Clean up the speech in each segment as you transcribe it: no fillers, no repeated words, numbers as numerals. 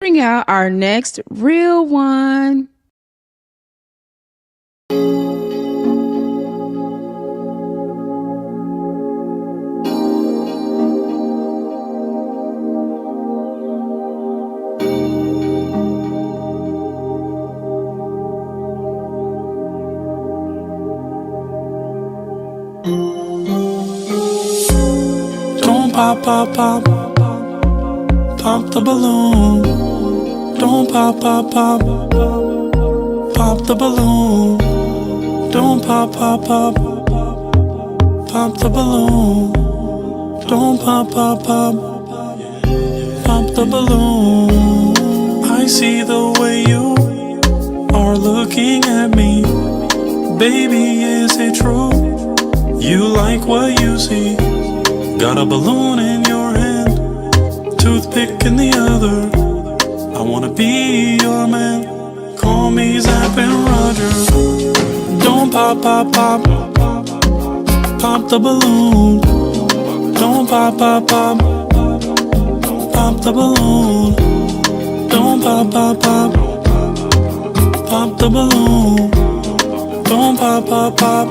Bring out our next real one. Don't pop, pop, pop, pop the balloon. Don't pop, pop, pop, pop the balloon. Don't pop, pop, pop, pop the balloon. Don't pop, pop, pop, pop the balloon. I see the way you are looking at me. Baby, is it true? You like what you see? Got a balloon in your hand, toothpick in the other. I wanna be your man. Call me Zap and Roger. Don't pop, pop, pop, pop the balloon. Don't pop, pop, pop, pop the balloon. Don't pop, pop, pop, pop the balloon. Don't pop, pop, pop,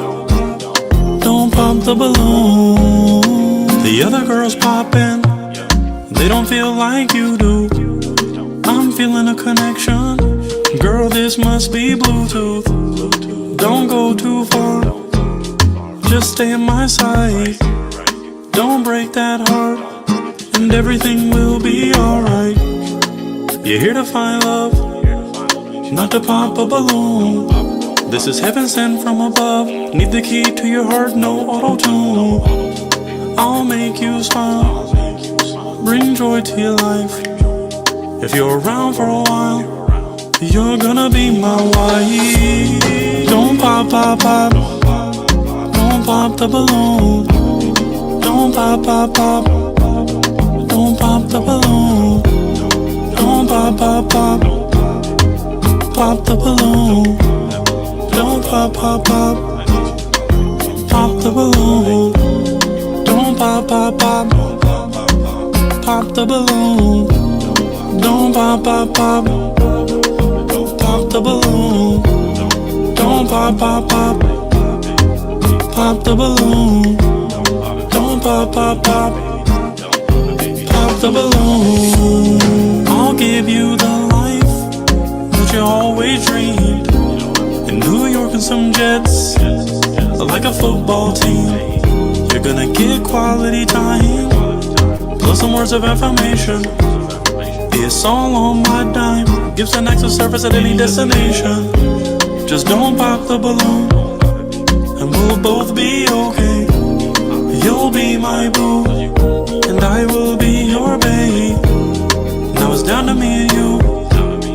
don't pop the balloon. The other girls poppin', they don't feel like you do. I'm feeling a connection. Girl, this must be Bluetooth. Don't go too far, just stay in my sight. Don't break that heart, and everything will be alright. You're here to find love, not to pop a balloon. This is heaven sent from above. Need the key to your heart, no auto-tune. I'll make you smile, bring joy to your life. If you're around for a while, you're gonna be my wife. Don't pop, pop, pop, don't pop the balloon. Don't pop, pop, pop, don't pop the balloon. Don't pop, pop, pop, pop the balloon. Don't pop, pop, pop, pop the balloon. Don't pop, pop, pop, pop the balloon. Don't pop, pop, pop, pop the balloon. Don't pop, pop, pop, pop the balloon. Don't pop, pop, pop, pop the balloon. I'll give you the life that you always dreamed. In New York and some jets, like a football team. You're gonna get quality time, plus some words of affirmation. It's all on my dime, gives an access service at any destination. Just don't pop the balloon, and we'll both be okay. You'll be my boo, and I will be your babe. Now it's down to me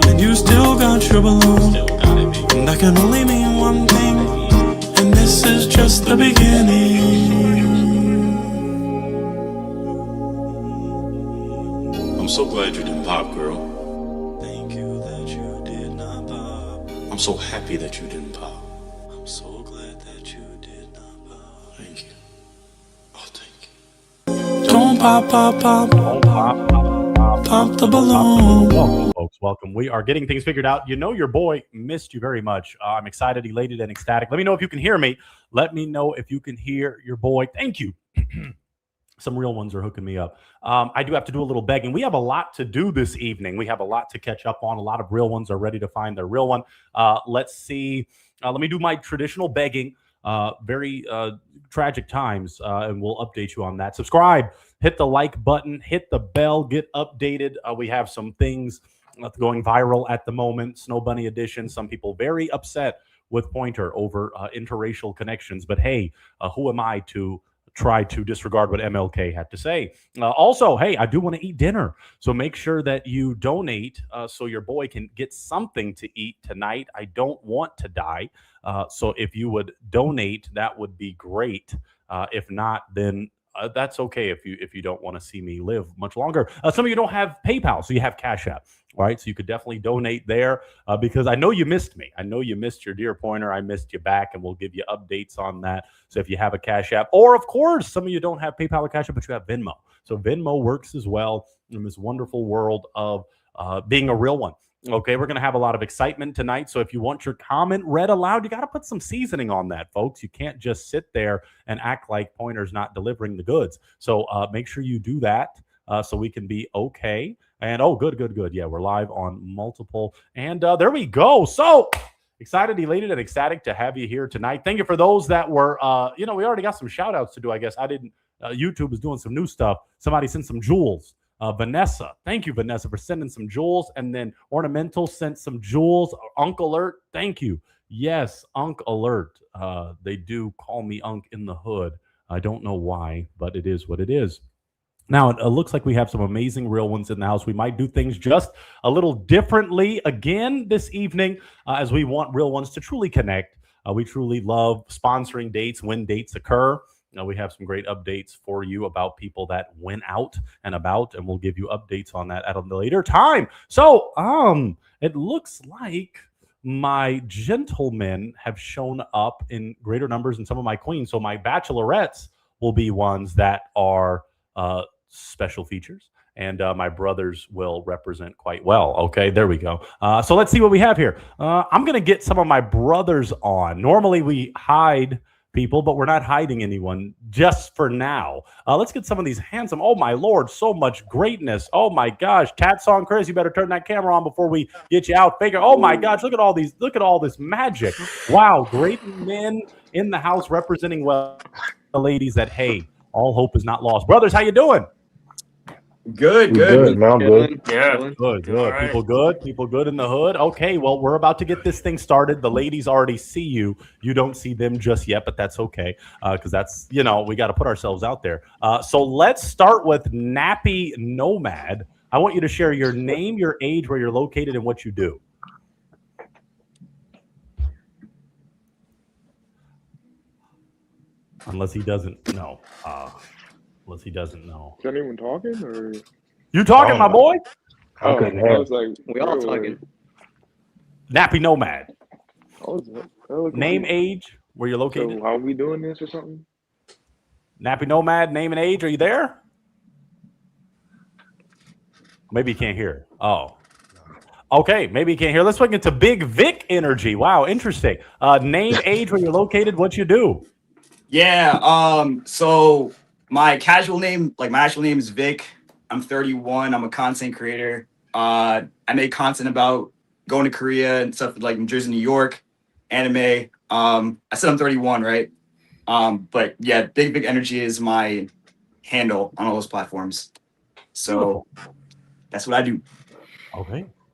and you still got your balloon. And that can only mean one thing, and this is just the beginning. I'm so glad you didn't pop, girl. Thank you that you did not pop. I'm so happy that you didn't pop. I'm so glad that you did not pop. Thank you. Oh, thank you. Don't pop, pop, pop, Don't pop, pop, pop, pop the balloon. Welcome, folks. Welcome. We are getting things figured out. You know, your boy missed you very much. I'm excited, elated, and ecstatic. Let me know if you can hear me. Let me know if you can hear your boy. Thank you. Some real ones are hooking me up. I do have to do a little begging. We have a lot to do this evening. We have a lot to catch up on. A lot of real ones are ready to find their real one. Let's see. Let me do my traditional begging. Very tragic times, and we'll update you on that. Subscribe, hit the like button, hit the bell, get updated. We have some things going viral at the moment. Snow Bunny edition. Some people very upset with Pointer over interracial connections. But hey, who am I to try to disregard what MLK had to say? Also, hey, I do want to eat dinner. So make sure that you donate so your boy can get something to eat tonight. I don't want to die. So if you would donate, that would be great. If not, then that's okay if you don't want to see me live much longer. Some of you don't have PayPal, so you have Cashapp. All right, so you could definitely donate there because I know you missed me. I know you missed your dear Pointer. I missed you back, and we'll give you updates on that. So if you have a Cash App, or of course, some of you don't have PayPal or Cash App, but you have Venmo. So Venmo works as well in this wonderful world of being a real one. Okay, we're going to have a lot of excitement tonight. So if you want your comment read aloud, you got to put some seasoning on that, folks. You can't just sit there and act like Pointer's not delivering the goods. So make sure you do that so we can be okay. And good. Yeah, we're live on multiple. And there we go. So excited, elated, and ecstatic to have you here tonight. Thank you for those that were, we already got some shout outs to do, I guess. I didn't, YouTube is doing some new stuff. Somebody sent some jewels. Vanessa, thank you, Vanessa, for sending some jewels. And then Ornamental sent some jewels. Unk Alert, thank you. Yes, Unk Alert. They do call me Unk in the hood. I don't know why, but it is what it is. Now, it looks like we have some amazing real ones in the house. We might do things just a little differently again this evening as we want real ones to truly connect. We truly love sponsoring dates when dates occur. We have some great updates for you about people that went out and about, and we'll give you updates on that at a later time. So, it looks like my gentlemen have shown up in greater numbers than some of my queens. So my bachelorettes will be ones that are special features, and my brothers will represent quite well. Okay, there we go. So let's see what we have here. I'm going to get some of my brothers on. Normally we hide people, but we're not hiding anyone just for now. Let's get some of these handsome, oh my Lord, so much greatness. Oh my gosh, Tats on Chris, you better turn that camera on before we get you out. Faker, oh my gosh, look at all this magic. Wow, great men in the house representing well the ladies that, hey, all hope is not lost. Brothers, how you doing? Good. Man, I'm good. Yeah. Good. Right. People good in the hood. Okay, well, we're about to get this thing started. The ladies already see you. You don't see them just yet, but that's okay because that's, we got to put ourselves out there. So let's start with Nappy Nomad. I want you to share your name, your age, where you're located, and what you do. Unless he doesn't know. Unless he doesn't know. Is anyone talking or? You talking, my boy? Okay, I was like, We all talking. Nappy Nomad. Oh, Name, age, where you're located. So how are we doing this or something? Nappy Nomad, name and age. Are you there? Maybe you can't hear. Oh. Okay, maybe you can't hear. Let's look into Big Vic energy. Wow, interesting. Name, age, where you're located, what you do. Yeah. So my actual name is Vic. I'm 31. I'm a content creator. I make content about going to Korea and stuff like New Jersey, New York, anime. I said I'm 31, right? But yeah, Big Vic Energy is my handle on all those platforms. So that's what I do.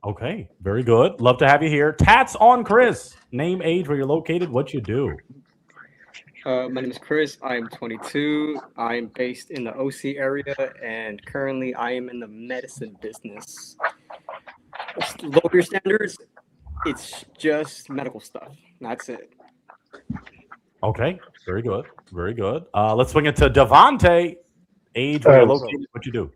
Okay. Very good. Love to have you here. Tats on Chris. Name, age, where you're located, what you do. My name is Chris. I'm 22. I'm based in the OC area, and currently I am in the medicine business. Lower your standards. It's just medical stuff. That's it. Okay. Very good. Let's swing it to Devontae. Age, where you're located, what you do.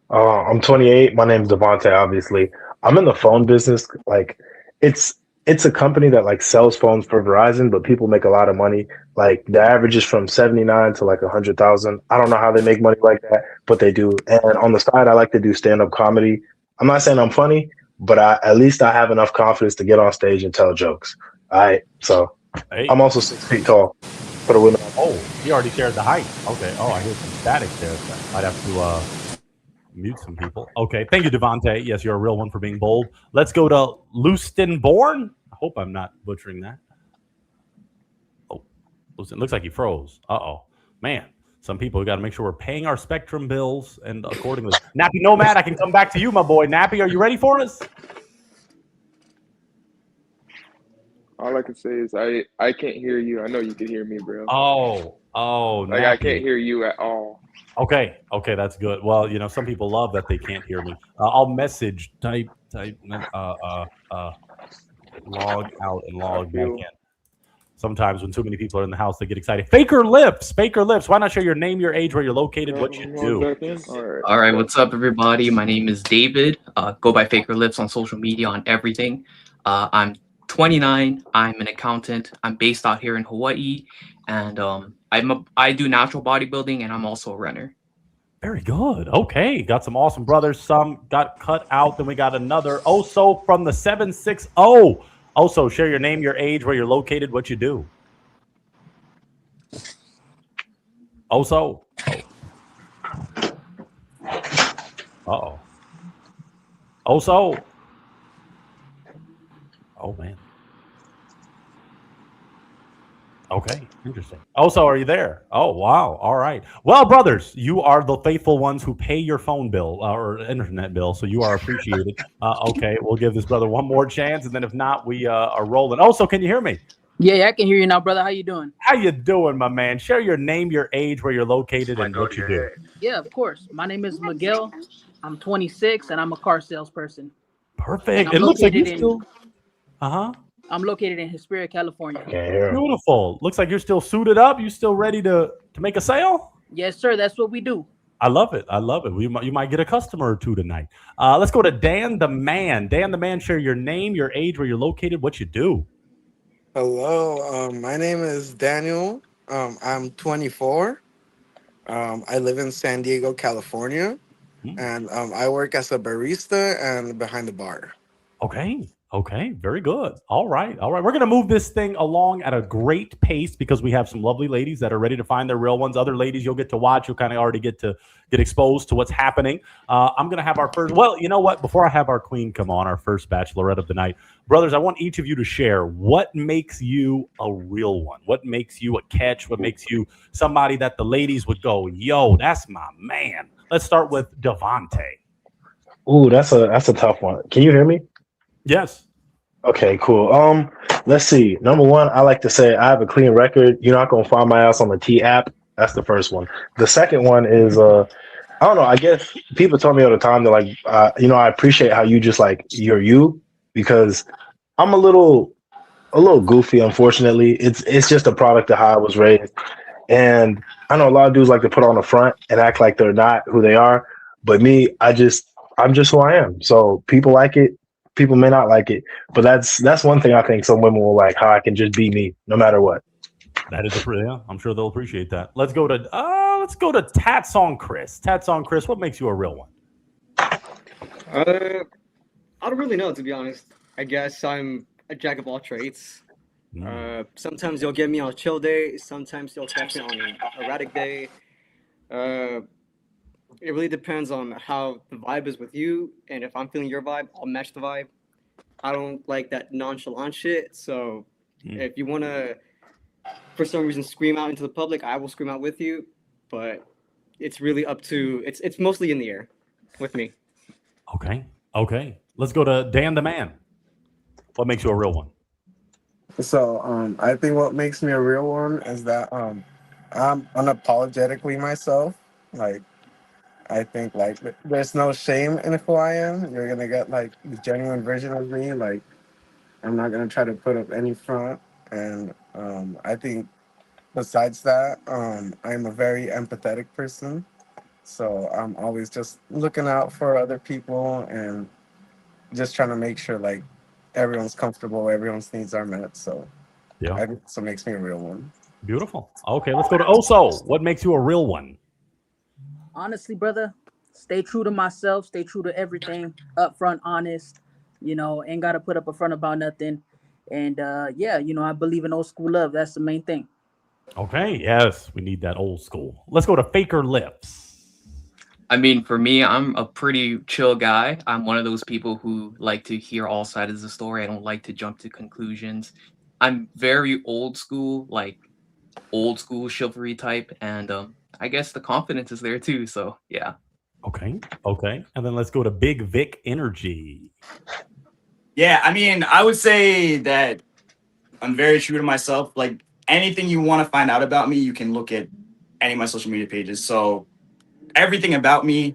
I'm 28. My name's Devontae, obviously. I'm in the phone business. Like, it's a company that like sells phones for Verizon, but people make a lot of money. Like the average is from 79 to like 100,000. I don't know how they make money like that, but they do. And on the side, I like to do stand-up comedy. I'm not saying I'm funny, but at least I have enough confidence to get on stage and tell jokes. All right. So hey. I'm also 6 feet tall for the women. Oh, he already shared the height. Okay. Oh, I hear some static there. I'd have to mute some people. Okay. Thank you, Devontae. Yes, you're a real one for being bold. Let's go to Lustenborn. I hope I'm not butchering that. Oh, Lusten. Looks like he froze. Uh-oh. Man, some people, we got to make sure we're paying our Spectrum bills and accordingly. Nappy Nomad, I can come back to you, my boy. Nappy, are you ready for us? All I can say is I can't hear you. I know you can hear me, bro. Oh, like Nappy. I can't hear you at all. Okay, that's good. Well, some people love that they can't hear me. I'll message, type, log out and log back in. Sometimes when too many people are in the house, they get excited. Faker Lips. Why not share your name, your age, where you're located, what you do? All right, what's up, everybody? My name is David. Go by Faker Lips on social media, on everything. I'm 29. I'm an accountant. I'm based out here in Hawaii, and I do natural bodybuilding, and I'm also a runner. Very good. Okay, got some awesome brothers. Some got cut out. Then we got another Oso from the 760. Oso, share your name, your age, where you're located, what you do. Oso. Uh-oh. Oso. Oh, man. Okay, interesting. Oso, are you there? Oh, wow. All right. Well, brothers, you are the faithful ones who pay your phone bill or internet bill, so you are appreciated. Okay, we'll give this brother one more chance, and then if not, we are rolling. Oso, can you hear me? Yeah, I can hear you now, brother. How you doing? How you doing, my man? Share your name, your age, where you're located, and what you do. Yeah, of course. My name is Miguel. I'm 26, and I'm a car salesperson. Perfect. I'm It looks like you located in still. Uh-huh. I'm located in Hesperia, California. Beautiful. Looks like you're still suited up. You still ready to make a sale? Yes, sir. That's what we do. I love it. I love it. You might get a customer or two tonight. Let's go to Dan the Man. Dan the Man, share your name, your age, where you're located, what you do. Hello, my name is Daniel. I'm 24. I live in San Diego, California, and I work as a barista and behind the bar. Okay. Okay. Very good. All right. All right. We're going to move this thing along at a great pace because we have some lovely ladies that are ready to find their real ones. Other ladies you'll get to watch. You'll kind of already get exposed to what's happening. I'm going to have our first. Well, you know what? Before I have our queen come on, our first bachelorette of the night, brothers, I want each of you to share what makes you a real one. What makes you a catch? What makes you somebody that the ladies would go, yo, that's my man. Let's start with Devontae. Ooh, that's a tough one. Can you hear me? Yes. Okay, cool. Let's see. Number one, I like to say I have a clean record. You're not gonna find my ass on the T app. That's the first one. The second one is I don't know. I guess people tell me all the time, they're like, I appreciate how you just like you're you, because I'm a little goofy, unfortunately. It's just a product of how I was raised. And I know a lot of dudes like to put on the front and act like they're not who they are. But me, I'm just who I am. So people like it. People may not like it, but that's one thing I think some women will like, how I can just be me no matter what. That is yeah, I'm sure they'll appreciate that. Let's go to Tats on Chris. Tats on Chris, what makes you a real one? I don't really know, to be honest. I guess I'm a jack of all trades. Sometimes you'll get me on a chill day. Sometimes you'll catch me on an erratic day. It really depends on how the vibe is with you, and if I'm feeling your vibe, I'll match the vibe. I don't like that nonchalant shit, so if you want to, for some reason, scream out into the public, I will scream out with you, but it's really up to, it's mostly in the air with me. Okay. Let's go to Dan the Man. What makes you a real one? So I think what makes me a real one is that I'm unapologetically myself. Like, I think like there's no shame in who I am. You're gonna get like the genuine version of me. Like, I'm not gonna try to put up any front. And I think besides that, I'm a very empathetic person. So I'm always just looking out for other people and just trying to make sure like everyone's comfortable, everyone's needs are met. So yeah, I think so makes me a real one. Beautiful. Okay, let's go to Oso. What makes you a real one? Honestly, brother, stay true to myself, stay true to everything, upfront, honest, ain't got to put up a front about nothing. And I believe in old school love. That's the main thing. Okay, yes, we need that old school. Let's go to Faker Lips. I mean, for me, I'm a pretty chill guy. I'm one of those people who like to hear all sides of the story. I don't like to jump to conclusions. I'm very old school, like old school chivalry type, and I guess the confidence is there too. So yeah. Okay. And then let's go to Big Vic Energy. Yeah, I mean, I would say that I'm very true to myself. Like, anything you want to find out about me, you can look at any of my social media pages. So everything about me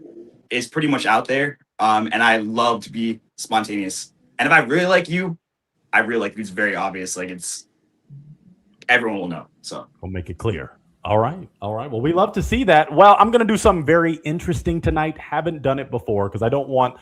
is pretty much out there. And I love to be spontaneous. And if I really like you, I really like you. It's very obvious. Like, everyone will know. So we'll make it clear. All right. Well, we love to see that. Well, I'm going to do something very interesting tonight. Haven't done it before because I don't want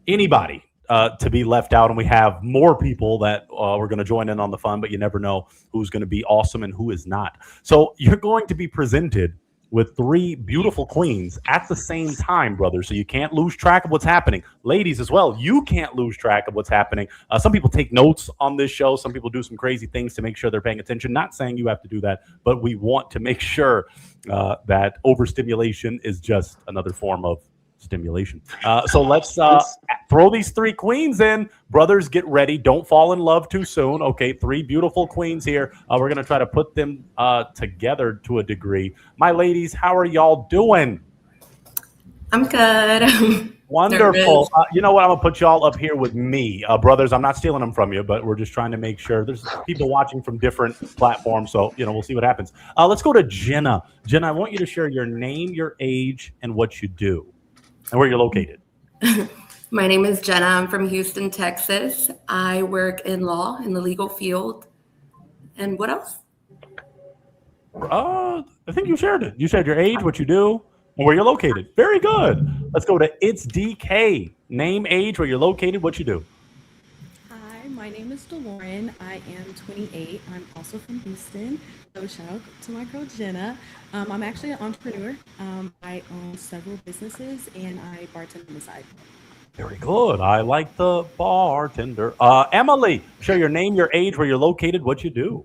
anybody to be left out. And we have more people that we're going to join in on the fun, but you never know who's going to be awesome and who is not. So you're going to be presented with three beautiful queens at the same time, brother. So you can't lose track of what's happening. Ladies as well, you can't lose track of what's happening. Some people take notes on this show. Some people do some crazy things to make sure they're paying attention. Not saying you have to do that, but we want to make sure that overstimulation is just another form of stimulation. So let's throw these three queens in. Brothers, get ready. Don't fall in love too soon. Okay, three beautiful queens here. We're going to try to put them together to a degree. My ladies, how are y'all doing? I'm good. Wonderful. You know what? I'm going to put y'all up here with me. Brothers, I'm not stealing them from you, but we're just trying to make sure. There's people watching from different platforms, so we'll see what happens. Let's go to Jenna. Jenna, I want you to share your name, your age, and what you do, and where you're located. My name is Jenna. I'm from Houston, Texas. I work in law in the legal field. And what else? I think you shared it. You said your age, what you do, and where you're located. Very good. Let's go to It's DK. Name, age, where you're located, what you do. Hi, my name is DeLauren. I am 28. I'm also from Houston. So shout out to my girl Jenna. I'm actually an entrepreneur. I own several businesses and I bartend on the side. Very good. I like the bartender. Emily, share your name, your age, where you're located, what you do.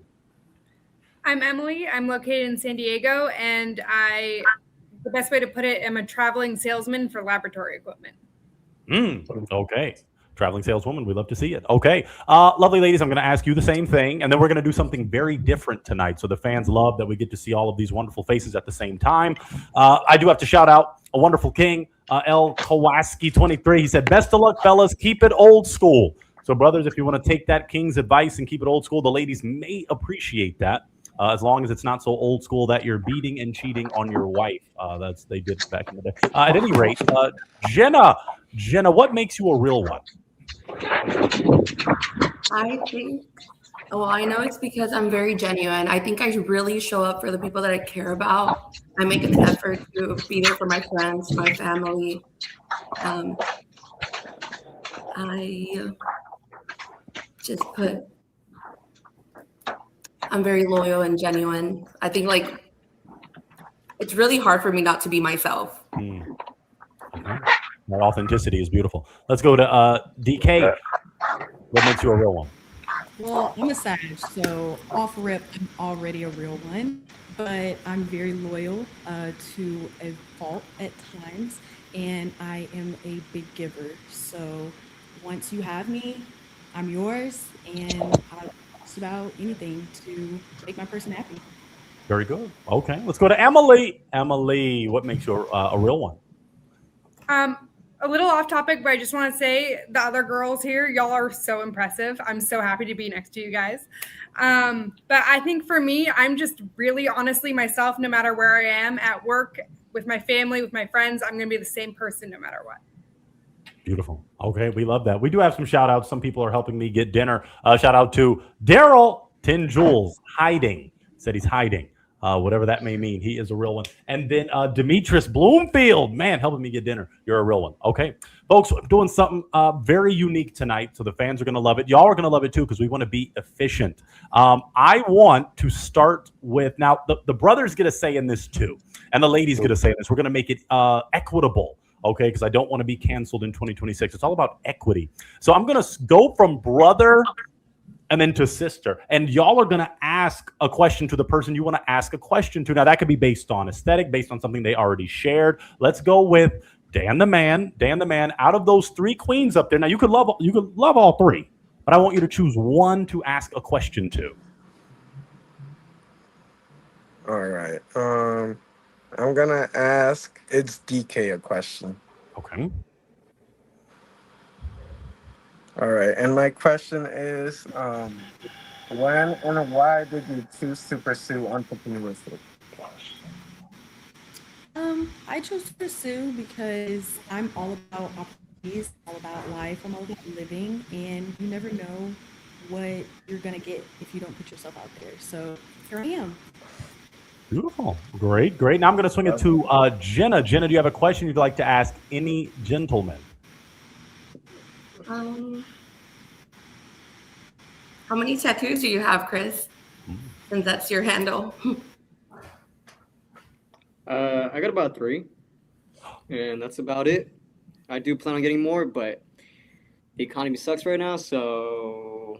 I'm Emily. I'm located in San Diego, and the best way to put it, I'm a traveling salesman for laboratory equipment. Okay. Traveling saleswoman, we love to see it. Okay. Lovely ladies, I'm going to ask you the same thing, and then we're going to do something very different tonight. So the fans love that we get to see all of these wonderful faces at the same time. I do have to shout out a wonderful king, El Kowaski 23. He said, best of luck, fellas. Keep it old school. So, brothers, if you want to take that king's advice and keep it old school, the ladies may appreciate that. As long as it's not so old school that you're beating and cheating on your wife. They did back in the day. At any rate, Jenna, what makes you a real one? I know it's because I'm very genuine. I think I really show up for the people that I care about. I make an effort to be there for my friends, my family. I'm very loyal and genuine. I think it's really hard for me not to be myself. Okay. That authenticity is beautiful. Let's go to DK. What makes you a real one? Well, I'm a Sag, so off rip, I'm already a real one, but I'm very loyal to a fault at times, and I am a big giver. So once you have me, I'm yours, and I'll do just about anything to make my person happy. Very good. Okay, let's go to Emily. Emily, what makes you a real one? A little off topic, but I just want to say the other girls here, y'all are so impressive. I'm so happy to be next to you guys. But I think for me, I'm just really honestly myself, no matter where I am at work, with my family, with my friends, I'm going to be the same person no matter what. Beautiful. Okay, we love that. We do have some shout outs. Some people are helping me get dinner. Shout out to Daryl 10 Jules hiding. Said he's hiding. Whatever that may mean. He is a real one. And then Demetrius Bloomfield, man, helping me get dinner. You're a real one. Okay. Folks, I'm doing something very unique tonight, so the fans are going to love it. Y'all are going to love it too because we want to be efficient. I want to start with, now, the brothers get a say in this too, and the ladies get a say in this. We're going to make it equitable, okay, because I don't want to be canceled in 2026. It's all about equity. So I'm going to go from brother and then to sister. And y'all are going to ask a question to the person you want to ask a question to. Now, that could be based on aesthetic, based on something they already shared. Let's go with Dan the Man. Dan the Man, out of those three queens up there. Now, you could love all three, but I want you to choose one to ask a question to. All right. I'm going to ask It's DK a question. Okay. All right, and my question is, when and why did you choose to pursue entrepreneurship? I chose to pursue because I'm all about opportunities, all about life, I'm all about living, and you never know what you're gonna get if you don't put yourself out there. So here I am. Beautiful. Great. Now I'm going to swing it to Jenna. Jenna, do you have a question you'd like to ask any gentleman? How many tattoos do you have, Chris? Since that's your handle. I got about 3, and that's about it. I do plan on getting more, but the economy sucks right now, so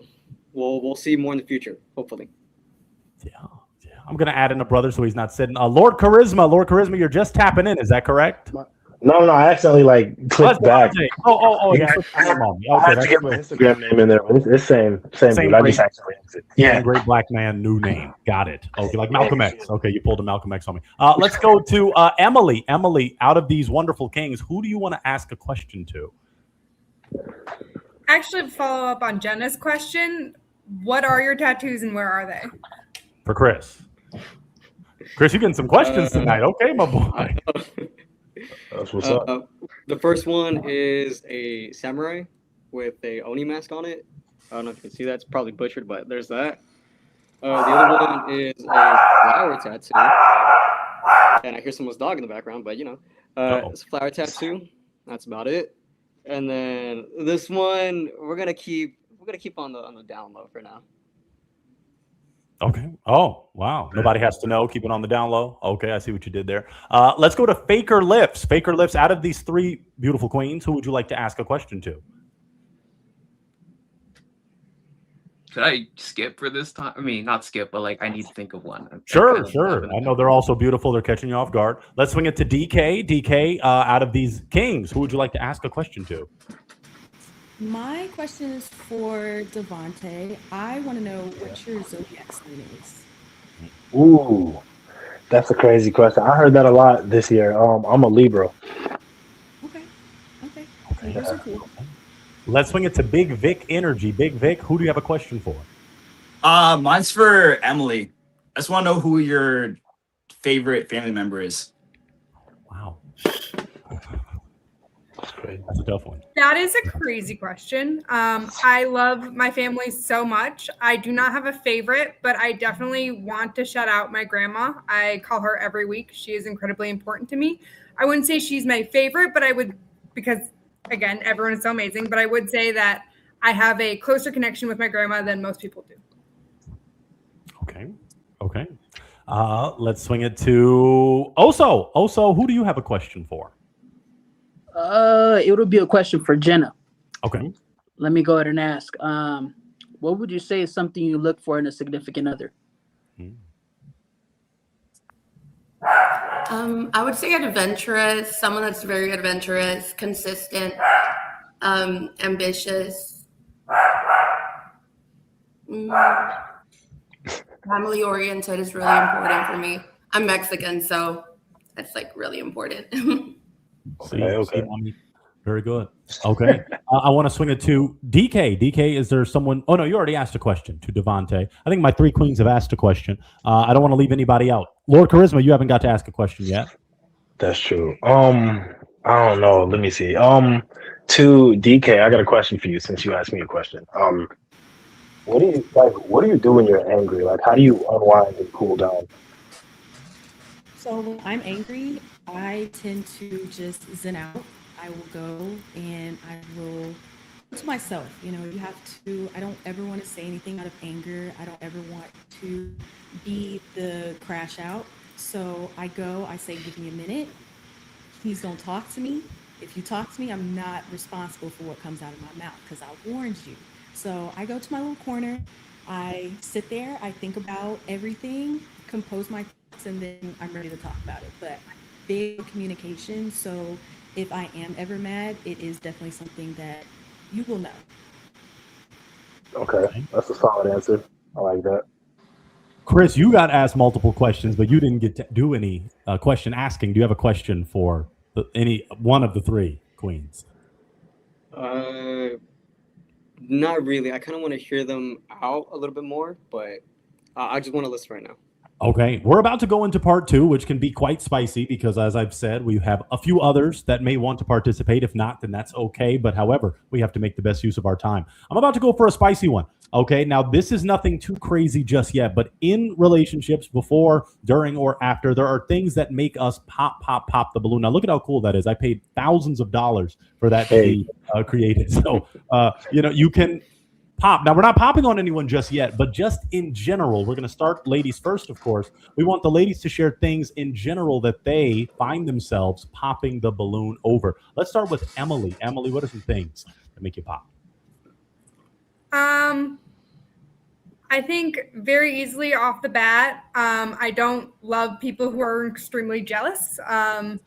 we'll see more in the future, hopefully. Yeah. I'm gonna add in a brother so he's not sitting. Lord Charisma, you're just tapping in. Is that correct? No, I accidentally clicked back. Oh, Yeah, you I okay, had to get my Instagram name in there, but it's same dude. I great, just accidentally exited. Yeah, great black man, new name. Got it. Okay, like Malcolm X. Okay, you pulled a Malcolm X on me. Let's go to Emily. Emily, out of these wonderful kings, who do you want to ask a question to? Actually, follow up on Jenna's question. What are your tattoos and where are they? For Chris. Chris, you're getting some questions tonight. Okay, my boy. That's what's up. The first one is a samurai with a Oni mask on it. I don't know if you can see that. It's probably butchered, but there's that. The other one is a flower tattoo. And I hear someone's dog in the background, but it's a flower tattoo. That's about it. And then this one we're gonna keep on the down low for now. Okay. Oh, wow. Nobody has to know. Keep it on the down low. Okay, I see what you did there. Let's go to Faker Lifts. Faker Lifts, out of these 3 beautiful queens, who would you like to ask a question to? Should I skip for this time? I mean, not skip, but I need to think of one. Sure. I know they're all so beautiful. They're catching you off guard. Let's swing it to DK. DK, out of these kings, who would you like to ask a question to? My question is for Devontae. I want to know what your zodiac sign is. Ooh, that's a crazy question. I heard that a lot this year. I'm a Libra. Okay. Libras are cool. Let's swing it to Big Vic Energy. Big Vic, who do you have a question for? Mine's for Emily. I just want to know who your favorite family member is. Wow. That's a tough one. That is a crazy question. I love my family so much. I do not have a favorite, but I definitely want to shout out my grandma. I call her every week. She is incredibly important to me. I wouldn't say she's my favorite, but I would, because again, everyone is so amazing, but I would say that I have a closer connection with my grandma than most people do. Okay. Let's swing it to Oso. Oso, who do you have a question for? It would be a question for Jenna. Okay. Let me go ahead and ask. What would you say is something you look for in a significant other? I would say adventurous, someone that's very adventurous, consistent, ambitious, family oriented is really important for me. I'm Mexican, so that's really important. Okay. Very good. Okay. I want to swing it to DK. DK, is there someone? Oh, no, you already asked a question to Devontae. I think my 3 queens have asked a question. I don't want to leave anybody out. Lord Charisma, you haven't got to ask a question yet. That's true. I don't know. Let me see. To DK, I got a question for you since you asked me a question. What do you do when you're angry? How do you unwind and cool down? So when I'm angry, I tend to just zen out. I will go and I will to myself. I don't ever want to say anything out of anger. I don't ever want to be the crash out. So I go, I say, give me a minute. Please don't talk to me. If you talk to me, I'm not responsible for what comes out of my mouth because I warned you. So I go to my little corner. I sit there. I think about everything, compose my thoughts, and then I'm ready to talk about it. But big communication. So if I am ever mad, it is definitely something that you will know. Okay, that's a solid answer. I like that. Chris, you got asked multiple questions, but you didn't get to do any question asking. Do you have a question for any one of the 3 queens? Not really. I kind of want to hear them out a little bit more, but I just want to listen right now. Okay, we're about to go into part 2, which can be quite spicy because, as I've said, we have a few others that may want to participate. If not, then that's okay. But however, we have to make the best use of our time. I'm about to go for a spicy one. Okay, now this is nothing too crazy just yet, but in relationships, before, during, or after, there are things that make us pop the balloon. Now look at how cool that is. I paid thousands of dollars for that to be created. So, you can pop. Now, we're not popping on anyone just yet, but just in general, we're going to start ladies first, of course. We want the ladies to share things in general that they find themselves popping the balloon over. Let's start with Emily. Emily, what are some things that make you pop? I think very easily off the bat, I don't love people who are extremely jealous. I'll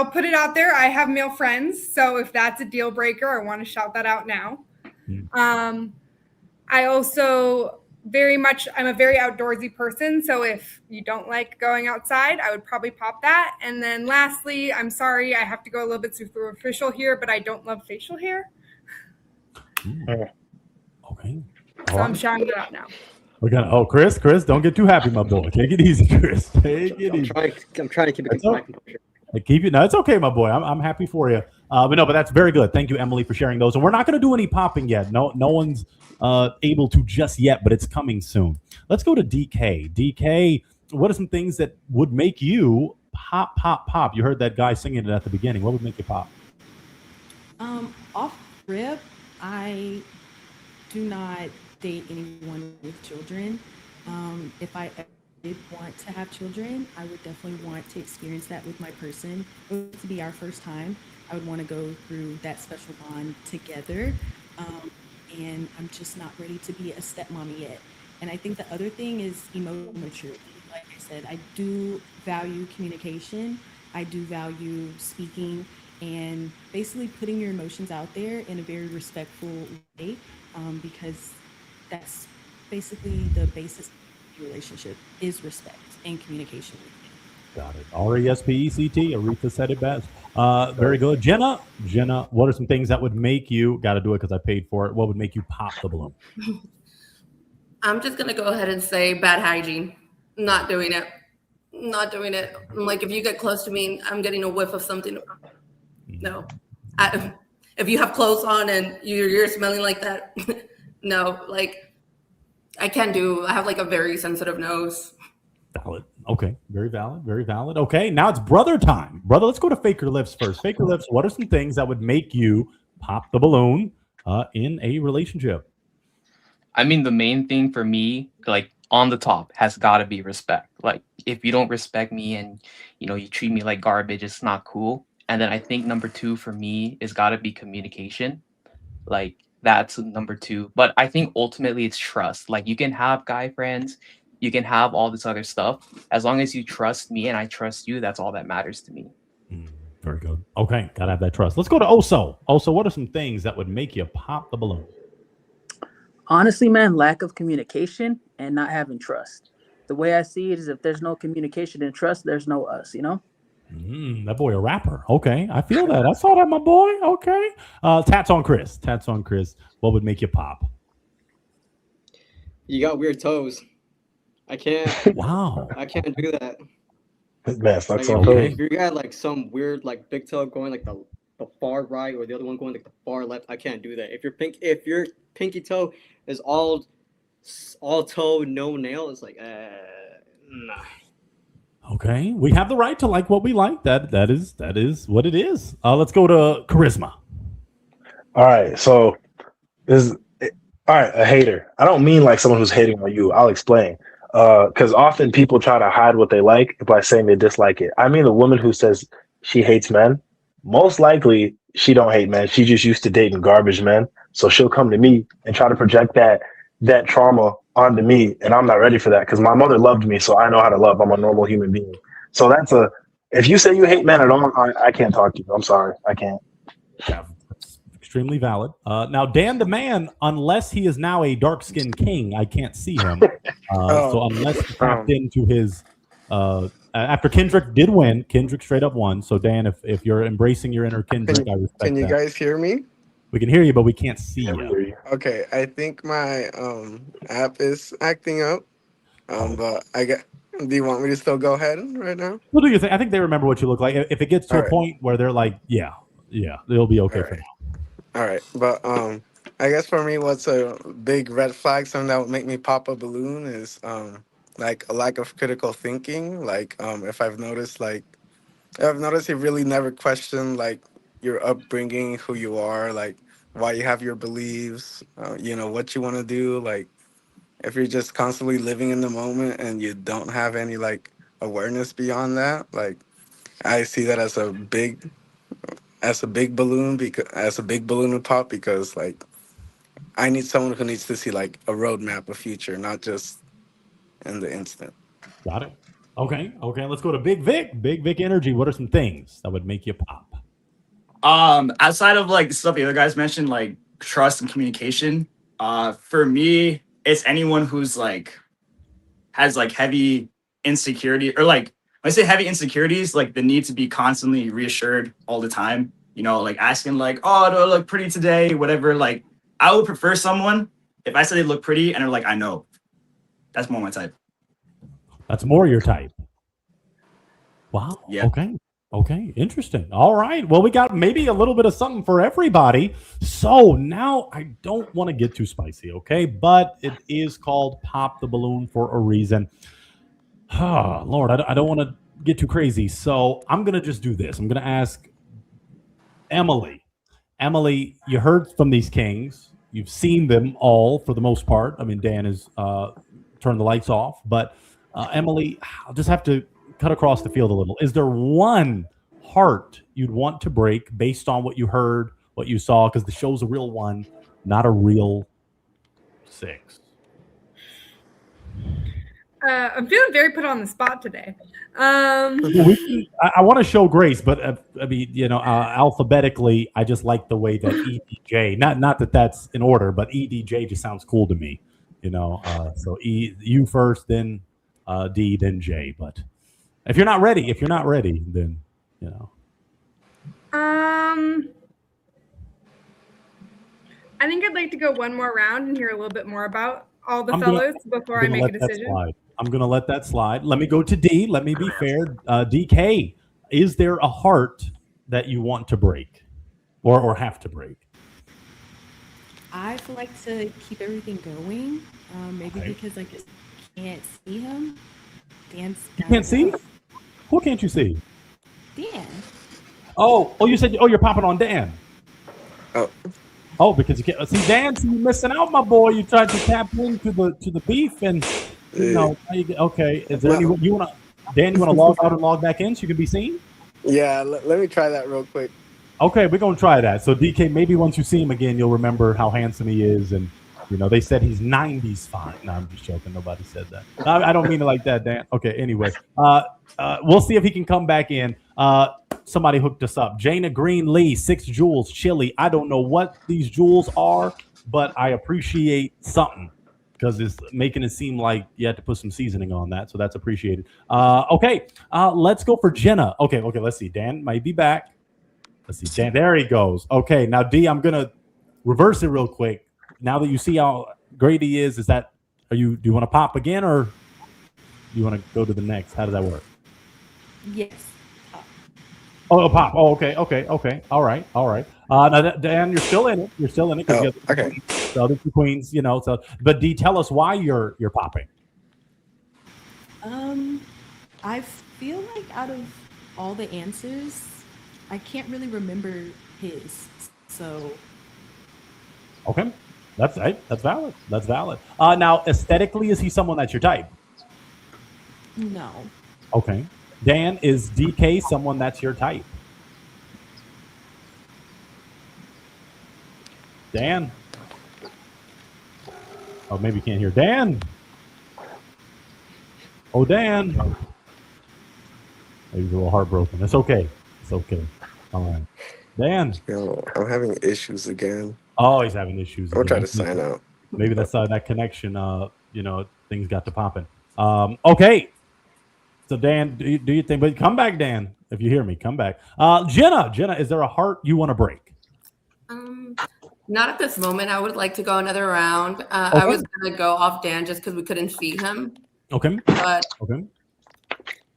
put it out there. I have male friends. So if that's a deal breaker, I want to shout that out now. I also I'm a very outdoorsy person. So if you don't like going outside, I would probably pop that. And then lastly, I'm sorry, I have to go a little bit superficial here, but I don't love facial hair. Okay. So I'm shouting it out now. We're gonna. Chris, don't get too happy, my boy. Take it easy, Chris. Take it easy. I'm trying to keep it my composure. Keep it. No, it's okay, my boy. I'm happy for you. But that's very good. Thank you, Emily, for sharing those. And we're not going to do any popping yet. No one's able to just yet, but it's coming soon. Let's go to DK. DK, what are some things that would make you pop, pop, pop? You heard that guy singing it at the beginning. What would make you pop? Off rip, I do not date anyone with children. If I did want to have children, I would definitely want to experience that with my person. It would to be our first time. I would want to go through that special bond together. And I'm just not ready to be a stepmommy yet. And I think the other thing is emotional maturity. Like I said, I do value communication. I do value speaking and basically putting your emotions out there in a very respectful way, because that's basically the basis of the relationship is respect and communication. Got it. RESPECT. Aretha said it best. Very good. Jenna, what are some things that would make you, got to do it because I paid for it, what would make you pop the balloon? I'm just going to go ahead and say bad hygiene. Not doing it. Like, if you get close to me, I'm getting a whiff of something. No. If you have clothes on and you're smelling like that, no. Like, I have like a very sensitive nose. Valid. Okay. Very valid. Very valid. Okay. Now it's brother time. Brother, let's go to Faker Lips first. Faker Lips, what are some things that would make you pop the balloon in a relationship? I mean, the main thing for me, like on the top, has got to be respect. Like, if you don't respect me and, you treat me like garbage, it's not cool. And then I think number 2 for me is got to be communication. Like, that's number 2. But I think ultimately it's trust. Like, you can have guy friends, you can have all this other stuff. As long as you trust me and I trust you, that's all that matters to me. Very good. Okay, gotta have that trust. Let's go to Oso. Oso, what are some things that would make you pop the balloon? Honestly, man, lack of communication and not having trust. The way I see it is if there's no communication and trust, there's no us, That boy a rapper. Okay, I feel that. I saw that, my boy. Okay. Tats on Chris. What would make you pop? You got weird toes. I can't. Wow. I can't do that. Man, Like, if you got like some weird like big toe going like the far right or the other one going like the far left, I can't do that. If your pinky toe is all toe, no nail, it's like nah. Okay, we have the right to like what we like. That is what it is. Let's go to charisma. All right, so a hater. I don't mean like someone who's hating on you. I'll explain. Because often people try to hide what they like by saying they dislike it. I mean, a woman who says she hates men, most likely she don't hate men. She just used to dating garbage men. So she'll come to me and try to project that trauma onto me, and I'm not ready for that because my mother loved me, so I know how to love. I'm a normal human being. So if you say you hate men at all, I can't talk to you. I'm sorry, I can't. Yeah, extremely valid. Now, Dan the man, unless he is now a dark-skinned king, I can't see him. So unless he tapped into his, after Kendrick did win, Kendrick straight up won. So Dan, if you're embracing your inner Kendrick, I respect that. Can you guys hear me? We can hear you, but we can't see you. Okay, I think my app is acting up. But do you want me to still go ahead right now? What do you think? I think they remember what you look like. If it gets to a point where they're like, yeah, they'll be okay for now. All right, but I guess for me, what's a big red flag, something that would make me pop a balloon is like a lack of critical thinking. Like if I've noticed you really never question like your upbringing, who you are, like why you have your beliefs, what you want to do. Like, if you're just constantly living in the moment and you don't have any like awareness beyond that, like I see that as a big balloon, because as a big balloon to pop, because like I need someone who needs to see like a roadmap, a future, not just in the instant. Got it. Okay. Okay. Let's go to Big Vic. Big Vic Energy. What are some things that would make you pop? Outside of like the stuff the other guys mentioned, like trust and communication, for me, it's anyone who's like has like heavy insecurity, or like when I say heavy insecurities, like the need to be constantly reassured all the time. Like asking like, "Oh, do I look pretty today?" Whatever. Like, I would prefer someone if I said they look pretty and they're like, "I know." That's more my type. That's more your type. Wow. Yeah. Okay. Okay. Interesting. All right. Well, we got maybe a little bit of something for everybody. So now I don't want to get too spicy, okay? But it is called Pop the Balloon for a reason. Oh, Lord, I don't want to get too crazy. So I'm going to just do this. I'm going to ask Emily. Emily, you heard from these kings. You've seen them all for the most part. I mean, Dan has turned the lights off. But Emily, I'll just have to cut across the field a little. Is there one heart you'd want to break based on what you heard, what you saw? Because the show's a real one, not a real 6. I'm feeling very put on the spot today. I want to show grace, but I mean, alphabetically, I just like the way that EDJ, not that that's in order, but EDJ just sounds cool to me. So you first, then D, then J. But if you're not ready, then I think I'd like to go one more round and hear a little bit more about all the fellows before I make a decision. I'm going to let that slide. Let me go to D. Let me be fair. DK, is there a heart that you want to break or have to break? I'd like to keep everything going. Maybe because I just can't see him. Dan's You can't see? Who can't you see? Dan. Oh, you said, you're popping on Dan. Oh, because you can't see Dan. So you're missing out, my boy. You tried to tap into the beef, and okay. Is there anyone you want to? Dan, you want to log out and log back in so you can be seen? Yeah, let me try that real quick. Okay, we're gonna try that. So DK, maybe once you see him again, you'll remember how handsome he is, and they said he's 90s fine. No, I'm just joking. Nobody said that. I don't mean it like that, Dan. Okay, anyway, we'll see if he can come back in. Somebody hooked us up. Jana Green Lee, 6 jewels, chili. I don't know what these jewels are, but I appreciate something because it's making it seem like you had to put some seasoning on that, so that's appreciated. Okay, let's go for Jenna. Okay, let's see. Dan might be back. Let's see. Dan, there he goes. Okay, now D, I'm gonna reverse it real quick. Now that you see how great he is, do you want to pop again, or do you want to go to the next? How does that work? Yes. Oh, a pop. Oh, okay. All right. Now, Dan, you're still in it. Because okay. The other 2 queens, So, but D, tell us why you're popping. I feel like out of all the answers, I can't really remember his. So. Okay, that's right. That's valid. Now, aesthetically, is he someone that's your type? No. Okay. Dan, is DK someone that's your type? Dan? Oh, maybe you can't hear. Dan? Oh, Dan. Maybe he's a little heartbroken. It's okay. All right. Dan? Yo, I'm having issues again. Oh, he's having issues. I'll try to sign out. Maybe that's that connection, things got to popping. Okay. So, Dan, do you think? But come back, Dan. If you hear me, come back. Jenna, is there a heart you want to break? Not at this moment. I would like to go another round. I was going to go off Dan just because we couldn't see him. Okay. But okay.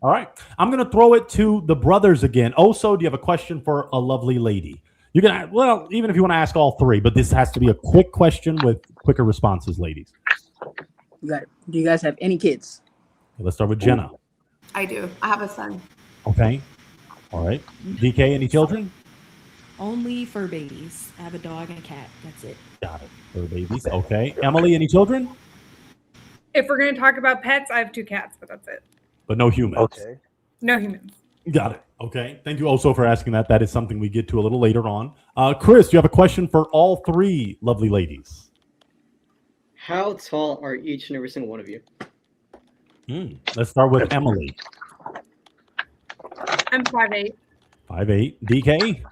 All right. I'm going to throw it to the brothers again. Also, do you have a question for a lovely lady? You can, even if you want to ask all 3, but this has to be a quick question with quicker responses, ladies. Do you guys have any kids? Let's start with Jenna. I do. I have a son. Okay. All right. DK, any children? Only fur babies. I have a dog and a cat. That's it. Got it. Fur babies. Okay. Emily, any children? If we're going to talk about pets, I have 2 cats, but that's it. But no humans. Okay. No humans. Got it. Okay. Thank you also for asking that. That is something we get to a little later on. Chris, do you have a question for all 3 lovely ladies? How tall are each and every single one of you? Let's start with Emily. I'm 5'8". 5'8". DK?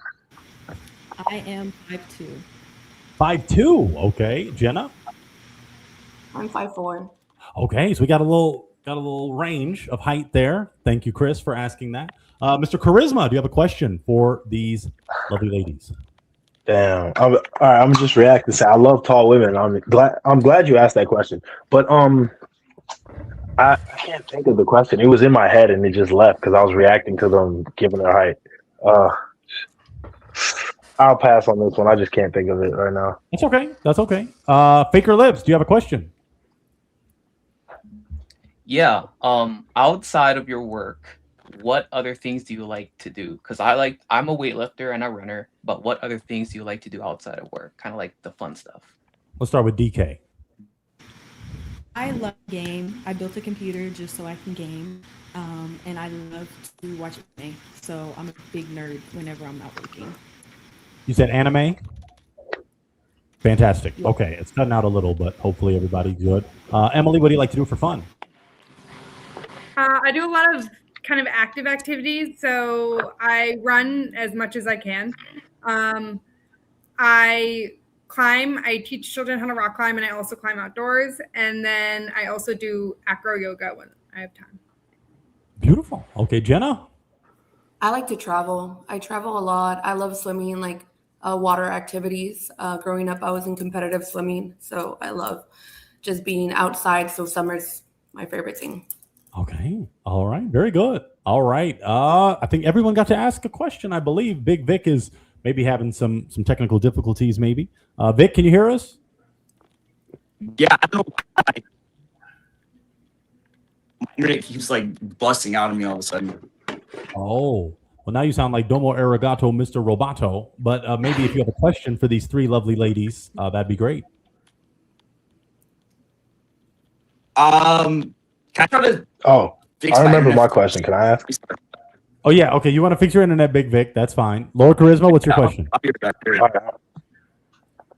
I am 5'2". 5'2". Okay. Jenna? I'm 5'4". Okay, so we got a little range of height there. Thank you, Chris, for asking that. Mr. Charisma, do you have a question for these lovely ladies? Damn. All right, I'm just reacting. I love tall women. I'm glad you asked that question. But I can't think of the question. It was in my head and it just left because I was reacting to them giving their height. I'll pass on this one. I just can't think of it right now. That's okay. That's okay. Faker Lips, do you have a question? Yeah. Outside of your work, what other things do you like to do? Because I'm a weightlifter and a runner, but what other things do you like to do outside of work? Kind of like the fun stuff. Let's start with DK. I love game. I built a computer just so I can game. And I love to watch anime. So I'm a big nerd whenever I'm not working. You said anime? Fantastic. Okay, it's cutting out a little, but hopefully everybody's good. Emily, what do you like to do for fun? I do a lot of kind of active activities. So I run as much as I can. I climb. I teach children how to rock climb, and I also climb outdoors. And then I also do acro yoga when I have time. Beautiful. Okay, Jenna? I like to travel. I travel a lot. I love swimming and like water activities. Growing up, I was in competitive swimming, so I love just being outside. So summer's my favorite thing. Okay. All right. Very good. All right. I think everyone got to ask a question, I believe. Big Vic is maybe having some technical difficulties, maybe. Vic, can you hear us? Yeah, I don't know why. My internet keeps like busting out of me all of a sudden. Oh. Well, now you sound like Domo Arigato, Mr. Roboto. But maybe if you have a question for these 3 lovely ladies, that'd be great. Can I try to? Oh, I remember my question. Can I ask? Oh, yeah. Okay. You want to fix your internet, Big Vic? That's fine. Lord Charisma, what's your question?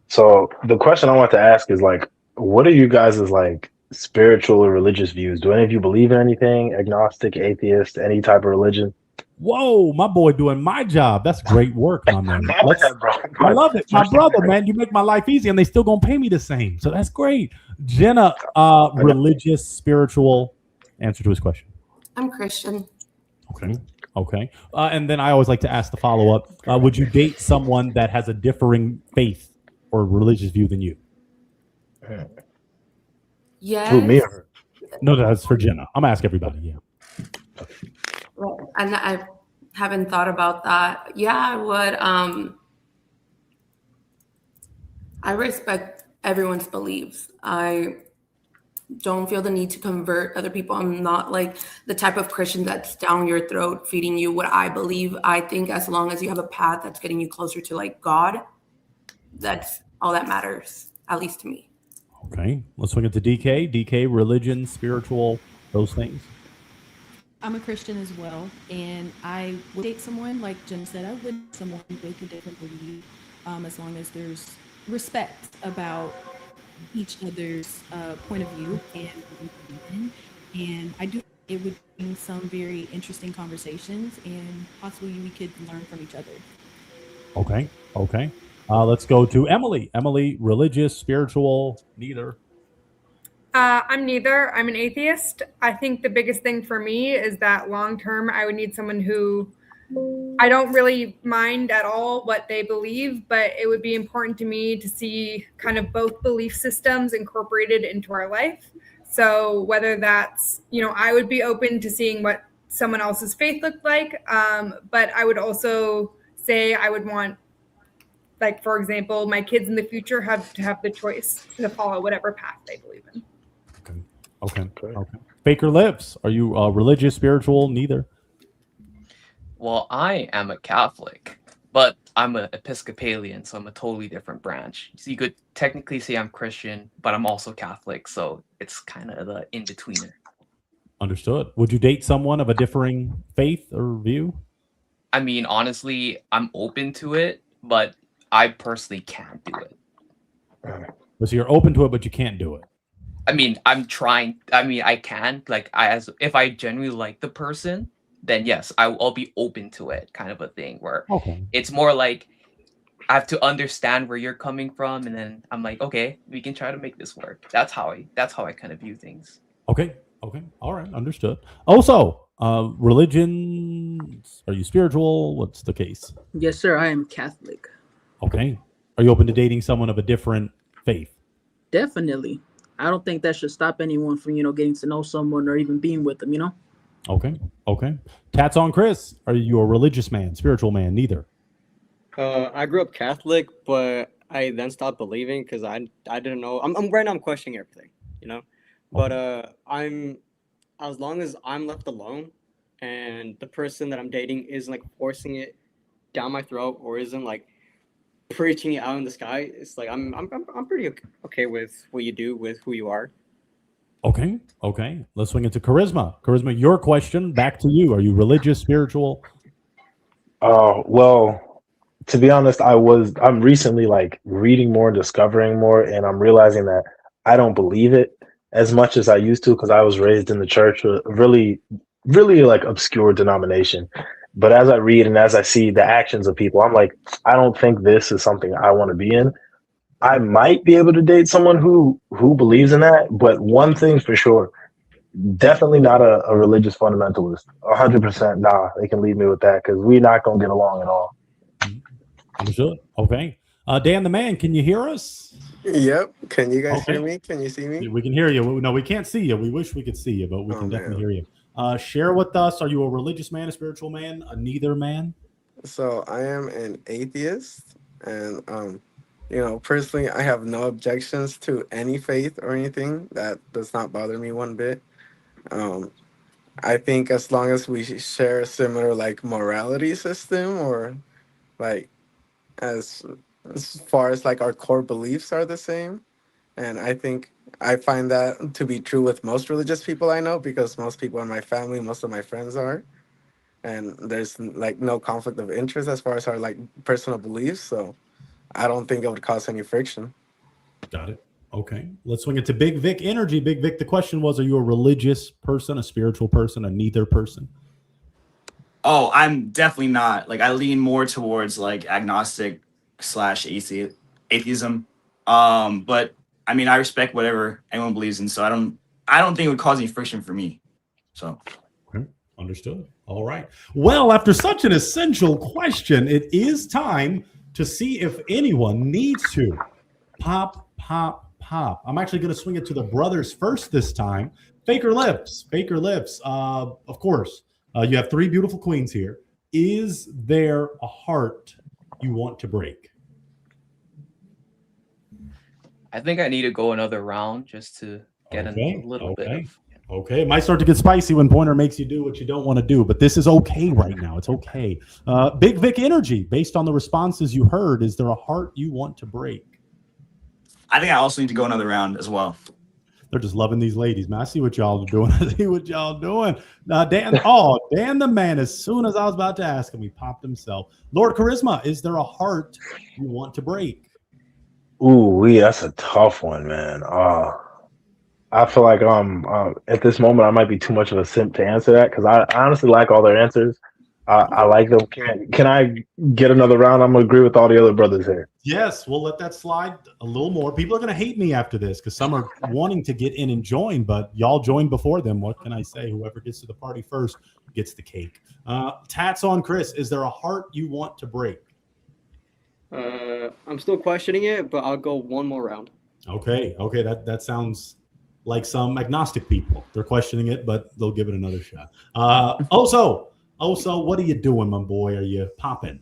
So the question I want to ask is like, what are you guys' like spiritual or religious views? Do any of you believe in anything? Agnostic, atheist, any type of religion? Whoa, my boy doing my job. That's great work, my man. I love it. My brother, man, you make my life easy and they still gonna pay me the same. So that's great. Jenna, religious, spiritual, answer to his question. I'm Christian. Okay. Okay. And then I always like to ask the follow-up. Would you date someone that has a differing faith or religious view than you? Yes. Who, me or her? No, that's for Jenna. I'm gonna ask everybody, yeah. Well, and I haven't thought about that. Yeah, I would. I respect everyone's beliefs. I don't feel the need to convert other people. I'm not like the type of Christian that's down your throat feeding you what I believe. I think as long as you have a path that's getting you closer to like God, that's all that matters, at least to me. Okay. Let's swing it to DK. DK, religion, spiritual, those things. I'm a Christian as well, and I would date someone, like Jen said, I would date someone with a different belief, as long as there's respect about each other's point of view and I do it would bring some very interesting conversations, and possibly we could learn from each other. Okay. Okay. Let's go to Emily. Emily, religious, spiritual, neither. I'm neither. I'm an atheist. I think the biggest thing for me is that long term, I would need someone who I don't really mind at all what they believe, but it would be important to me to see kind of both belief systems incorporated into our life. So whether that's, I would be open to seeing what someone else's faith looked like, but I would also say I would want, like, for example, my kids in the future have to have the choice to follow whatever path they believe in. Okay. Faker Lips, are you religious, spiritual, neither? Well, I am a Catholic, but I'm an Episcopalian, so I'm a totally different branch. So you could technically say I'm Christian, but I'm also Catholic, so it's kind of the in-betweener. Understood. Would you date someone of a differing faith or view? I mean, honestly, I'm open to it, but I personally can't do it. So you're open to it, but you can't do it. I mean, I'm trying. I mean, I can. Like, as if I genuinely like the person, then yes, I'll be open to it, kind of a thing. Where Okay. it's more like I have to understand where you're coming from, and then I'm like, okay, we can try to make this work. That's how I kind of view things. Okay. Okay. All right. Understood. Also, religion. Are you spiritual? What's the case? Yes, sir. I am Catholic. Okay. Are you open to dating someone of a different faith? Definitely. I don't think that should stop anyone from, getting to know someone or even being with them, Okay. Okay. Tats on Chris. Are you a religious man, spiritual man? Neither. I grew up Catholic, but I then stopped believing because I didn't know. I'm right now I'm questioning everything. But I'm as long as I'm left alone, and the person that I'm dating isn't like forcing it down my throat or isn't like preaching it out in the sky. It's like I'm pretty okay with what you do with who you are. Okay. Okay. Let's swing it to Charisma. Charisma, your question back to you. Are you religious, spiritual? Well, to be honest, I'm recently like reading more, discovering more, and I'm realizing that I don't believe it as much as I used to because I was raised in the church, a really, really like obscure denomination. But as I read and as I see the actions of people, I'm like, I don't think this is something I want to be in. I might be able to date someone who believes in that, but one thing for sure, definitely not a religious fundamentalist. 100%, nah. They can leave me with that because we're not gonna get along at all. Understood. Okay. Dan the man, can you hear us? Yep. Can you guys Okay. hear me? Can you see me? We can hear you. No, we can't see you. We wish we could see you, but we can definitely hear you. Share with us. Are you a religious man, a spiritual man, a neither man? So I am an atheist, and personally, I have no objections to any faith or anything. That does not bother me one bit. I think as long as we share a similar like morality system or like as far as like our core beliefs are the same, and I find that to be true with most religious people I know because most people in my family, most of my friends are, and there's like no conflict of interest as far as our like personal beliefs, so I don't think it would cause any friction. Got it. Okay. Let's swing it to Big Vic Energy. Big Vic, the question was, are you a religious person, a spiritual person, a neither person? Oh, I'm definitely not. Like, I lean more towards like agnostic / atheism. But I mean, I respect whatever anyone believes in, so I don't think it would cause any friction for me. So okay. Understood. All right. Well, after such an essential question, it is time to see if anyone needs to pop. I'm actually going to swing it to the brothers first this time. Faker Lips. Of course, you have three beautiful queens here. Is there a heart you want to break? I think I need to go another round just to get a little bit of. Okay, it might start to get spicy when Pointer makes you do what you don't want to do, but this is okay right now. It's okay. Big Vic Energy, based on the responses you heard, is there a heart you want to break? I think I also need to go another round as well. They're just loving these ladies, man. I see what y'all are doing. Dan the man, as soon as I was about to ask him, he popped himself. Lord Charisma, is there a heart you want to break? Ooh, that's a tough one, man. I feel like at this moment I might be too much of a simp to answer that because I honestly like all their answers. I like them. Can I get another round? I'm gonna agree with all the other brothers here. Yes, we'll let that slide a little more. People are gonna hate me after this because some are wanting to get in and join, but y'all joined before them. What can I say? Whoever gets to the party first gets the cake. Tats on Chris. Is there a heart you want to break? I'm still questioning it, but I'll go one more round. Okay. That sounds like some agnostic people. They're questioning it, but they'll give it another shot. Also, what are you doing, my boy? Are you popping?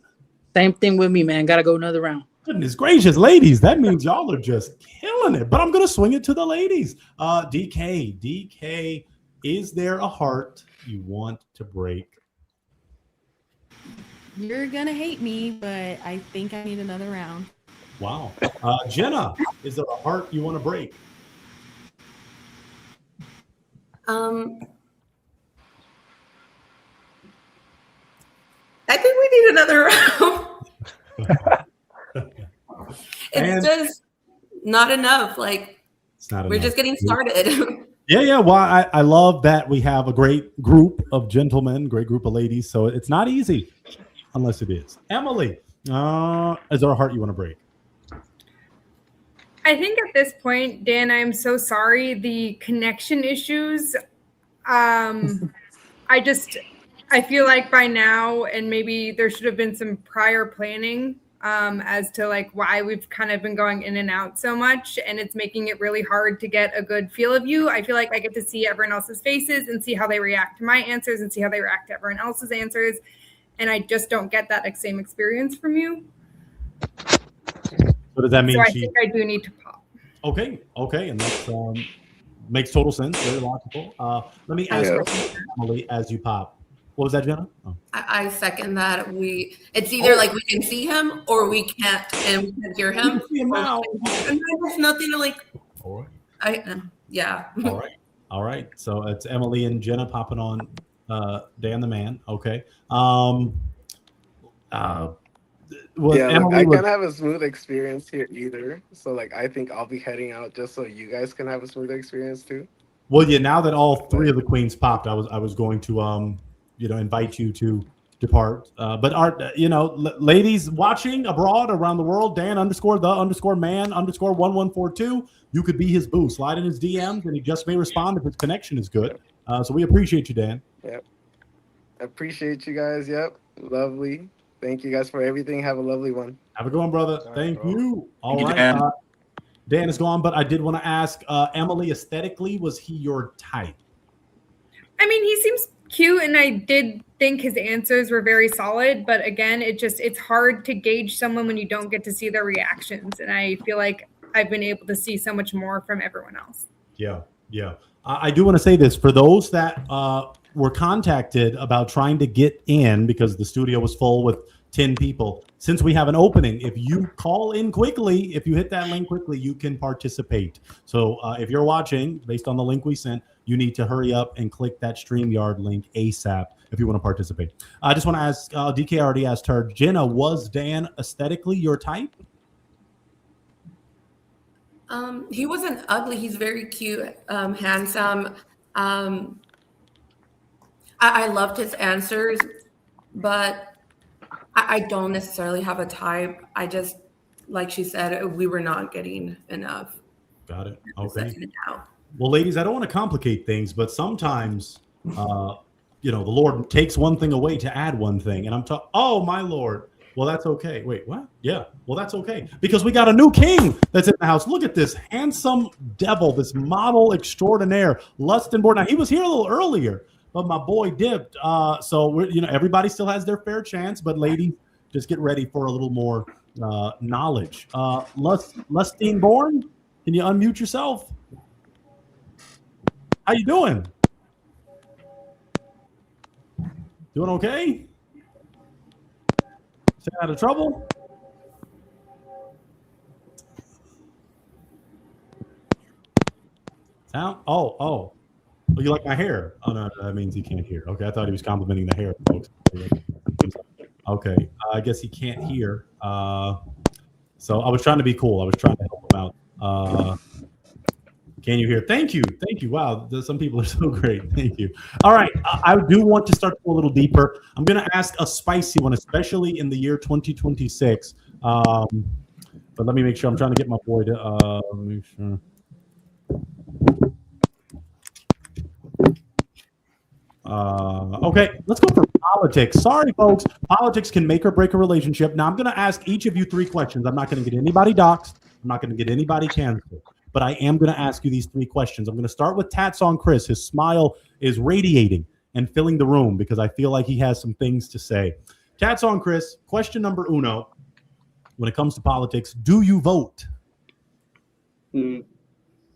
Same thing with me, man. Gotta go another round. Goodness gracious, ladies. That means y'all are just killing it. But I'm going to swing it to the ladies. DK, is there a heart you want to break? You're gonna hate me, but I think I need another round. Wow. Jenna, is there a heart you want to break? I think we need another round. It's just not enough. Like, it's not we're enough. just getting started. Yeah. Well, I love that we have a great group of gentlemen, great group of ladies. So it's not easy unless it is. Emily, is there a heart you want to break? I think at this point, Dan, I'm so sorry. The connection issues, I feel like by now, and maybe there should have been some prior planning as to like why we've kind of been going in and out so much, and it's making it really hard to get a good feel of you. I feel like I get to see everyone else's faces and see how they react to my answers and see how they react to everyone else's answers, and I just don't get that same experience from you. So does that mean so I think I do need to pop. Okay, and that makes total sense. Very logical. Let me ask Emily as you pop. What was that, Jenna? Oh. I second that. It's either like we can see him or we can't, and we can't hear him. See him now. And there's nothing to like. All right. Yeah. All right. So it's Emily and Jenna popping on Dan the Man. Okay. Emily I can't have a smooth experience here either. So like I think I'll be heading out just so you guys can have a smooth experience too. Well, yeah. Now that all three of the queens popped, I was going to invite you to depart. But our ladies watching abroad around the world, Dan_the_man_1142. You could be his boo. Slide in his DMs, and he just may respond if his connection is good. So we appreciate you, Dan. Yep. Appreciate you guys. Yep. Lovely. Thank you guys for everything. Have a lovely one. Have a good one, brother. Thank you. All Thank you, right. Dan is gone, but I did want to ask Emily, aesthetically, was he your type? I mean, he seems cute, and I did think his answers were very solid, but again, it's hard to gauge someone when you don't get to see their reactions, and I feel like I've been able to see so much more from everyone else. Yeah. I do want to say this for those that were contacted about trying to get in because the studio was full with 10 people. Since we have an opening, if you call in quickly, if you hit that link quickly, you can participate. So if you're watching, based on the link we sent, you need to hurry up and click that StreamYard link ASAP if you want to participate. I just want to ask, DK already asked her, Jenna, was Dan aesthetically your type? He wasn't ugly. He's very cute, handsome. I loved his answers, but I don't necessarily have a type. I just, like she said, we were not getting enough. Got it. Okay. Well, ladies, I don't want to complicate things, but sometimes, the Lord takes one thing away to add one thing. And I'm talking, oh, my Lord. Well, that's okay. Wait, what? Yeah. Well, that's okay. Because we got a new king that's in the house. Look at this handsome devil, this model extraordinaire, Lustenborn. Now, he was here a little earlier, but my boy dipped. So everybody still has their fair chance, but ladies, just get ready for a little more knowledge. Lustenborn, can you unmute yourself? How you doing? Doing okay? Stay out of trouble? Sound? Oh. Well, you like my hair? Oh, no, that means he can't hear. Okay, I thought he was complimenting the hair, folks. Okay, I guess he can't hear. So I was trying to be cool. I was trying to help him out. Can you hear? Thank you. Wow, some people are so great. Thank you. All right, I do want to start a little deeper. I'm going to ask a spicy one, especially in the year 2026. But let me make sure. I'm trying to get my boy to make sure. Okay, let's go for politics. Sorry, folks. Politics can make or break a relationship. Now, I'm going to ask each of you 3 questions. I'm not going to get anybody doxxed. I'm not going to get anybody canceled. But I am going to ask you these 3 questions. I'm going to start with Tats on Chris. His smile is radiating and filling the room because I feel like he has some things to say. Tats on Chris, question number uno. When it comes to politics, do you vote?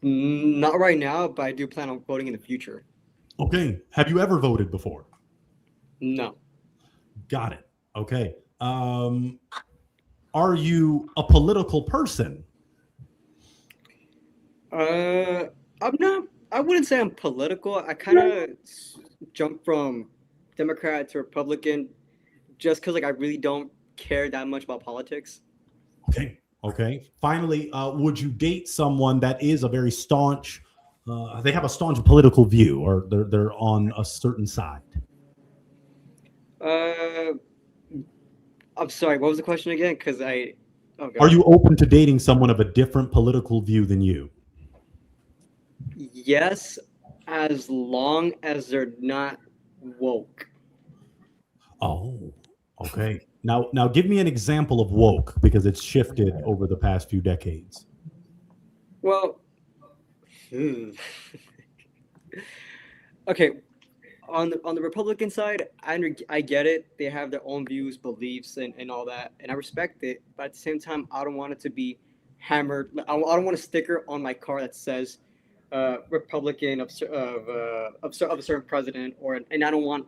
Not right now, but I do plan on voting in the future. Okay. Have you ever voted before? No. Got it. Okay. Are you a political person? I'm not. I wouldn't say I'm political. I kind of jump from Democrat to Republican just because like I really don't care that much about politics. Okay. Okay. Finally, would you date someone that is a very staunch? They have a staunch political view, or they're on a certain side. Uh, I'm sorry. What was the question again? Because I. Oh Are God. you open to dating someone of a different political view than you? Yes, as long as they're not woke. Oh, okay. Now give me an example of woke because it's shifted over the past few decades. Well, hmm. Okay. On the Republican side, I get it. They have their own views, beliefs, and all that, and I respect it. But at the same time, I don't want it to be hammered. I don't want a sticker on my car that says Republican of a certain president, and I don't want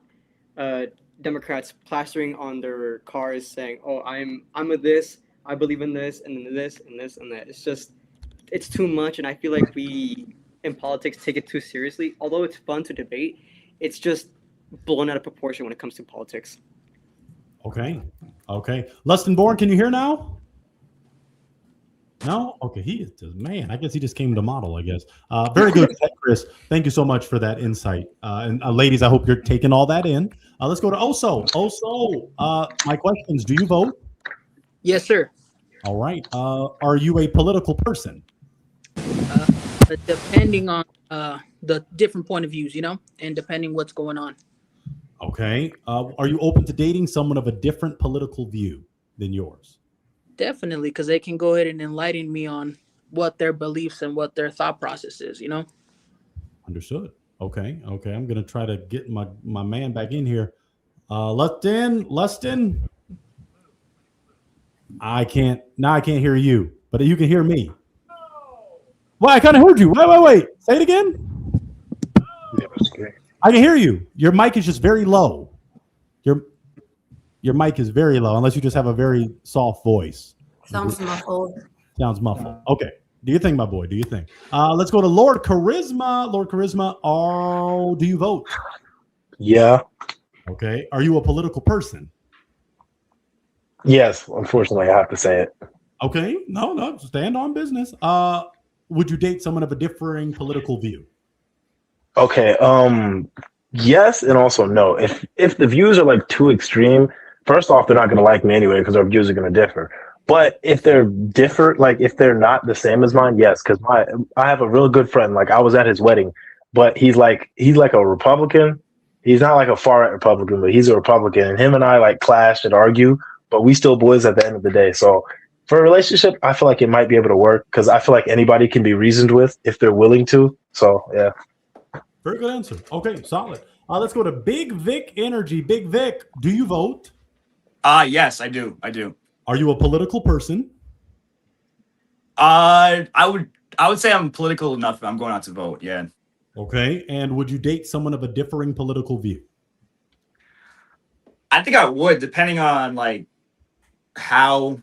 uh, Democrats plastering on their cars saying, "Oh, I'm a this, I believe in this, and then this and this and that." It's too much, and I feel like we in politics take it too seriously. Although it's fun to debate, it's just blown out of proportion when it comes to politics. Okay. Okay. Lustin Bourne, can you hear now? No? Okay. He is just, man, I guess he just came to model, I guess. Very good, Chris. Thank you so much for that insight. And ladies, I hope you're taking all that in. Let's go to Oso. Oso, my questions. Do you vote? Yes, sir. All right. Are you a political person? Depending on the different point of views, and depending what's going on. Okay. Are you open to dating someone of a different political view than yours? Definitely, because they can go ahead and enlighten me on what their beliefs and what their thought process is, Understood. Okay. Okay. I'm going to try to get my man back in here. Lustin. I can't hear you, but you can hear me. Well, I kind of heard you. Wait. Say it again. I can hear you. Your mic is just very low. Your mic is very low, unless you just have a very soft voice. Sounds muffled. Sounds muffled. Okay. Do you think, my boy? Do you think? Let's go to Lord Charisma. Lord Charisma, do you vote? Yeah. Okay. Are you a political person? Yes. Unfortunately, I have to say it. Okay. No. Stand on business. Would you date someone of a differing political view? Okay. Yes, and also no. If the views are like too extreme, first off, they're not going to like me anyway because our views are going to differ. But if they're different, like if they're not the same as mine, yes. Because I have a real good friend. Like I was at his wedding, but he's like a Republican. He's not like a far right Republican, but he's a Republican. And him and I like clash and argue, but we still boys at the end of the day. So for a relationship, I feel like it might be able to work because I feel like anybody can be reasoned with if they're willing to. So yeah. Very good answer. Okay, solid. Let's go to Big Vic Energy. Big Vic, do you vote? Yes, I do. Are you a political person? I would say I'm political enough. I'm going out to vote. Yeah. Okay, and would you date someone of a differing political view? I think I would, depending on like how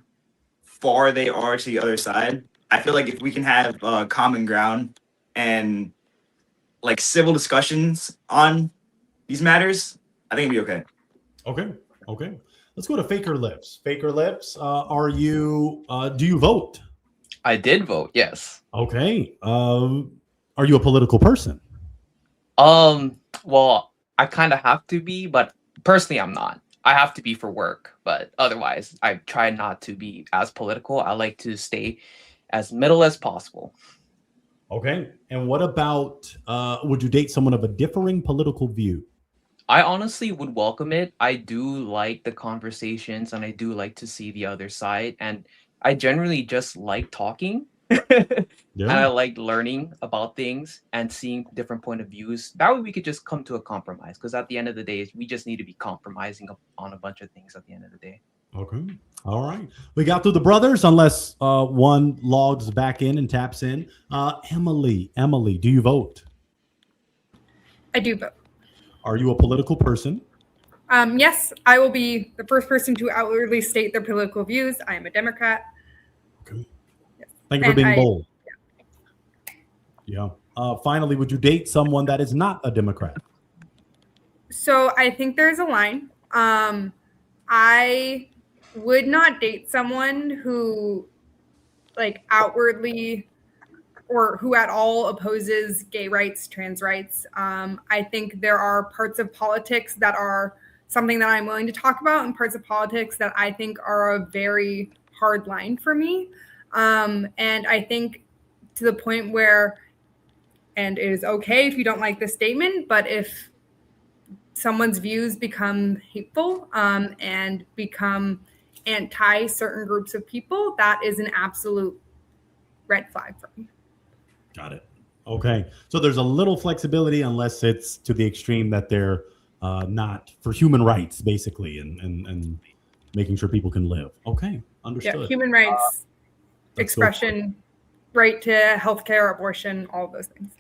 far they are to the other side. I feel like if we can have common ground and like civil discussions on these matters, I think it'd be okay. Okay. Let's go to Faker Lips. Faker Lips, do you vote? I did vote, yes. Okay. Are you a political person? Well, I kind of have to be, but personally, I'm not. I have to be for work, but otherwise, I try not to be as political. I like to stay as middle as possible. Okay. And what about, would you date someone of a differing political view? I honestly would welcome it. I do like the conversations and I do like to see the other side. And I generally just like talking. And I like learning about things and seeing different point of views. That way we could just come to a compromise. Because at the end of the day, we just need to be compromising on a bunch of things at the end of the day. Okay. All right. We got through the brothers, unless one logs back in and taps in. Emily, do you vote? I do vote. Are you a political person? Yes, I will be the first person to outwardly state their political views. I am a Democrat. Okay. Thank you for being bold. Yeah. Finally, would you date someone that is not a Democrat? So I think there's a line. I would not date someone who like outwardly or who at all opposes gay rights, trans rights. I think there are parts of politics that are something that I'm willing to talk about and parts of politics that I think are a very hard line for me. And I think to the point where, and it is okay if you don't like this statement, but if someone's views become hateful and become anti certain groups of people, that is an absolute red flag for me. Got it. Okay. So there's a little flexibility unless it's to the extreme that they're not for human rights, basically, and making sure people can live. Okay. Understood. Yeah, human rights, expression, right to healthcare, abortion, all of those things.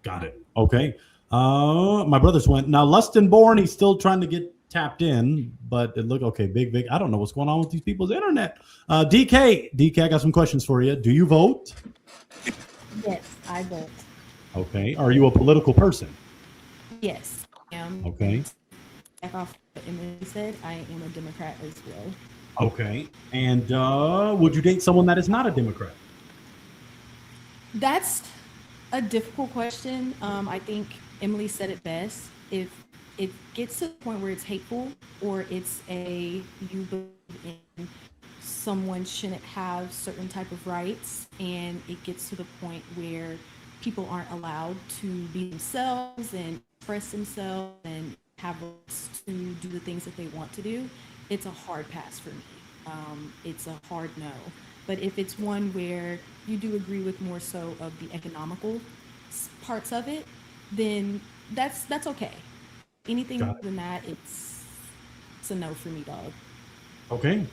Got it. Okay. My brothers went. Now, Lustin Born, he's still trying to get tapped in, but it looked okay. Big. I don't know what's going on with these people's internet. DK, I got some questions for you. Do you vote? Yes, I vote. Okay. Are you a political person? Yes, I am. Okay. Back off what Emily said, I am a Democrat as well. Okay. And would you date someone that is not a Democrat? That's a difficult question. I think Emily said it best. If it gets to the point where it's hateful or it's you believe in someone shouldn't have certain type of rights, and it gets to the point where people aren't allowed to be themselves and express themselves and have rights to do the things that they want to do, it's a hard pass for me. It's a hard no. But if it's one where you do agree with more so of the economical parts of it, then that's okay. Anything more than that, it's a no for me, dog. Okay.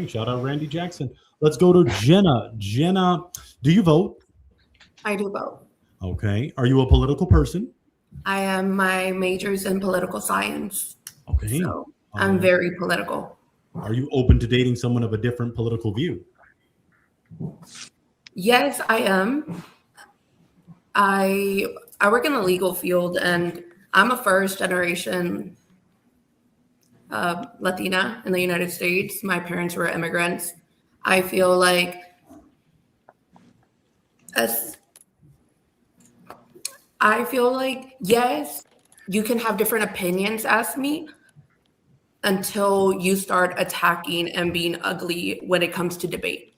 Shout out Randy Jackson. Let's go to Jenna. Jenna, do you vote? I do vote. Okay. Are you a political person? I am. My major's in political science. Okay. So I'm very political. Are you open to dating someone of a different political view? Yes, I am. I work in the legal field, and I'm a first generation Latina in the United States. My parents were immigrants. I feel like yes, you can have different opinions as me until you start attacking and being ugly when it comes to debate.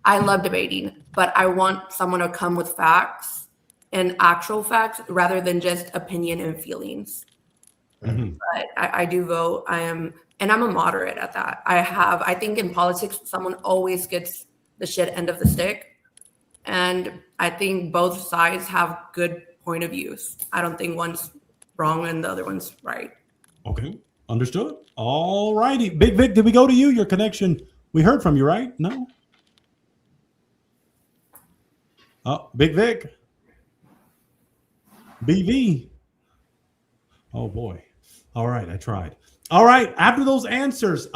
I love debating, but I want someone to come with facts and actual facts rather than just opinion and feelings. But I do vote. I'm a moderate at that. I think in politics, someone always gets the shit end of the stick. And I think both sides have good point of views. I don't think one's wrong and the other one's right. Okay. Understood. All righty. Big Vic, did we go to you? Your connection, we heard from you, right? No? Oh, Big Vic. BV. Oh, boy. All right. I tried. All right. After those answers,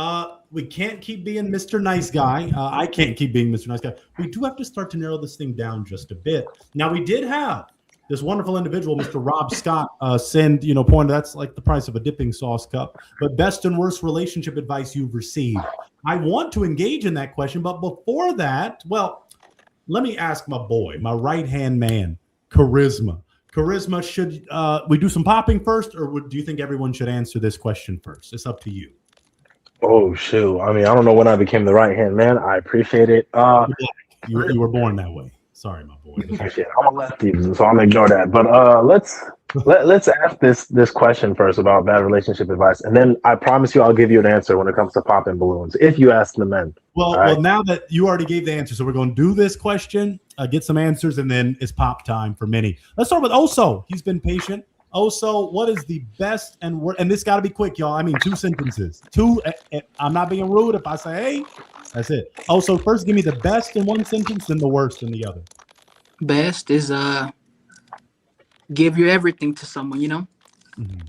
we can't keep being Mr. Nice Guy. I can't keep being Mr. Nice Guy. We do have to start to narrow this thing down just a bit. Now, we did have this wonderful individual, Mr. Rob Scott, send, point, that's like the price of a dipping sauce cup, but best and worst relationship advice you've received. I want to engage in that question, but before that, well, let me ask my boy, my right-hand man, Charisma. Charisma, should we do some popping first, or do you think everyone should answer this question first? It's up to you. Oh, shoot. I mean, I don't know when I became the right-hand man. I appreciate it. You were born that way. Sorry, my boy. I'm a lefty, so I'm gonna ignore that. But let's ask this question first about bad relationship advice, and then I promise you I'll give you an answer when it comes to popping balloons. If you ask the men. Well, now that you already gave the answer, so we're going to do this question, get some answers, and then it's pop time for many. Let's start with Oso. He's been patient. Oso, what is the best and worst? And this got to be quick, y'all. I mean, 2 sentences. I'm not being rude if I say, hey, that's it. Oso, first give me the best in 1 sentence, then the worst in the other. Best is give your everything to someone, Mhm.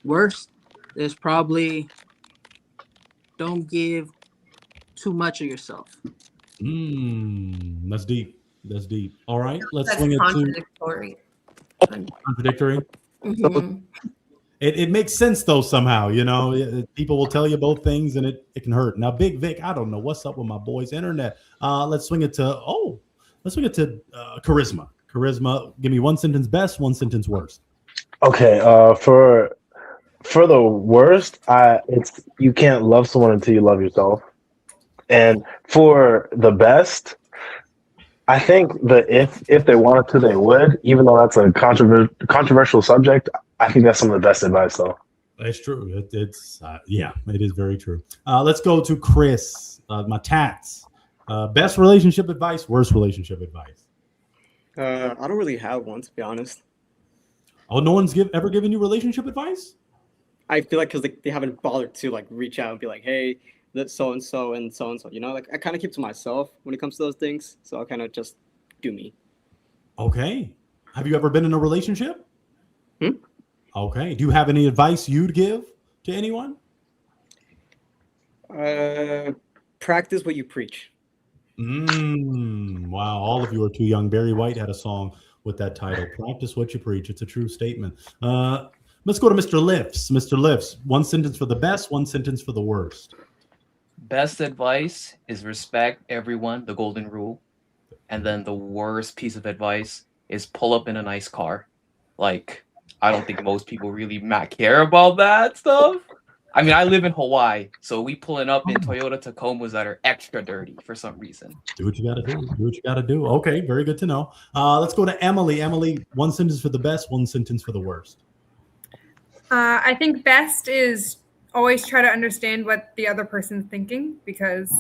Worst is probably don't give too much of yourself. That's deep. That's deep. All right, let's That's swing it to contradictory. contradictory. Mhm. It makes sense though somehow, you know. People will tell you both things, and it can hurt. Now, Big Vic, I don't know what's up with my boy's internet. Let's swing it to charisma. Charisma. Give me one sentence best, one sentence worst. Okay, for the worst, it's you can't love someone until you love yourself. And for the best, I think that if they wanted to, they would. Even though that's a controversial subject, I think that's some of the best advice, though. It's true. It's yeah, it is very true. Let's go to Chris. My tats. Best relationship advice, worst relationship advice. I don't really have one, to be honest. Oh, no one's ever given you relationship advice? I feel like because they haven't bothered to like reach out and be like, hey, that's so and so and so and so. You know, like I kind of keep to myself when it comes to those things. So I kind of just do me. Okay. Have you ever been in a relationship? Hmm? Okay. Do you have any advice you'd give to anyone? Practice what you preach. Wow. All of you are too young. Barry White had a song with that title. Practice what you preach. It's a true statement. Let's go to Mr. Lifts. Mr. Lifts, one sentence for the best, one sentence for the worst. Best advice is respect everyone, the golden rule. And then the worst piece of advice is pull up in a nice car. Like, I don't think most people really care about that stuff. I mean, I live in Hawaii, so we pulling up in Toyota Tacomas that are extra dirty for some reason. Do what you got to do. Do what you got to do. Okay, very good to know. Let's go to Emily. Emily, one sentence for the best, one sentence for the worst. I think best is always try to understand what the other person's thinking, because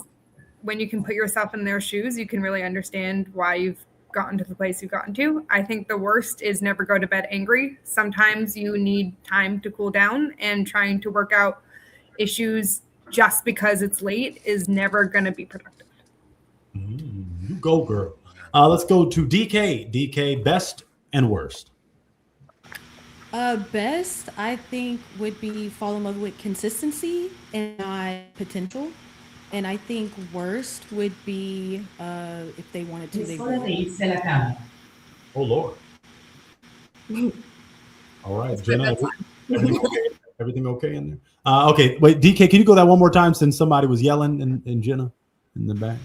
when you can put yourself in their shoes, you can really understand why you've gotten to the place you've gotten to. I think the worst is never go to bed angry. Sometimes you need time to cool down, and trying to work out issues just because it's late is never going to be productive. You go, girl. Let's go to DK. DK, best and worst. Best, I think, would be fall in love with consistency and not potential. And I think worst would be if they wanted to, they would. Oh, Lord. All right, Jenna. Everything okay in there? Okay, wait, DK, can you go that one more time since somebody was yelling in Jenna in the back?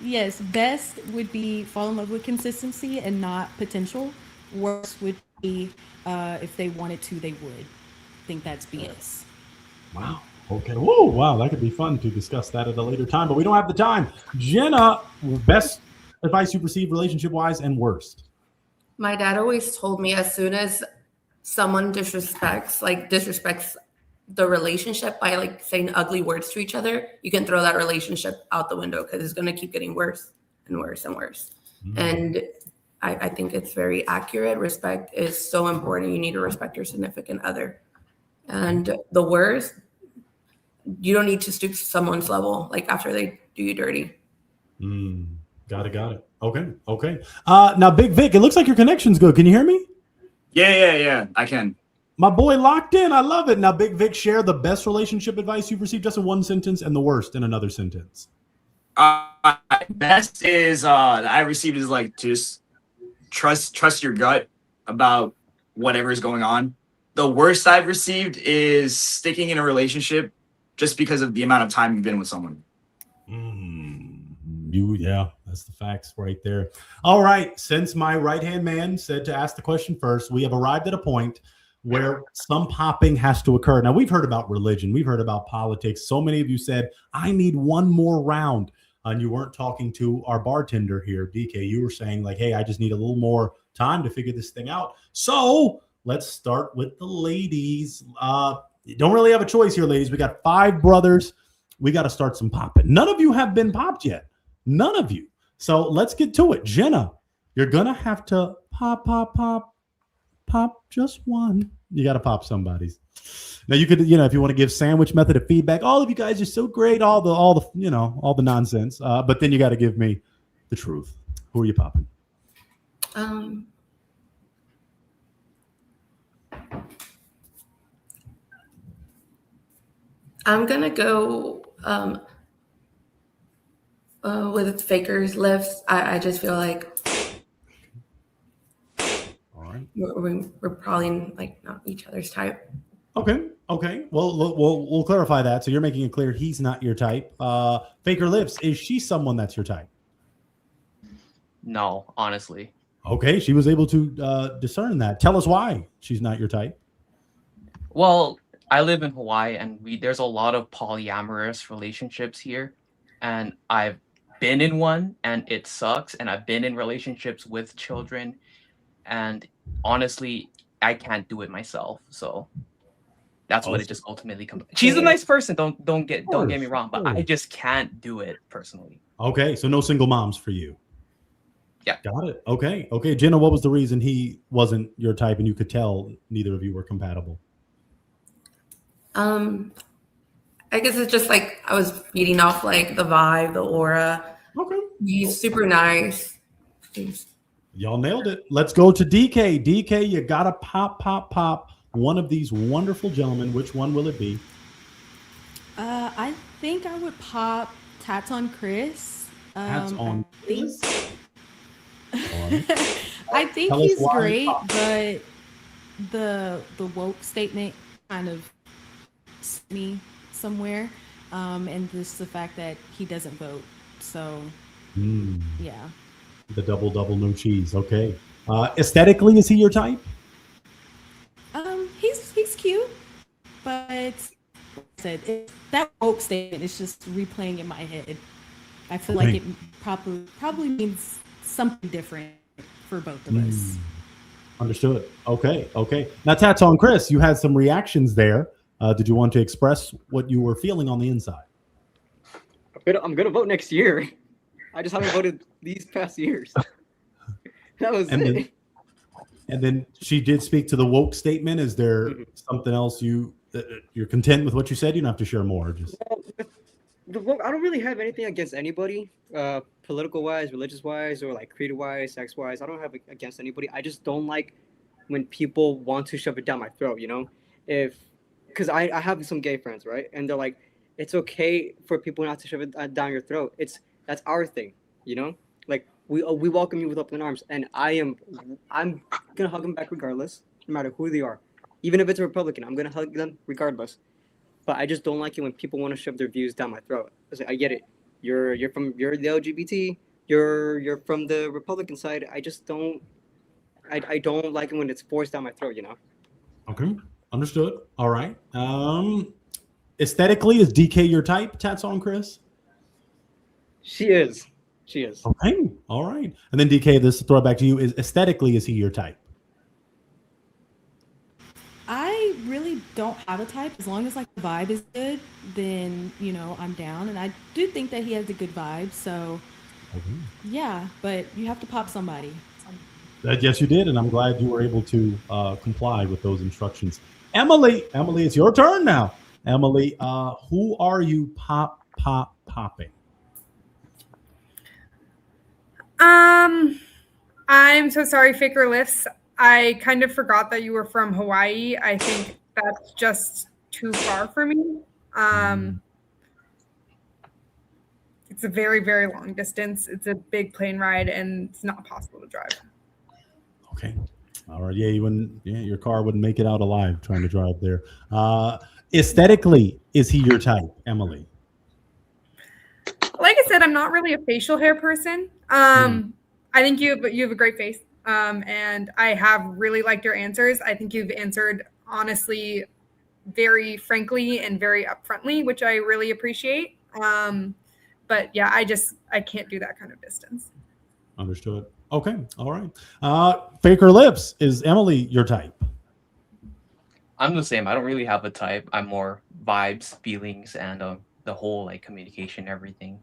Yes, best would be fall in love with consistency and not potential. Worst would be if they wanted to, they would. I think that's BS. Wow. Okay. Whoa. Wow. That could be fun to discuss that at a later time, but we don't have the time. Jenna, best advice you've received relationship-wise and worst. My dad always told me as soon as someone disrespects the relationship by like saying ugly words to each other, you can throw that relationship out the window because it's going to keep getting worse and worse and worse. And I think it's very accurate. Respect is so important. You need to respect your significant other. And the worst, you don't need to stoop to someone's level like after they do you dirty. Got it. Okay. Now, Big Vic, it looks like your connection's good. Can you hear me? Yeah. I can. My boy locked in. I love it. Now, Big Vic, share the best relationship advice you've received just in one sentence and the worst in another sentence. Best is I received is like just trust your gut about whatever is going on. The worst I've received is sticking in a relationship just because of the amount of time you've been with someone. Yeah, that's the facts right there. All right. Since my right-hand man said to ask the question first, we have arrived at a point where some popping has to occur. Now, we've heard about religion. We've heard about politics. So many of you said, I need one more round. And you weren't talking to our bartender here, DK. You were saying like, hey, I just need a little more time to figure this thing out. So let's start with the ladies. You don't really have a choice here, ladies. We got 5 brothers. We got to start some popping. None of you have been popped yet. None of you. So let's get to it. Jenna, you're going to have to pop just one. You got to pop somebody's. Now you could, if you want to give sandwich method of feedback, all of you guys are so great, all the nonsense. But then you got to give me the truth. Who are you popping? I'm gonna go with Faker's lips. I just feel like All right. we're probably like not each other's type. Okay. Okay. Well, we'll clarify that. So you're making it clear he's not your type. Faker Lips, is she someone that's your type? No, honestly. Okay. She was able to discern that. Tell us why she's not your type. Well, I live in Hawaii, and there's a lot of polyamorous relationships here, and I've been in one, and it sucks. And I've been in relationships with children, and honestly, I can't do it myself. So that's what it just ultimately comes. She's a nice person. Don't get me wrong, but I just can't do it personally. Okay. So no single moms for you. Yeah. Got it. Okay. Okay. Jenna, what was the reason he wasn't your type and you could tell neither of you were compatible? I guess it's just like I was feeding off like the vibe, the aura. Okay. He's super nice. Y'all nailed it. Let's go to DK. DK, you gotta pop one of these wonderful gentlemen. Which one will it be? I think I would pop Tats on Chris. Tats on Chris. I think Tell us he's why great, you pop. but the woke statement kind of sent me somewhere, and just the fact that he doesn't vote. So yeah. The double no cheese. Okay. Aesthetically, is he your type? He's cute, but that woke statement is just replaying in my head. I feel like it probably means something different for both of us. Understood. Okay. Okay. Now, Tats on Chris, you had some reactions there. Did you want to express what you were feeling on the inside? I'm gonna vote next year. I just haven't voted these past years. That was it. And then she did speak to the woke statement. Is there something else you're content with what you said? You don't have to share more. Just The woke, I don't really have anything against anybody, political wise, religious wise, or like creative wise, sex wise. I don't have against anybody. I just don't like when people want to shove it down my throat. You know, because I have some gay friends, right? And they're like, it's okay for people not to shove it down your throat. That's our thing, you know. Like we welcome you with open arms, and I'm gonna hug them back regardless, no matter who they are, even if it's a Republican. I'm gonna hug them regardless. But I just don't like it when people want to shove their views down my throat. I get it. You're the LGBT. You're from the Republican side. I just don't. I don't like it when it's forced down my throat. You know. okay. Understood. All right. Aesthetically, is DK your type? Tats on Chris. She is. Okay. All right. And then DK, this throw it back to you. Is aesthetically, is he your type? I really don't have a type. As long as like the vibe is good, then I'm down. And I do think that he has a good vibe. So yeah, but you have to pop somebody. Yes, you did, and I'm glad you were able to comply with those instructions. Emily, it's your turn now. Emily, who are you popping? I'm so sorry, Faker Lifts. I kind of forgot that you were from Hawaii. I think that's just too far for me. It's a very, very long distance. It's a big plane ride, and it's not possible to drive. Okay. All right. Yeah, your car wouldn't make it out alive trying to drive there. Aesthetically, is he your type, Emily? Like I said, I'm not really a facial hair person. I think you have a great face. And I have really liked your answers. I think you've answered honestly, very frankly, and very upfrontly, which I really appreciate. But yeah, I can't do that kind of distance. Understood. Okay. All right. Faker Lips, is Emily your type? I'm the same. I don't really have a type. I'm more vibes, feelings, and the whole like communication, everything.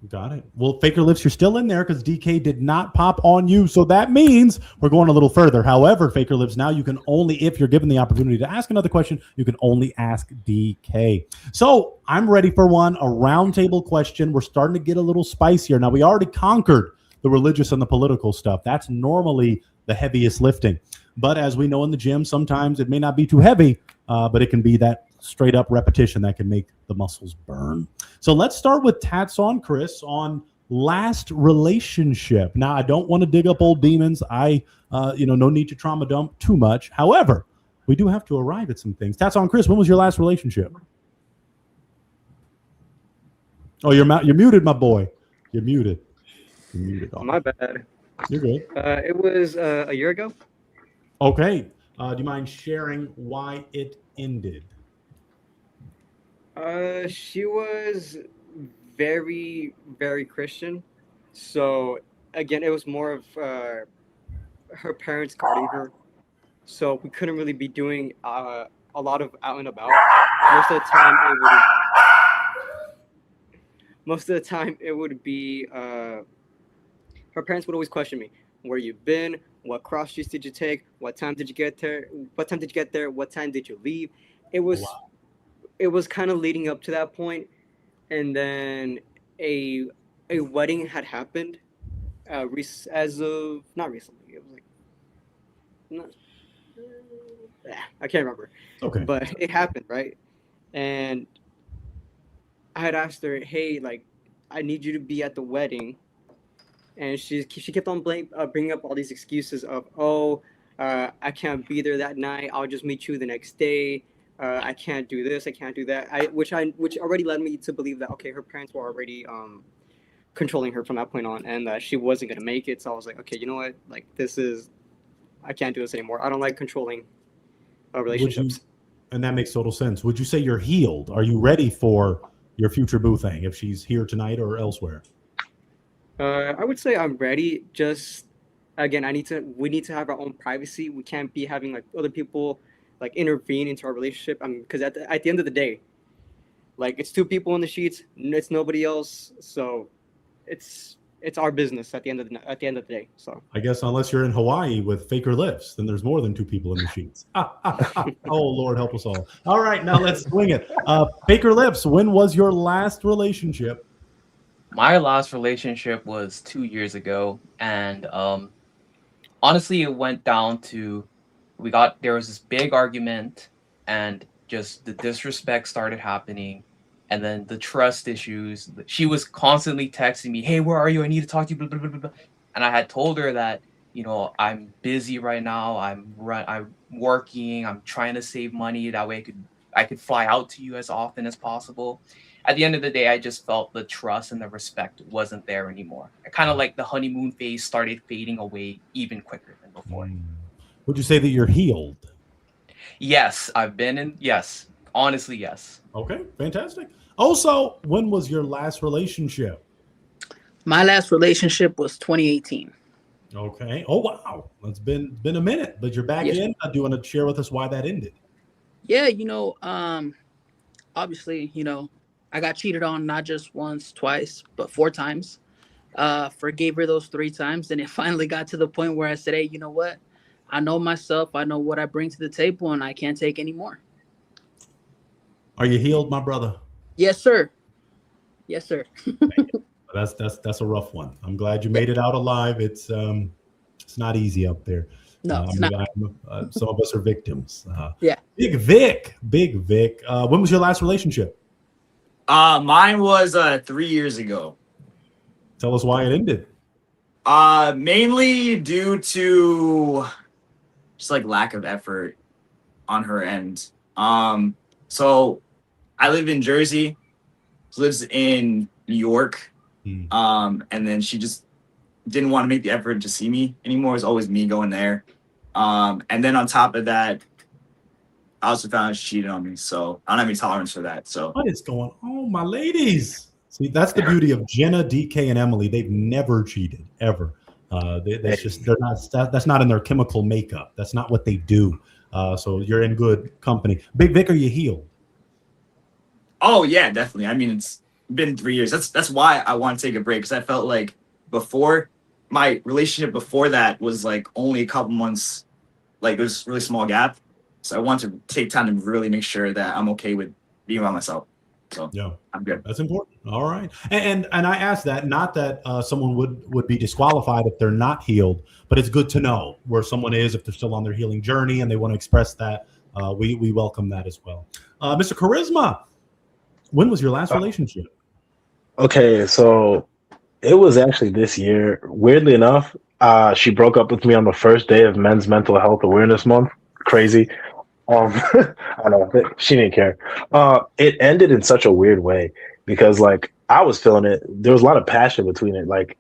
Got it. Well, Faker Lips, you're still in there because DK did not pop on you. So that means we're going a little further. However, Faker Lips, now you can only, if you're given the opportunity to ask another question, you can only ask DK. So I'm ready for one, a roundtable question. We're starting to get a little spicier. Now, we already conquered the religious and the political stuff. That's normally the heaviest lifting. But as we know in the gym, sometimes it may not be too heavy, but it can be that straight up repetition that can make the muscles burn. So let's start with Tats on Chris on last relationship. Now, I don't want to dig up old demons. No need to trauma dump too much. However, we do have to arrive at some things. Tats on Chris, when was your last relationship? Oh, you're muted, my boy. You're muted. You're muted. My bad. You're good. It was a year ago. Okay. Do you mind sharing why it ended? She was very, very Christian. So again, it was more of her parents guarding her. So we couldn't really be doing a lot of out and about. Most of the time it would be her parents would always question me, where you been, what cross streets did you take, what time did you get there, what time did you leave. It was kind of leading up to that point, and then a wedding had happened not recently. It was like I can't remember. Okay. But it happened, right? And I had asked her, hey, like, I need you to be at the wedding. And she kept on bringing up all these excuses of, I can't be there that night. I'll just meet you the next day. I can't do this. I can't do that. Which already led me to believe that, okay, her parents were already controlling her from that point on, and that she wasn't going to make it. So I was like, okay, you know what? Like, I can't do this anymore. I don't like controlling relationships. And that makes total sense. Would you say you're healed? Are you ready for your future boo thing if she's here tonight or elsewhere? I would say I'm ready. Just again, we need to have our own privacy. We can't be having like other people like intervene into our relationship. Because at the end of the day, like, it's two people in the sheets. It's nobody else. So it's our business at the end of the day. So I guess unless you're in Hawaii with faker lips, then there's more than two people in the sheets. Oh, Lord, help us all. All right, now let's swing it. Faker lips, when was your last relationship? My last relationship was 2 years ago, and honestly, it went down to there was this big argument, and just the disrespect started happening. And then the trust issues. She was constantly texting me, hey, where are you? I need to talk to you. Blah, blah, blah, blah. And I had told her that, I'm busy right now. I'm working. I'm trying to save money. That way I could fly out to you as often as possible. At the end of the day, I just felt the trust and the respect wasn't there anymore. Kind of like the honeymoon phase started fading away even quicker than before. Would you say that you're healed? Yes, yes. Honestly, yes. Okay, fantastic. Also, when was your last relationship? My last relationship was 2018. Okay. Oh, wow. It's been a minute, but you're back in. Do you want to share with us why that ended? Yeah, obviously, I got cheated on not just once, twice, but 4 times. Forgave her those 3 times. And it finally got to the point where I said, hey, you know what? I know myself. I know what I bring to the table, and I can't take any more. Are you healed, my brother? Yes, sir. Yes, sir. That's a rough one. I'm glad you made it out alive. It's not easy out there. No, it's not. Some of us are victims. Yeah. Big Vic. When was your last relationship? Mine was 3 years ago. Tell us why it ended. Mainly due to just like lack of effort on her end. So I live in Jersey, she lives in New York. And then she just didn't want to make the effort to see me anymore. It was always me going there. And then on top of that, I also found out she cheated on me. So I don't have any tolerance for that. So what is going on, my ladies? See, that's the beauty of Jenna, DK, and Emily. They've never cheated, ever. That's not in their chemical makeup. That's not what they do. So you're in good company. Big Vic, are you healed? Oh yeah, definitely. I mean, it's been 3 years. That's why I want to take a break, because I felt like before my relationship before that was like only a couple months, like it was a really small gap. So I want to take time to really make sure that I'm okay with being by myself. So yeah, I'm good. That's important. All right. And I ask that, not that someone would be disqualified if they're not healed, but it's good to know where someone is if they're still on their healing journey and they want to express that. We welcome that as well. Mr. Charisma, when was your last relationship? Okay, so it was actually this year. Weirdly enough, she broke up with me on the first day of Men's Mental Health Awareness Month. Crazy. I know she didn't care. It ended in such a weird way because like I was feeling it. There was a lot of passion between it. Like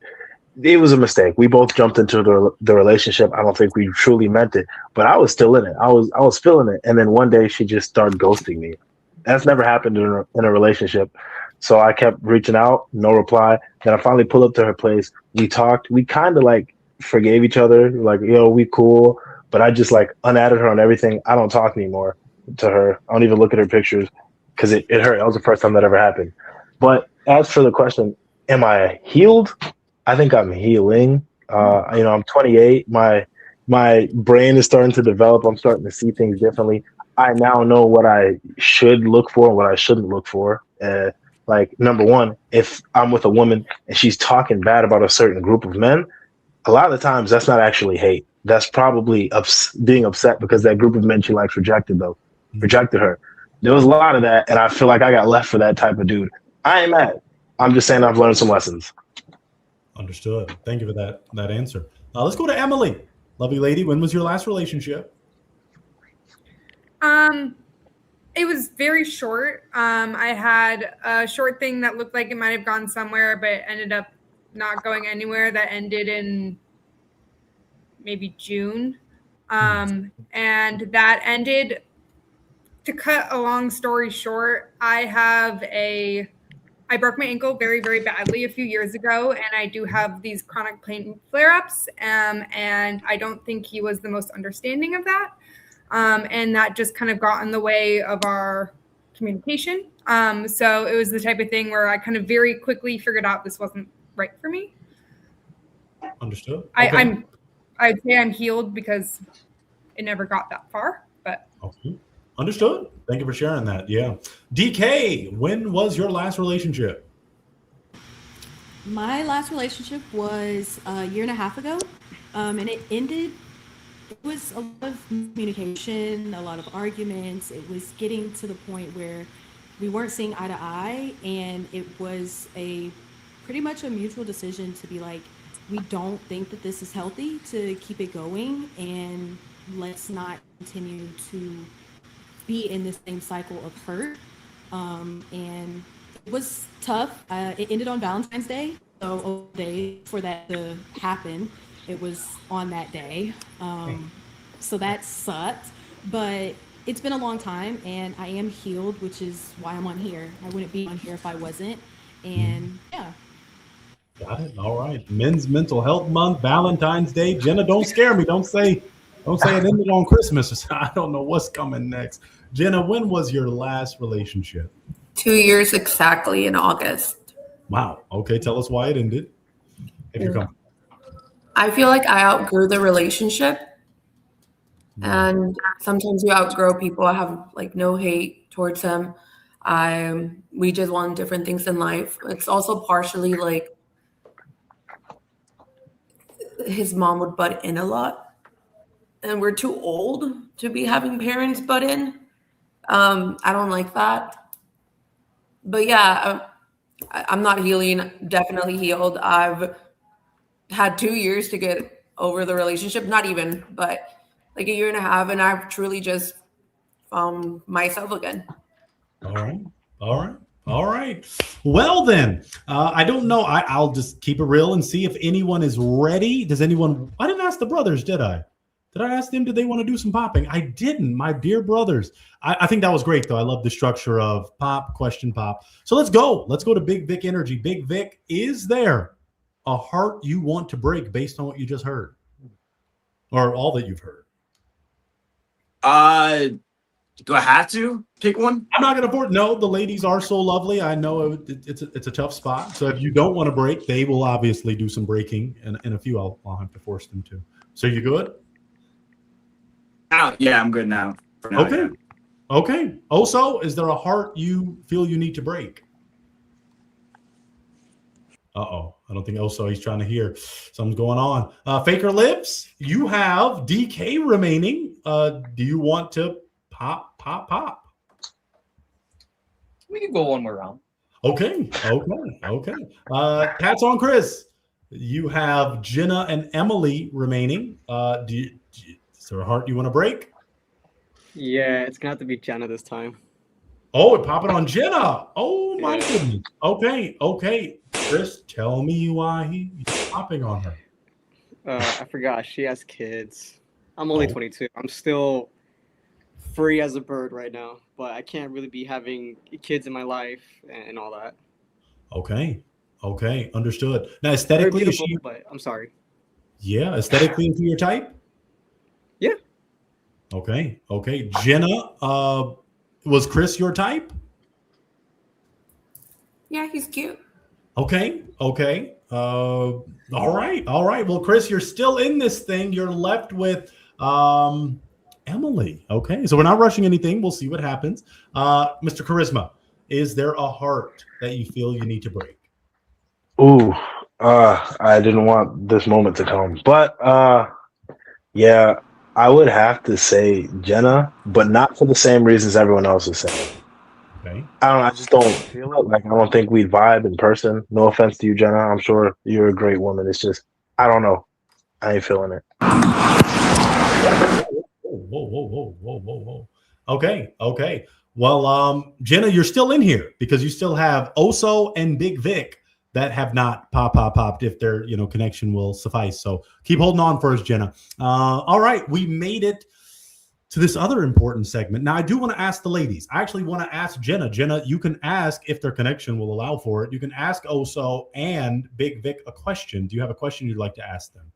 it was a mistake. We both jumped into the relationship. I don't think we truly meant it, but I was still in it. I was feeling it, and then one day she just started ghosting me. That's never happened in a relationship. So I kept reaching out, no reply. Then I finally pulled up to her place. We talked. We kind of like forgave each other. Like, yo, we cool. But I just like unadded her on everything. I don't talk anymore to her. I don't even look at her pictures because it hurt. That was the first time that ever happened. But as for the question, am I healed? I think I'm healing. I'm 28. My brain is starting to develop. I'm starting to see things differently. I now know what I should look for and what I shouldn't look for. Like number one, if I'm with a woman and she's talking bad about a certain group of men, a lot of the times that's not actually hate. That's probably being upset because that group of men she likes rejected her. There was a lot of that, and I feel like I got left for that type of dude. I ain't mad. I'm just saying I've learned some lessons. Understood. Thank you for that answer. Let's go to Emily. Lovely lady, when was your last relationship? It was very short. I had a short thing that looked like it might have gone somewhere, but ended up not going anywhere. That ended in maybe June. And that ended, to cut a long story short, I broke my ankle very, very badly a few years ago, and I do have these chronic pain flare-ups, and I don't think he was the most understanding of that. And that just kind of got in the way of our communication. So it was the type of thing where I kind of very quickly figured out this wasn't right for me. Understood. Okay. I'd say I'm healed because it never got that far, but. Okay. Understood. Thank you for sharing that. Yeah. DK, when was your last relationship? My last relationship was a year and a half ago, and it ended. It was a lot of communication, a lot of arguments. It was getting to the point where we weren't seeing eye to eye, and it was pretty much a mutual decision to be like, we don't think that this is healthy to keep it going, and let's not continue to be in this same cycle of hurt. And it was tough. It ended on Valentine's Day, so a day for that to happen. It was on that day. So that sucked, but it's been a long time and I am healed, which is why I'm on here. I wouldn't be on here if I wasn't. And yeah. Got it. All right. Men's Mental Health Month, Valentine's Day. Jenna, don't scare me. Don't say it ended on Christmas. I don't know what's coming next. Jenna, when was your last relationship? 2 years exactly in August. Wow. Okay. Tell us why it ended. If you're coming. I feel like I outgrew the relationship. And sometimes you outgrow people. I have like no hate towards them. We just want different things in life. It's also partially like his mom would butt in a lot. And we're too old to be having parents butt in. I don't like that. But yeah, I'm not healing. Definitely healed. I've had 2 years to get over the relationship. Not even, but like a year and a half. And I've truly just found myself again. All right. Well, then, I don't know. I'll just keep it real and see if anyone is ready. Does anyone? I didn't ask the brothers, did I? Did I ask them, did they want to do some popping? I didn't, my dear brothers. I think that was great, though. I love the structure of pop, question, pop. So let's go. Let's go to Big Vic Energy. Big Vic, is there a heart you want to break based on what you just heard? Or all that you've heard? Do I have to pick one? I'm not going to afford. No, the ladies are so lovely. I know it's a tough spot. So if you don't want to break, they will obviously do some breaking. And a few I'll have to force them to. So you good? Yeah, I'm good now. Okay. Yeah. Okay. Also, is there a heart you feel you need to break? Uh-oh. I don't think also he's trying to hear. Something's going on. Faker Lips, you have DK remaining. Do you want to pop? We can go one more round. Okay. Cats on Chris. You have Jenna and Emily remaining. Is there a heart you want to break? Yeah, it's gonna have to be Jenna this time. Oh, pop it on Jenna. Oh my Yeah. goodness. Okay. Chris, tell me why he's popping on her. I forgot she has kids. I'm only 22. I'm still free as a bird right now, but I can't really be having kids in my life and all that. Okay. Understood. Now, Very aesthetically, is beautiful, she? but I'm sorry. Yeah, aesthetically, is she your type? Yeah. Okay. Jenna, was Chris your type? Yeah, he's cute. Okay. All right. Well, Chris, you're still in this thing. You're left with Emily. Okay. So we're not rushing anything. We'll see what happens. Mr. Charisma, is there a heart that you feel you need to break? Ooh, I didn't want this moment to come, but yeah, I would have to say Jenna, but not for the same reasons everyone else is saying. Okay. I don't know, I just don't feel it. Like, I don't think we'd vibe in person. No offense to you, Jenna. I'm sure you're a great woman. It's just, I don't know. I ain't feeling it. Whoa. Okay. Well, Jenna, you're still in here because you still have Oso and Big Vic that have not popped if their connection will suffice. So keep holding on for us, Jenna. All right, we made it to this other important segment. Now, I do want to ask the ladies. I actually want to ask Jenna. Jenna, you can ask if their connection will allow for it. You can ask Oso and Big Vic a question. Do you have a question you'd like to ask them?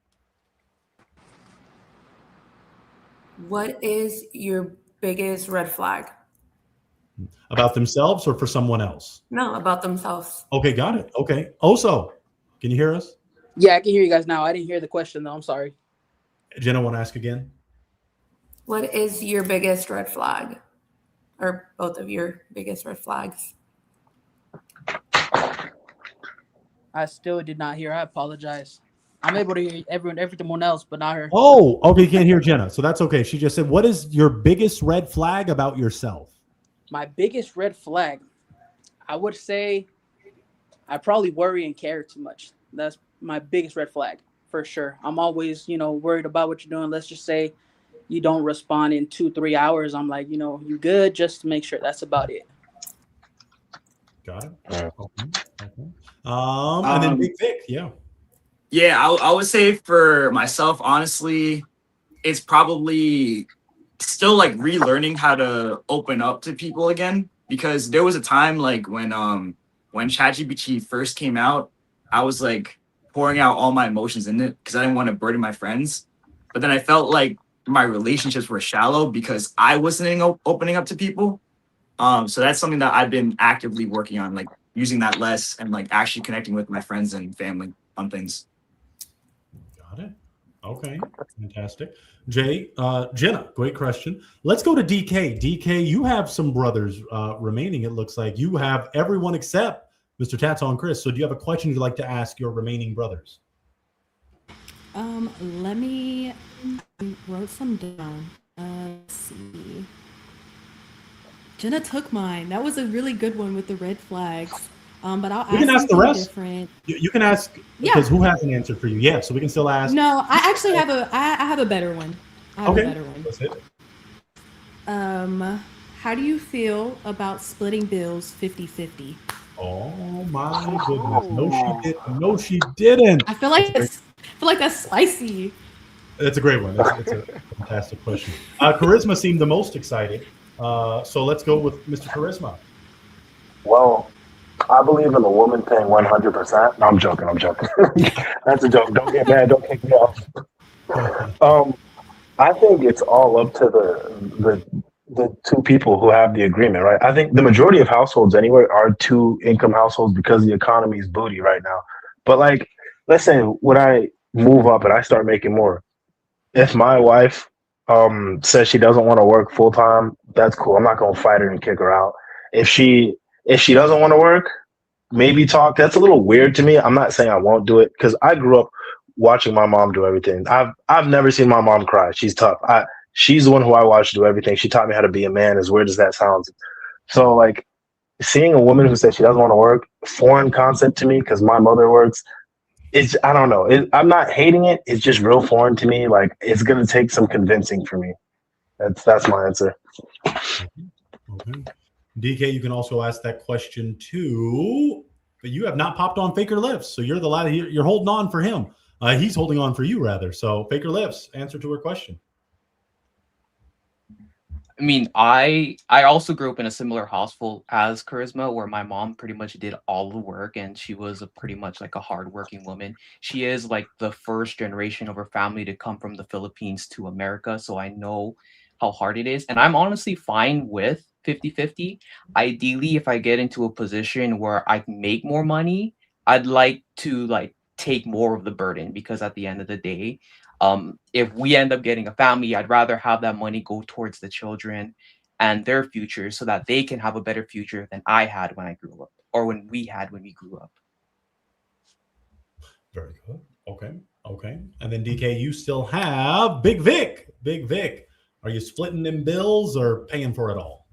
What is your biggest red flag? About themselves or for someone else? No, about themselves. Okay, got it. Okay. Oso, can you hear us? Yeah, I can hear you guys now. I didn't hear the question though. I'm sorry. Jenna, want to ask again? What is your biggest red flag? Or both of your biggest red flags? I still did not hear. I apologize. I'm able to hear everyone else, but not her. Oh, okay. You can't hear Jenna. So that's okay. She just said, what is your biggest red flag about yourself? My biggest red flag, I would say I probably worry and care too much. That's my biggest red flag for sure. I'm always, worried about what you're doing. Let's just say you don't respond in 2-3 hours. I'm like, you good? Just to make sure. That's about it. Got it. Okay. And then Big Vic, yeah. Yeah, I would say for myself, honestly, it's probably still like relearning how to open up to people again, because there was a time like when ChatGPT first came out, I was like pouring out all my emotions in it because I didn't want to burden my friends. But then I felt like my relationships were shallow because I wasn't opening up to people. So that's something that I've been actively working on, like using that less and like actually connecting with my friends and family on things. Got it. Okay, fantastic. Jenna, great question. Let's go to DK. DK, you have some brothers remaining, it looks like. You have everyone except Mr. Tats on Chris. So do you have a question you'd like to ask your remaining brothers? Let me wrote some down. Let's see. Jenna took mine. That was a really good one with the red flags. But I'll You can ask the something rest. different. You can ask because who hasn't answered for you? Yeah, so we can still ask. No, I actually have I have a better one. I have Okay, a better one. that's it. How do you feel about splitting bills 50-50? Oh my goodness. No, she didn't. I feel like that's spicy. That's a great one. It's a fantastic question. Charisma seemed the most excited. So let's go with Mr. Charisma. Well, I believe in a woman paying 100%. No, I'm joking. That's a joke. Don't get mad. Don't kick me off. I think it's all up to the two people who have the agreement, right? I think the majority of households anyway are two-income households because the economy is booty right now. But like, let's say when I move up and I start making more, if my wife says she doesn't want to work full time, that's cool. I'm not gonna fight her and kick her out. If she doesn't want to work, maybe talk. That's a little weird to me. I'm not saying I won't do it because I grew up watching my mom do everything. I've never seen my mom cry. She's tough. She's the one who I watched do everything. She taught me how to be a man, as weird as that sounds. So like, seeing a woman who said she doesn't want to work, foreign concept to me because my mother works. It's I don't know. I'm not hating it. It's just real foreign to me. Like it's gonna take some convincing for me. That's my answer. Okay. DK, you can also ask that question too. But you have not popped on Faker Lifts, so you're the lad. You're holding on for him. He's holding on for you, rather. So Faker Lifts, answer to her question. I mean, I also grew up in a similar household as Charisma, where my mom pretty much did all the work, and she was pretty much like a hardworking woman. She is like the first generation of her family to come from the Philippines to America, so I know how hard it is. And I'm honestly fine with 50-50. Ideally, if I get into a position where I can make more money, I'd like to like take more of the burden, because at the end of the day, if we end up getting a family, I'd rather have that money go towards the children and their future, so that they can have a better future than I had when I grew up, or when we had when we grew up. Very good. Okay. And then DK, you still have Big Vic. Big Vic, are you splitting them bills or paying for it all?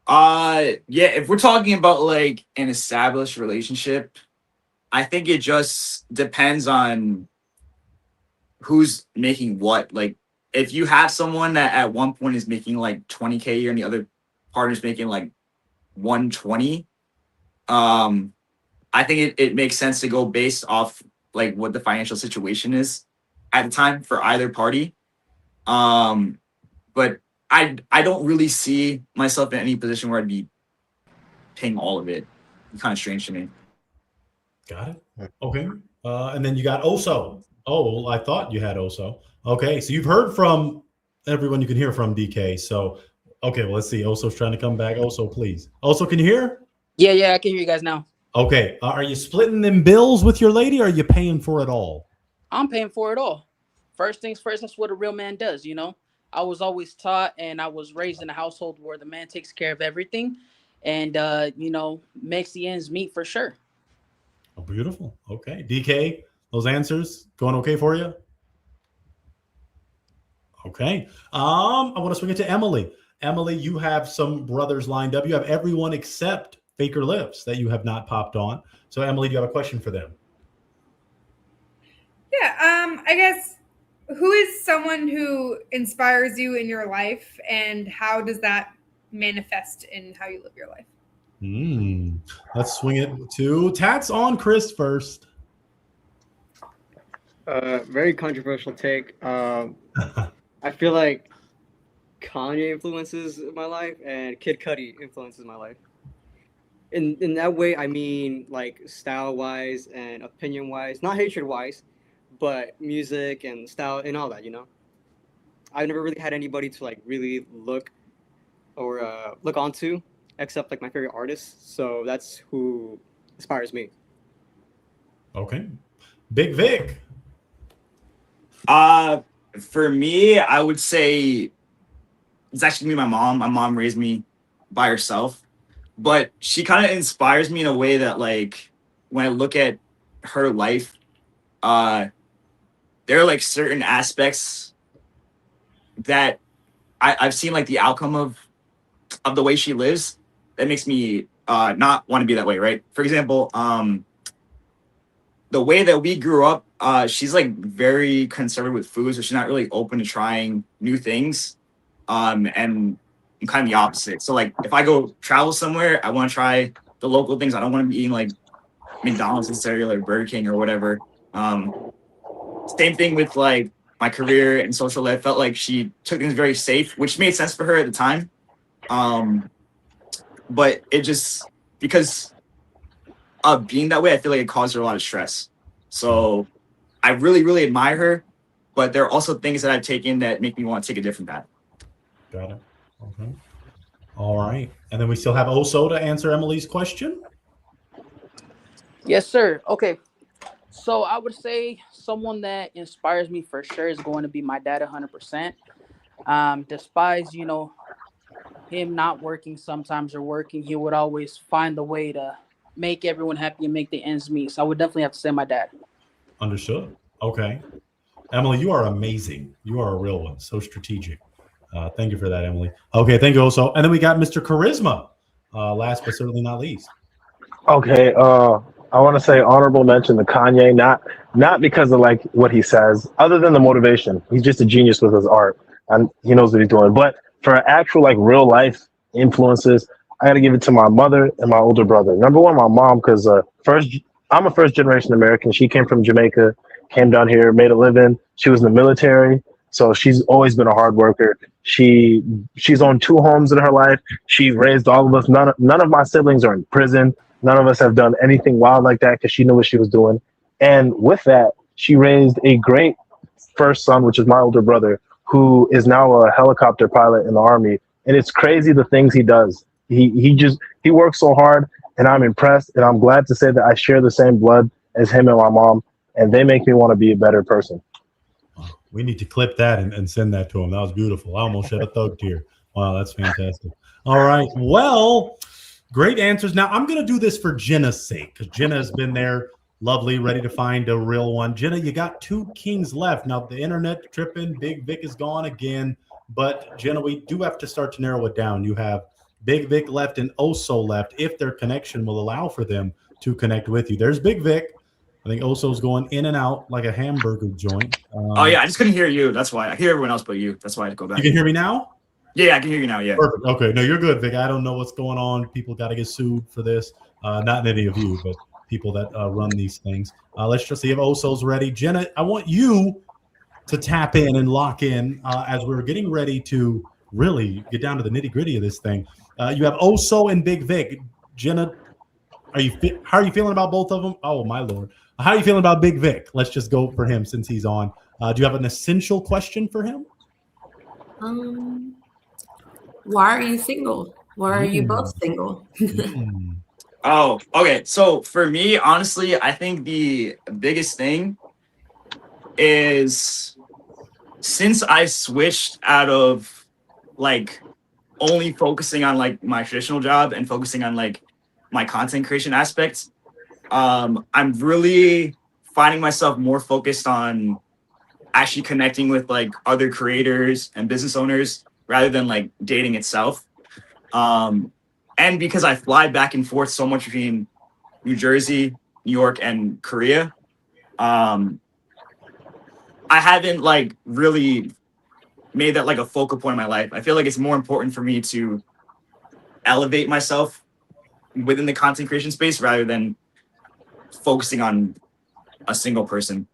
Yeah, if we're talking about like an established relationship, I think it just depends on who's making what. Like if you have someone that at one point is making like 20K a year and the other partner's making like 120, I think it makes sense to go based off like what the financial situation is at the time for either party. But I don't really see myself in any position where I'd be paying all of it. It's kind of strange to me. Got it. Okay. And then you got Oso. Oh, well, I thought you had Oso. Okay, so you've heard from everyone you can hear from, DK. So, okay, well, let's see. Oso's trying to come back. Oso, please. Oso, can you hear? Yeah, I can hear you guys now. Okay. Are you splitting them bills with your lady, or are you paying for it all? I'm paying for it all. First things first, that's what a real man does, you know? I was always taught, and I was raised in a household where the man takes care of everything and, makes the ends meet for sure. Oh, beautiful. Okay. DK, those answers going okay for you? Okay. I want to swing it to Emily. Emily, you have some brothers lined up. You have everyone except Faker Lips that you have not popped on. So, Emily, do you have a question for them? Yeah, I guess, who is someone who inspires you in your life, and how does that manifest in how you live your life? Let's swing it to Tats on Chris first. Very controversial take. I feel like Kanye influences my life, and Kid Cudi influences my life. In that way, I mean like style wise and opinion wise, not hatred wise, but music and style and all that. You know, I've never really had anybody to like really look onto, except like my favorite artists. So that's who inspires me. Okay, Big Vic. For me, I would say it's actually me, my mom. My mom raised me by herself, but she kind of inspires me in a way that, like, when I look at her life, there are like certain aspects that I've seen like the outcome of the way she lives that makes me not want to be that way, right? For example, the way that we grew up, she's like very conservative with food, so she's not really open to trying new things. And I'm kind of the opposite. So like if I go travel somewhere, I want to try the local things. I don't want to be eating like McDonald's necessarily, or Burger King or whatever. Same thing with like my career and social life. Felt like she took things very safe, which made sense for her at the time. But it just, because of being that way, I feel like it caused her a lot of stress. So I really, really admire her, but there are also things that I've taken that make me want to take a different path. Got it. Okay. All right. And then we still have Oso to answer Emily's question. Yes, sir. Okay. So I would say someone that inspires me for sure is going to be my dad 100%. Despite, him not working sometimes or working, he would always find the way to make everyone happy and make the ends meet. So I would definitely have to say my dad. Understood. Okay. Emily, you are amazing. You are a real one. So strategic. Thank you for that, Emily. Okay, thank you, Oso. And then we got Mr. Charisma. last but certainly not least. Okay, I want to say honorable mention to Kanye, not because of like what he says, other than the motivation. He's just a genius with his art, and he knows what he's doing. But for actual like real life influences, I got to give it to my mother and my older brother. Number one, my mom, because I'm a first generation American. She came from Jamaica, came down here, made a living. She was in the military, so she's always been a hard worker. She's owned two homes in her life. She raised all of us. None of my siblings are in prison. None of us have done anything wild like that because she knew what she was doing. And with that, she raised a great first son, which is my older brother, who is now a helicopter pilot in the army. And it's crazy the things he does. He works so hard, and I'm impressed. And I'm glad to say that I share the same blood as him and my mom, and they make me want to be a better person. We need to clip that and send that to him. That was beautiful. I almost shed a thug tear. Wow, that's fantastic. All right. Well, great answers. Now, I'm going to do this for Jenna's sake because Jenna has been there, lovely, ready to find a real one. Jenna, you got two kings left. Now, the internet tripping, Big Vic is gone again. But, Jenna, we do have to start to narrow it down. You have Big Vic left and Oso left if their connection will allow for them to connect with you. There's Big Vic. I think Oso's going in and out like a hamburger joint. Oh, yeah. I just couldn't hear you. That's why. I hear everyone else but you. That's why I had to go back. You can hear me now? Yeah, I can hear you now. Yeah. Perfect. Okay. No, you're good, Vic. I don't know what's going on. People got to get sued for this. Not any of you, but people that run these things. Let's just see if Oso's ready. Jenna, I want you to tap in and lock in as we're getting ready to really get down to the nitty gritty of this thing. You have Oso and Big Vic. Jenna, how are you feeling about both of them? Oh, my Lord. How are you feeling about Big Vic? Let's just go for him since he's on. Do you have an essential question for him? Why are you single? Why are you both single? Oh, okay. So for me, honestly, I think the biggest thing is since I switched out of like only focusing on like my traditional job and focusing on like my content creation aspects, I'm really finding myself more focused on actually connecting with like other creators and business owners rather than like dating itself. And because I fly back and forth so much between New Jersey, New York, and Korea, I haven't like really made that like a focal point in my life. I feel like it's more important for me to elevate myself within the content creation space rather than focusing on a single person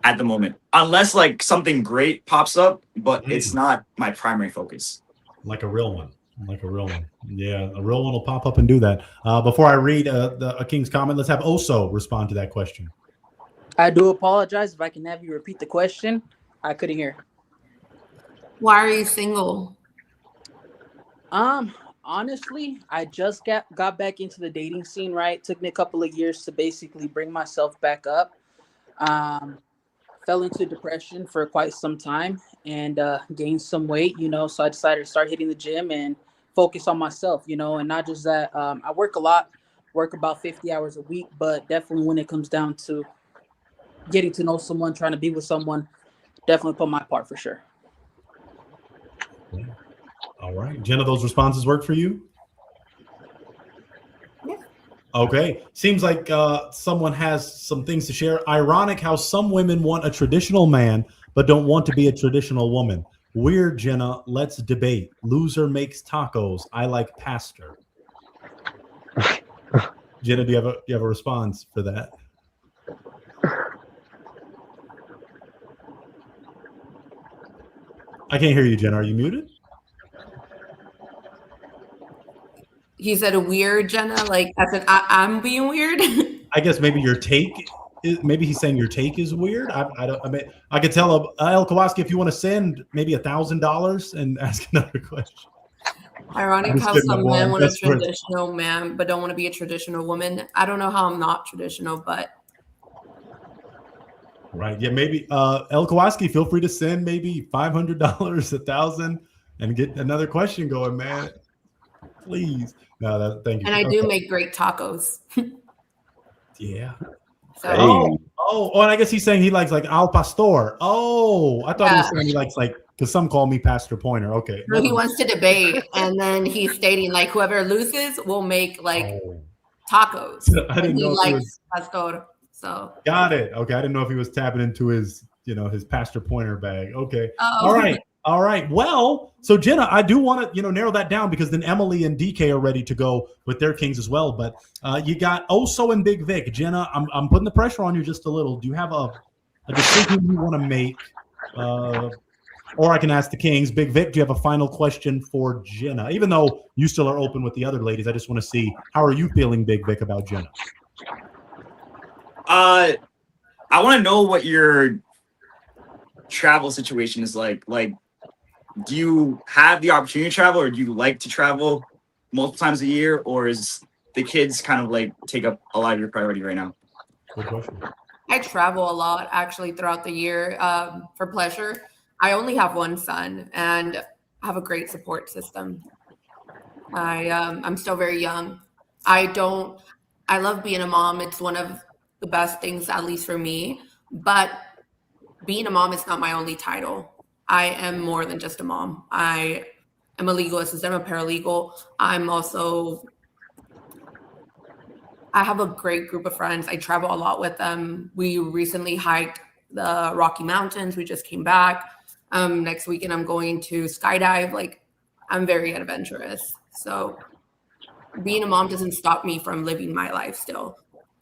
at the moment, unless like something great pops up, but it's not my primary focus. Like a real one. Yeah, a real one will pop up and do that. Before I read a King's comment, let's have Oso respond to that question. I do apologize if I can have you repeat the question. I couldn't hear. Why are you single? Honestly, I just got back into the dating scene, right? Took me a couple of years to basically bring myself back up. Fell into depression for quite some time and gained some weight, so I decided to start hitting the gym and focus on myself, and not just that. I work a lot, work about 50 hours a week, but definitely when it comes down to getting to know someone, trying to be with someone, definitely put my part for sure. All right. Jenna, those responses work for you? Yeah. Okay. Seems like someone has some things to share. Ironic how some women want a traditional man but don't want to be a traditional woman. Weird, Jenna. Let's debate. Loser makes tacos. I like pastor. Jenna, do you have a response for that? I can't hear you, Jenna. Are you muted? He said a weird, Jenna. Like I said, I'm being weird. I guess maybe your take. Maybe he's saying your take is weird. I mean, I could tell El Kowalski if you want to send maybe $1,000 and ask another question. Ironic how some men want a traditional man but don't want to be a traditional woman. I don't know how I'm not traditional, but right. Yeah, maybe El Kowalski, feel free to send maybe $500, $1,000, and get another question going, man. Please. No, thank you. And I do make great tacos. Yeah. So, and I guess he's saying he likes like al pastor. Oh, I thought he was saying he likes like Because some call me Pastor Pointer. Okay. So he wants to debate, and then he's stating like whoever loses will make like tacos. I didn't know he if likes pastor. So got it. Okay, I didn't know if he was tapping into his, his Pastor Pointer bag. Okay. Oh. All right. Well, so Jenna, I do want to, narrow that down because then Emily and DK are ready to go with their kings as well. But you got Oso and Big Vic. Jenna, I'm putting the pressure on you just a little. Do you have a decision you want to make? Or I can ask the kings. Big Vic, do you have a final question for Jenna? Even though you still are open with the other ladies, I just want to see, how are you feeling, Big Vic, about Jenna? I want to know what your travel situation is like. Like, do you have the opportunity to travel, or do you like to travel multiple times a year, or is the kids kind of like take up a lot of your priority right now? Good question. I travel a lot actually throughout the year for pleasure. I only have one son and I have a great support system. I'm still very young. I love being a mom. It's one of the best things, at least for me. But being a mom is not my only title. I am more than just a mom. I am a legal assistant, I'm a paralegal. I have a great group of friends. I travel a lot with them. We recently hiked the Rocky Mountains. We just came back. Next weekend, I'm going to skydive. Like, I'm very adventurous. So being a mom doesn't stop me from living my life still.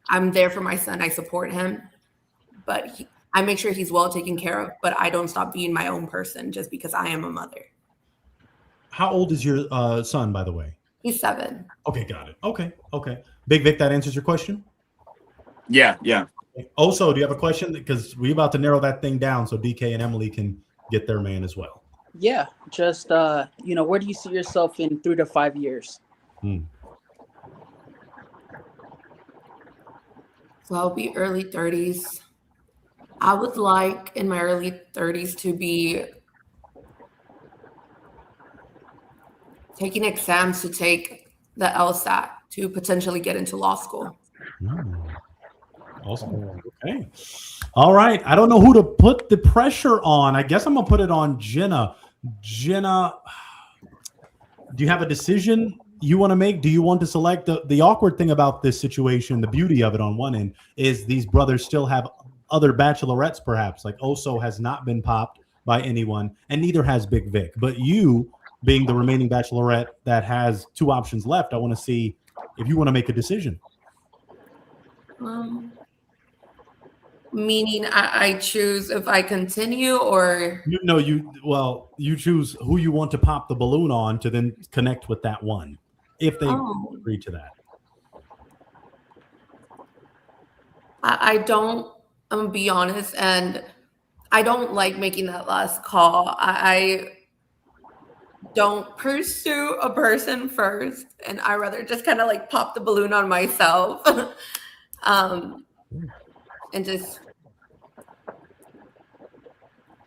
I'm there for my son. I support him, but I make sure he's well taken care of, but I don't stop being my own person just because I am a mother. How old is your son, by the way? He's 7. Okay, got it. Okay. Big Vic, that answers your question? Yeah. Also, do you have a question? Because we're about to narrow that thing down so DK and Emily can get their man as well. Yeah, just where do you see yourself in 3 to 5 years? So I'll be early 30s. I would like in my early 30s to be taking exams to take the LSAT to potentially get into law school. Awesome. Okay. All right. I don't know who to put the pressure on. I guess I'm going to put it on Jenna. Jenna, do you have a decision you want to make? Do you want to select? The awkward thing about this situation, the beauty of it on one end, is these brothers still have other bachelorettes, perhaps. Like Oso has not been popped by anyone, and neither has Big Vic. But you, being the remaining bachelorette that has 2 options left, I want to see if you want to make a decision. Meaning I choose if I continue or you choose who you want to pop the balloon on to then connect with that one, if they agree to that. I don't, I'm gonna be honest, and I don't like making that last call. I don't pursue a person first, and I rather just kind of like pop the balloon on myself. And just,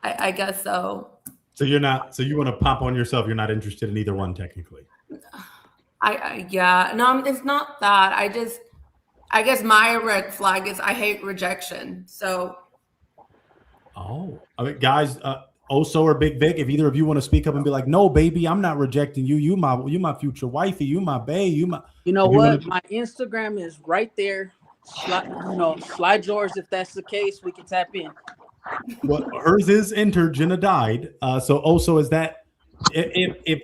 I guess so. So you want to pop on yourself. You're not interested in either one, technically. Yeah, no, it's not that. I guess my red flag is I hate rejection. So. Oh, I mean, guys, Oso or Big Vic, if either of you want to speak up and be like, "No, baby, I'm not rejecting you. You my future wifey. You my bae. You my." You know what? My Instagram is right there. Slide yours if that's the case. We can tap in. Well, hers is entered. Jenna died. So Oso, is that if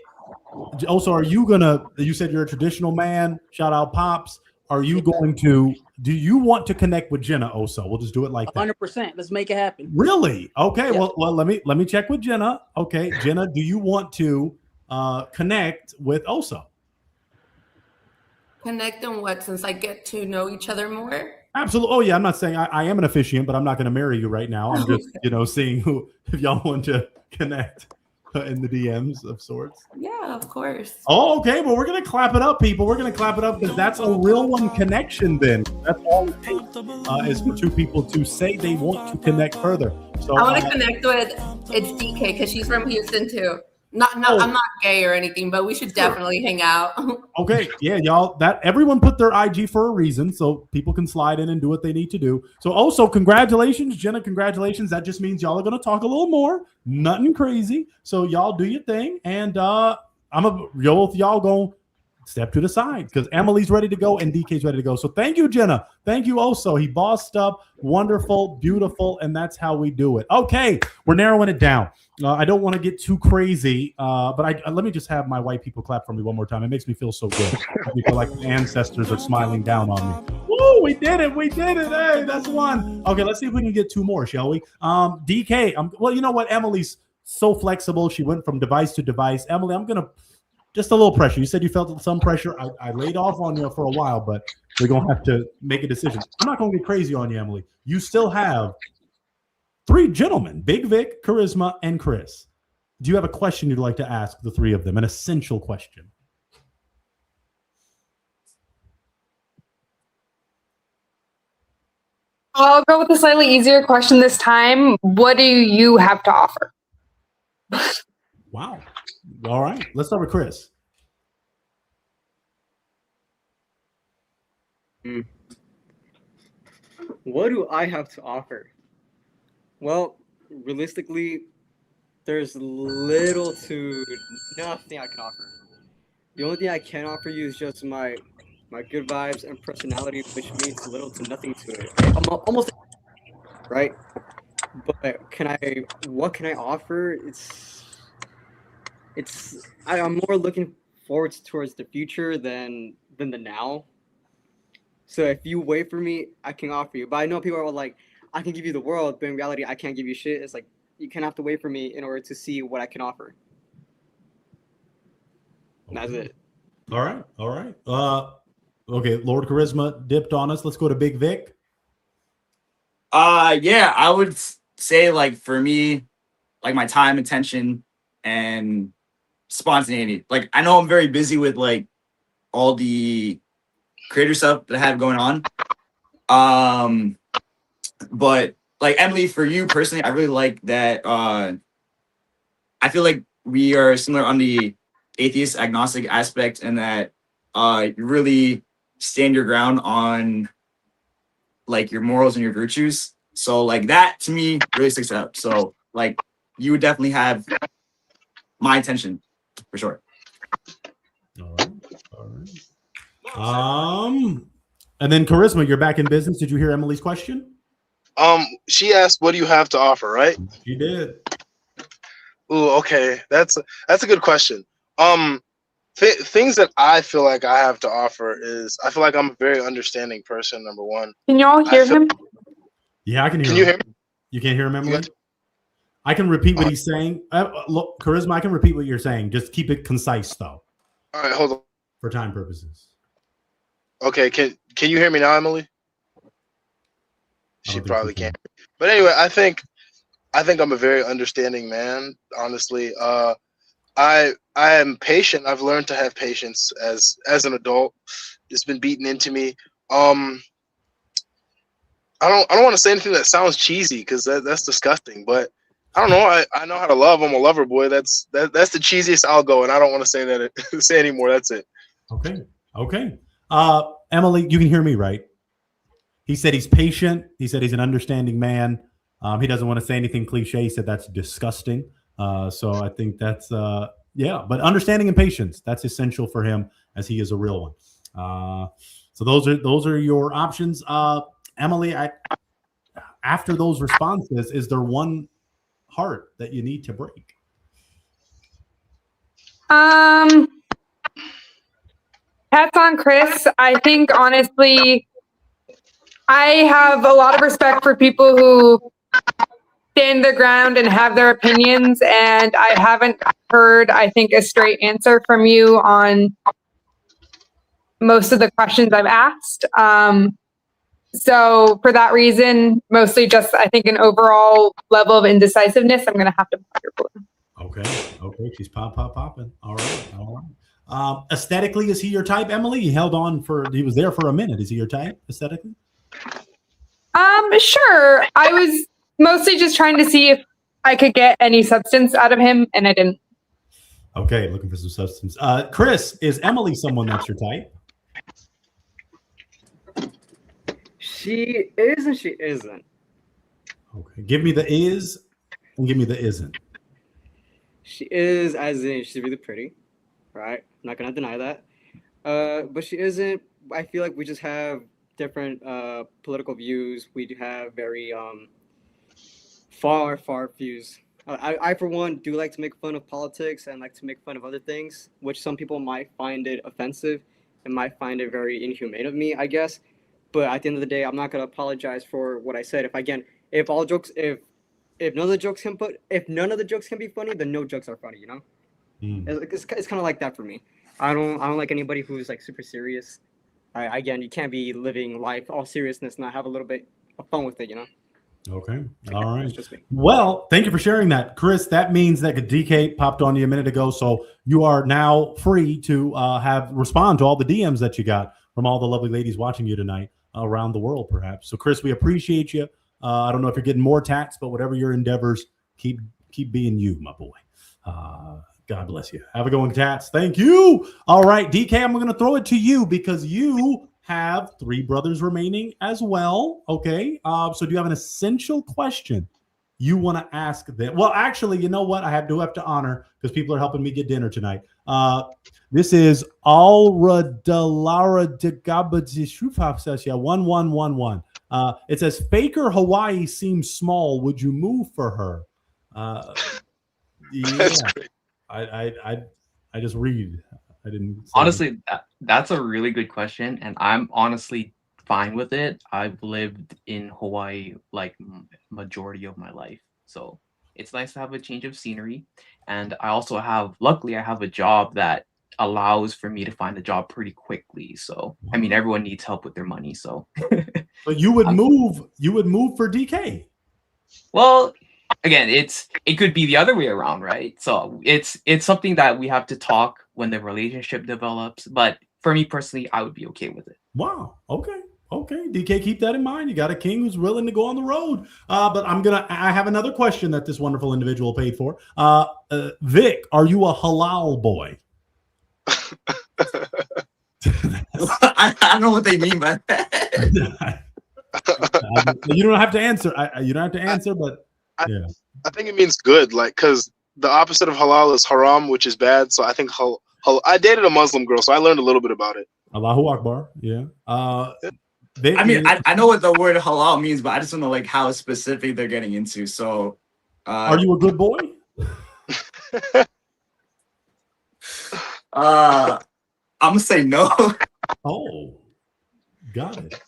Oso, are you gonna? You said you're a traditional man. Shout out Pops. Are you going to? Do you want to connect with Jenna, Oso? We'll just do it like that. 100%. Let's make it happen. Really? Okay. Yeah. Well, let me check with Jenna. Okay, Jenna, do you want to connect with Oso? Connect on what? Since I get to know each other more. Absolutely. Oh yeah. I'm not saying I am an officiant, but I'm not going to marry you right now. I'm just seeing if y'all want to connect in the DMs of sorts. Yeah, of course. Oh, okay. Well, we're gonna clap it up, people. We're gonna clap it up because that's a real one connection. Then that's all it takes is for 2 people to say they want to connect further. So I want to connect with it's DK because she's from Houston too. I'm not gay or anything, but we should definitely hang out. Okay, yeah, y'all. That everyone put their IG for a reason, so people can slide in and do what they need to do. So, also, congratulations, Jenna. Congratulations. That just means y'all are gonna talk a little more. Nothing crazy. So y'all do your thing, and y'all gonna step to the side because Emily's ready to go and DK's ready to go. So thank you, Jenna. Thank you also. He bossed up, wonderful, beautiful, and that's how we do it. Okay, we're narrowing it down. I don't want to get too crazy, but let me just have my white people clap for me one more time. It makes me feel so good. I feel like ancestors are smiling down on me. Woo, we did it. We did it. Hey, that's one. Okay, let's see if we can get two more, shall we? DK, well, you know what? Emily's so flexible. She went from device to device. Emily, I'm going to just a little pressure. You said you felt some pressure. I laid off on you for a while, but we're going to have to make a decision. I'm not going to get crazy on you, Emily. You still have three gentlemen, Big Vic, Charisma, and Chris. Do you have a question you'd like to ask the three of them? An essential question. I'll go with a slightly easier question this time. What do you have to offer? Wow. All right. Let's start with Chris. What do I have to offer? Well, realistically, there's little to nothing I can offer. The only thing I can offer you is just my good vibes and personality, which means little to nothing to it. I'm almost right, but what can I offer? I'm more looking forward towards the future than the now. So if you wait for me, I can offer you. But I know people are like, I can give you the world, but in reality, I can't give you shit. It's like you kind of have to wait for me in order to see what I can offer. Okay. That's it. All right. All right. Okay, Lord Charisma dipped on us. Let's go to Big Vic. Yeah, I would say like for me, like my time, attention, and spontaneity. Like I know I'm very busy with like all the creator stuff that I have going on. But like Emily, for you personally, I really like that. I feel like we are similar on the atheist agnostic aspect, and that you really stand your ground on like your morals and your virtues. So like that to me really sticks out. So like you would definitely have my attention for sure. All right. All right. And then Charisma, you're back in business. Did you hear Emily's question? She asked, "What do you have to offer?" Right? She did. Ooh, okay. That's a good question. Things that I feel like I have to offer is I feel like I'm a very understanding person. Number one. Can y'all hear him? Yeah, I can hear him. Can you hear me? You can't hear him, Emily? I can repeat what he's saying. Look, Charisma, I can repeat what you're saying. Just keep it concise, though. All right, hold on. For time purposes. Okay, can you hear me now, Emily? She probably can't. But anyway, I think I'm a very understanding man, honestly. I am patient. I've learned to have patience as an adult. It's been beaten into me. I don't want to say anything that sounds cheesy because that's disgusting, but I don't know. I know how to love. I'm a lover boy. That's the cheesiest I'll go, and I don't want to say anymore. That's it. Okay. Emily, you can hear me, right? He said he's patient. He said he's an understanding man. He doesn't want to say anything cliche. He said that's disgusting. So I think that's but understanding and patience, that's essential for him as he is a real one. So those are your options. Emily, after those responses, is there one heart that you need to break? Hats on Chris. I think honestly, I have a lot of respect for people who stand their ground and have their opinions, and I haven't heard, I think, a straight answer from you on most of the questions I've asked. So for that reason, mostly just, I think, an overall level of indecisiveness, I'm going to have to pop your balloon. Okay. She's popping. All right. Aesthetically, is he your type, Emily? He was there for a minute. Is he your type aesthetically? Sure. I was mostly just trying to see if I could get any substance out of him, and I didn't. Okay, looking for some substance. Chris, is Emily someone that's your type? She is and she isn't. Okay, give me the is and give me the isn't. She is, as in she's really pretty, right? I'm not gonna deny that. But she isn't. I feel like we just have different political views. We do have very far views. I for one do like to make fun of politics and like to make fun of other things, which some people might find it offensive and might find it very inhumane of me, I guess. But at the end of the day, I'm not gonna apologize for what I said. If again, if all jokes, if none of the jokes can if none of the jokes can be funny, then no jokes are funny. You know, it's kind of like that for me. I don't like anybody who's like super serious. Again, you can't be living life all seriousness and not have a little bit of fun with it. You know. Okay. All right. That's just me. Well, thank you for sharing that, Chris. That means that DK popped on you a minute ago, so you are now free to respond to all the DMs that you got from all the lovely ladies watching you tonight around the world, perhaps. So, Chris, we appreciate you. I don't know if you're getting more tats, but whatever your endeavors, keep being you, my boy. God bless you. Have a good one, tats. Thank you. All right, DK, I'm going to throw it to you because you have 3 brothers remaining as well. Okay. So do you have an essential question you want to ask them? Well, actually, you know what? I do have to honor because people are helping me get dinner tonight. This is Alra Delara de Gabadishufa 1111. It says Faker Hawaii seems small. Would you move for her? Yeah. That's great. I just read. I didn't. Honestly, that's a really good question, and I'm honestly fine with it. I've lived in Hawaii like majority of my life, so it's nice to have a change of scenery. And I also luckily, I have a job that allows for me to find a job pretty quickly. So, I mean, everyone needs help with their money, so. But you would move. You would move for DK. Well, again, it could be the other way around, right? So it's something that we have to talk when the relationship develops. But for me personally, I would be okay with it. Wow. Okay. DK, keep that in mind. You got a king who's willing to go on the road. But I have another question that this wonderful individual paid for. Vic, are you a halal boy? I don't know what they mean by that. You don't have to answer. You don't have to answer, but yeah. I think it means good, like, because the opposite of halal is haram, which is bad. So I think I dated a Muslim girl, so I learned a little bit about it. Allahu Akbar. Yeah. I mean, I know what the word halal means, but I just don't know like how specific they're getting into. So, are you a good boy? I'm gonna say no. Oh, got it.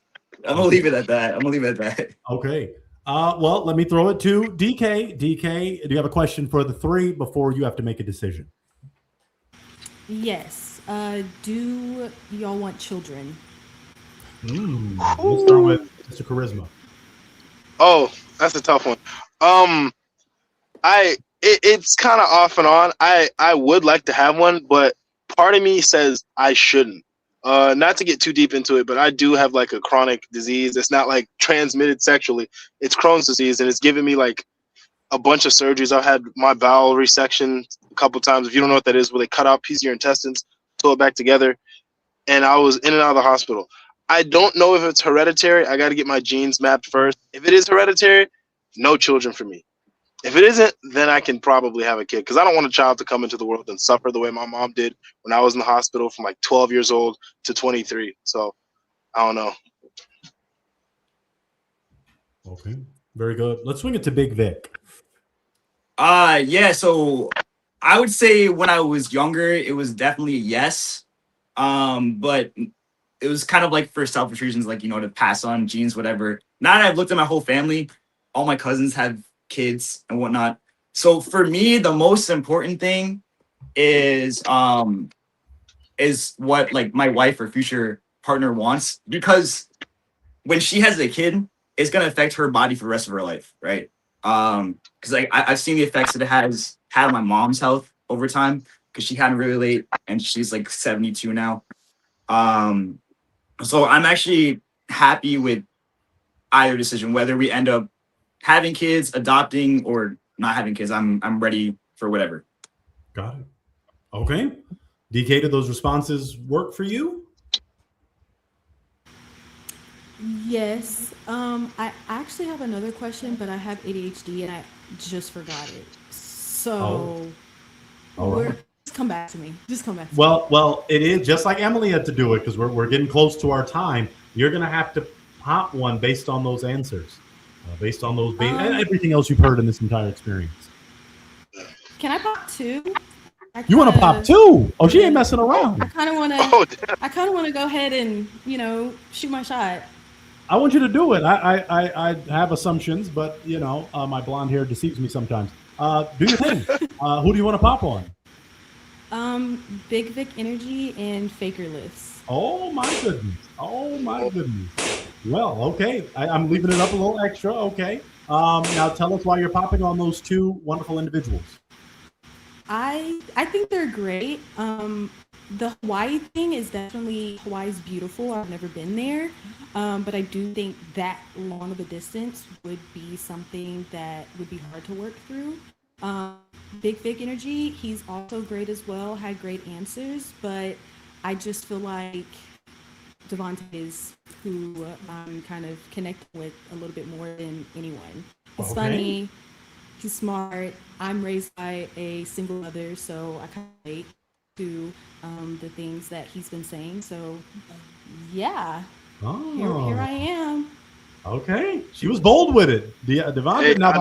I'm gonna leave it at that. Okay. Well, let me throw it to DK. DK, do you have a question for the 3 before you have to make a decision? Yes. Do y'all want children? Let's start with Mr. Charisma. Oh, that's a tough one. It's kind of off and on. I would like to have one, but part of me says I shouldn't. Not to get too deep into it, but I do have like a chronic disease. It's not like transmitted sexually. It's Crohn's disease, and it's given me like a bunch of surgeries. I've had my bowel resection a couple times. If you don't know what that is, where they cut out a piece of your intestines, sew it back together, and I was in and out of the hospital. I don't know if it's hereditary. I got to get my genes mapped first. If it is hereditary, no children for me. If it isn't, then I can probably have a kid, because I don't want a child to come into the world and suffer the way my mom did when I was in the hospital from like 12 years old to 23. So I don't know. Okay, very good. Let's swing it to Big Vic. Yeah. So I would say when I was younger, it was definitely a yes. But it was kind of like for selfish reasons, like, to pass on genes, whatever. Now that I've looked at my whole family, all my cousins have kids and whatnot. So for me, the most important thing is what like my wife or future partner wants, because when she has a kid, it's gonna affect her body for the rest of her life, right? Because like I've seen the effects that it has had on my mom's health over time, because she had it really late and she's like 72 now. So I'm actually happy with either decision, whether we end up having kids, adopting, or not having kids. I'm ready for whatever. Got it. Okay. DK, did those responses work for you? Yes. I actually have another question, but I have ADHD and I just forgot it. Oh, So all right. just come back to me. Just come back to me. Well, it is just like Emily had to do it because we're getting close to our time. You're gonna have to pop one based on those answers, based on those everything else you've heard in this entire experience. Can I pop two? You want to pop two? Oh, she ain't messing around. I kind of want to. I kind of want to go ahead and shoot my shot. I want you to do it. I have assumptions, but my blonde hair deceives me sometimes. Do your thing. Who do you want to pop on? Big Vic Energy and Faker Lifts. Oh my goodness. Oh my goodness. Well, okay. I'm leaving it up a little extra. Okay. Now tell us why you're popping on those two wonderful individuals. I think they're great. The Hawaii thing is definitely Hawaii's beautiful. I've never been there, but I do think that long of a distance would be something that would be hard to work through. Big Vic Energy, he's also great as well. Had great answers, but I just feel like Devontae is who I'm kind of connecting with a little bit more than anyone. He's funny. He's smart. I'm raised by a single mother, so I kind of relate to the things that he's been saying. So, yeah, here I am. Okay, she was bold with it, Devontae. Hey, now the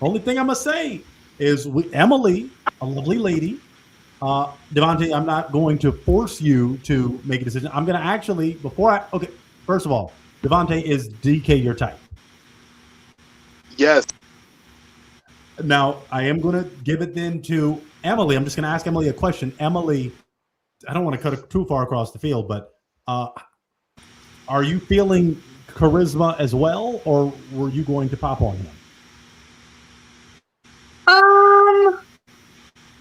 only thing I'm gonna say is with Emily, a lovely lady. Devontae, I'm not going to force you to make a decision. I'm gonna actually first of all, Devontae, is DK your type? Yes. Now, I am going to give it then to Emily. I'm just going to ask Emily a question. Emily, I don't want to cut it too far across the field, but are you feeling charisma as well, or were you going to pop on him?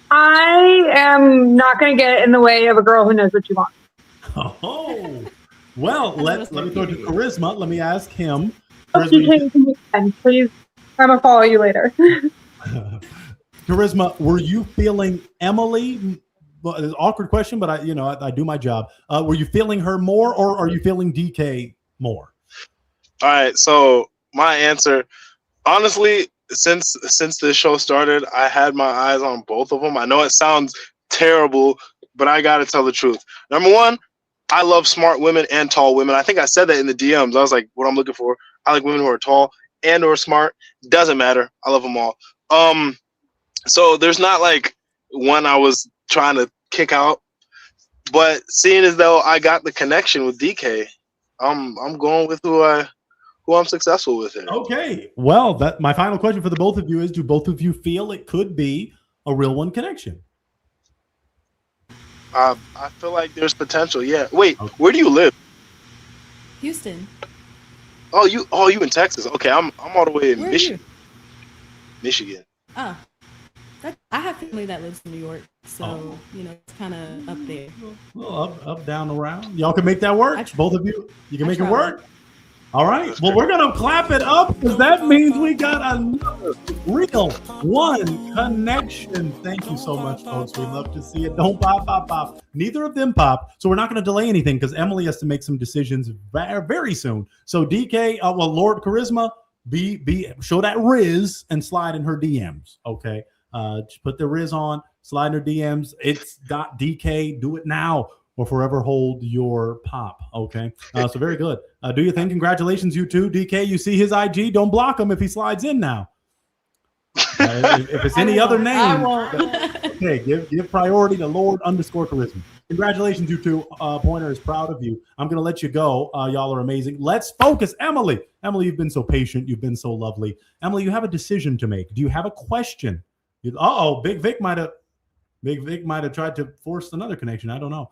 I am not going to get in the way of a girl who knows what she wants. Oh, well, let me go to charisma. Let me ask him. Please, I'm going to follow you later. Charisma, were you feeling Emily? Well, it's an awkward question, but I do my job. Were you feeling her more, or are you feeling DK more? All right. So my answer, honestly, since this show started, I had my eyes on both of them. I know it sounds terrible, but I got to tell the truth. Number one, I love smart women and tall women. I think I said that in the DMs. I was like, what I'm looking for. I like women who are tall and or smart. Doesn't matter. I love them all. So there's not like one I was trying to kick out, but seeing as though I got the connection with DK, I'm going with who I'm successful with here. Okay. Well, that my final question for the both of you is: do both of you feel it could be a real one connection? I feel like there's potential. Yeah. Wait, where do you live? Houston. Oh, you in Texas? Okay, I'm all the way in Where Michigan. Michigan. Oh, I have family that lives in New York, so it's kind of up there. Well, up, down, around. Y'all can make that work. Both of you, you can make it work. All right. Well, we're gonna clap it up because that means we got another real one connection. Thank you so much, folks. We love to see it. Don't pop. Neither of them pop, so we're not going to delay anything because Emily has to make some decisions very soon. So DK, Lord Charisma, be show that Riz and slide in her DMs. Okay. Just put the Riz on, slide in her DMs. It's .DK. Do it now or forever hold your pop. Okay. So very good. Do your thing. Congratulations, you two. DK, you see his IG. Don't block him if he slides in now. If it's any other name, I won't. okay, give priority to Lord _Charisma. Congratulations, you two. Pointer is proud of you. I'm going to let you go. Y'all are amazing. Let's focus. Emily, you've been so patient. You've been so lovely. Emily, you have a decision to make. Do you have a question? Big Vic might have tried to force another connection. I don't know.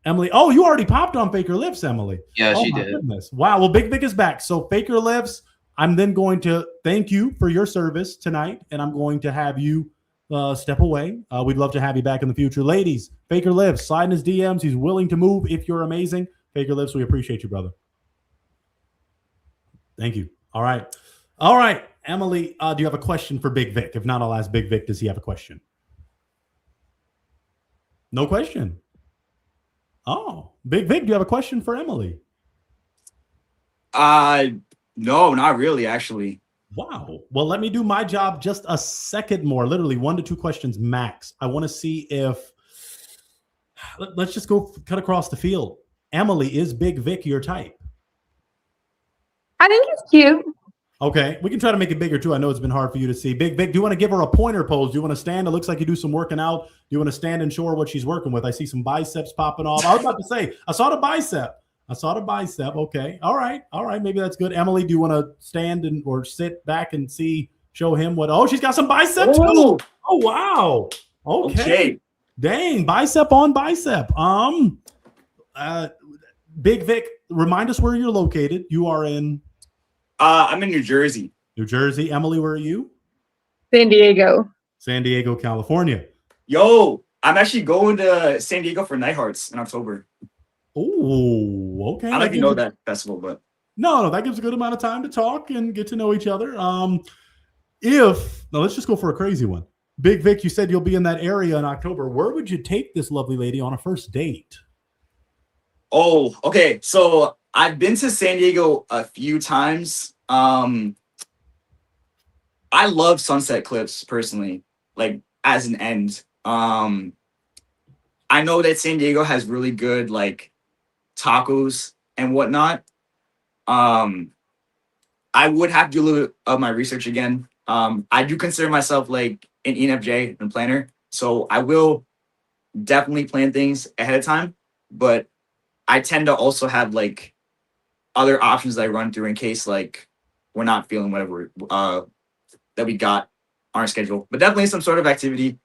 Emily, you already popped on Faker Lips, Emily. Yeah, she did. Goodness. Wow. Well, Big Vic is back. So Faker Lips, I'm then going to thank you for your service tonight, and I'm going to have you step away. We'd love to have you back in the future. Ladies, Faker Lips, slide in his DMs. He's willing to move if you're amazing. Faker Lips, we appreciate you, brother. Thank you. All right. Emily, do you have a question for Big Vic? If not, I'll ask Big Vic, does he have a question? No question. Oh, Big Vic, do you have a question for Emily? No, not really, actually. Wow. Well, let me do my job just a second more, literally 1 to 2 questions max. I want to see if, let's just go cut across the field. Emily, is Big Vic your type? I think he's cute. Okay, we can try to make it bigger too. I know it's been hard for you to see. Big Vic, do you want to give her a pointer pose? Do you want to stand? It looks like you do some working out. Do you want to stand and show her what she's working with? I see some biceps popping off. I was about to say, I saw the bicep. Okay. All right. Maybe that's good. Emily, do you want to stand or sit back and show him what? Oh, she's got some biceps. Oh, wow. Okay. Dang, bicep on bicep. Big Vic, remind us where you're located. You are in? I'm in New Jersey. New Jersey. Emily, where are you? San Diego. San Diego, California. Yo, I'm actually going to San Diego for Night Hearts in October. Oh, okay. I don't know if you know that festival, but no, that gives a good amount of time to talk and get to know each other. Now let's just go for a crazy one. Big Vic, you said you'll be in that area in October. Where would you take this lovely lady on a first date? Oh, okay. So I've been to San Diego a few times. I love Sunset Cliffs personally, like as an end. I know that San Diego has really good like tacos and whatnot. I would have to do a little bit of my research again. I do consider myself like an ENFJ and planner, so I will definitely plan things ahead of time, but I tend to also have like other options that I run through in case like we're not feeling whatever that we got on our schedule. But definitely some sort of activity.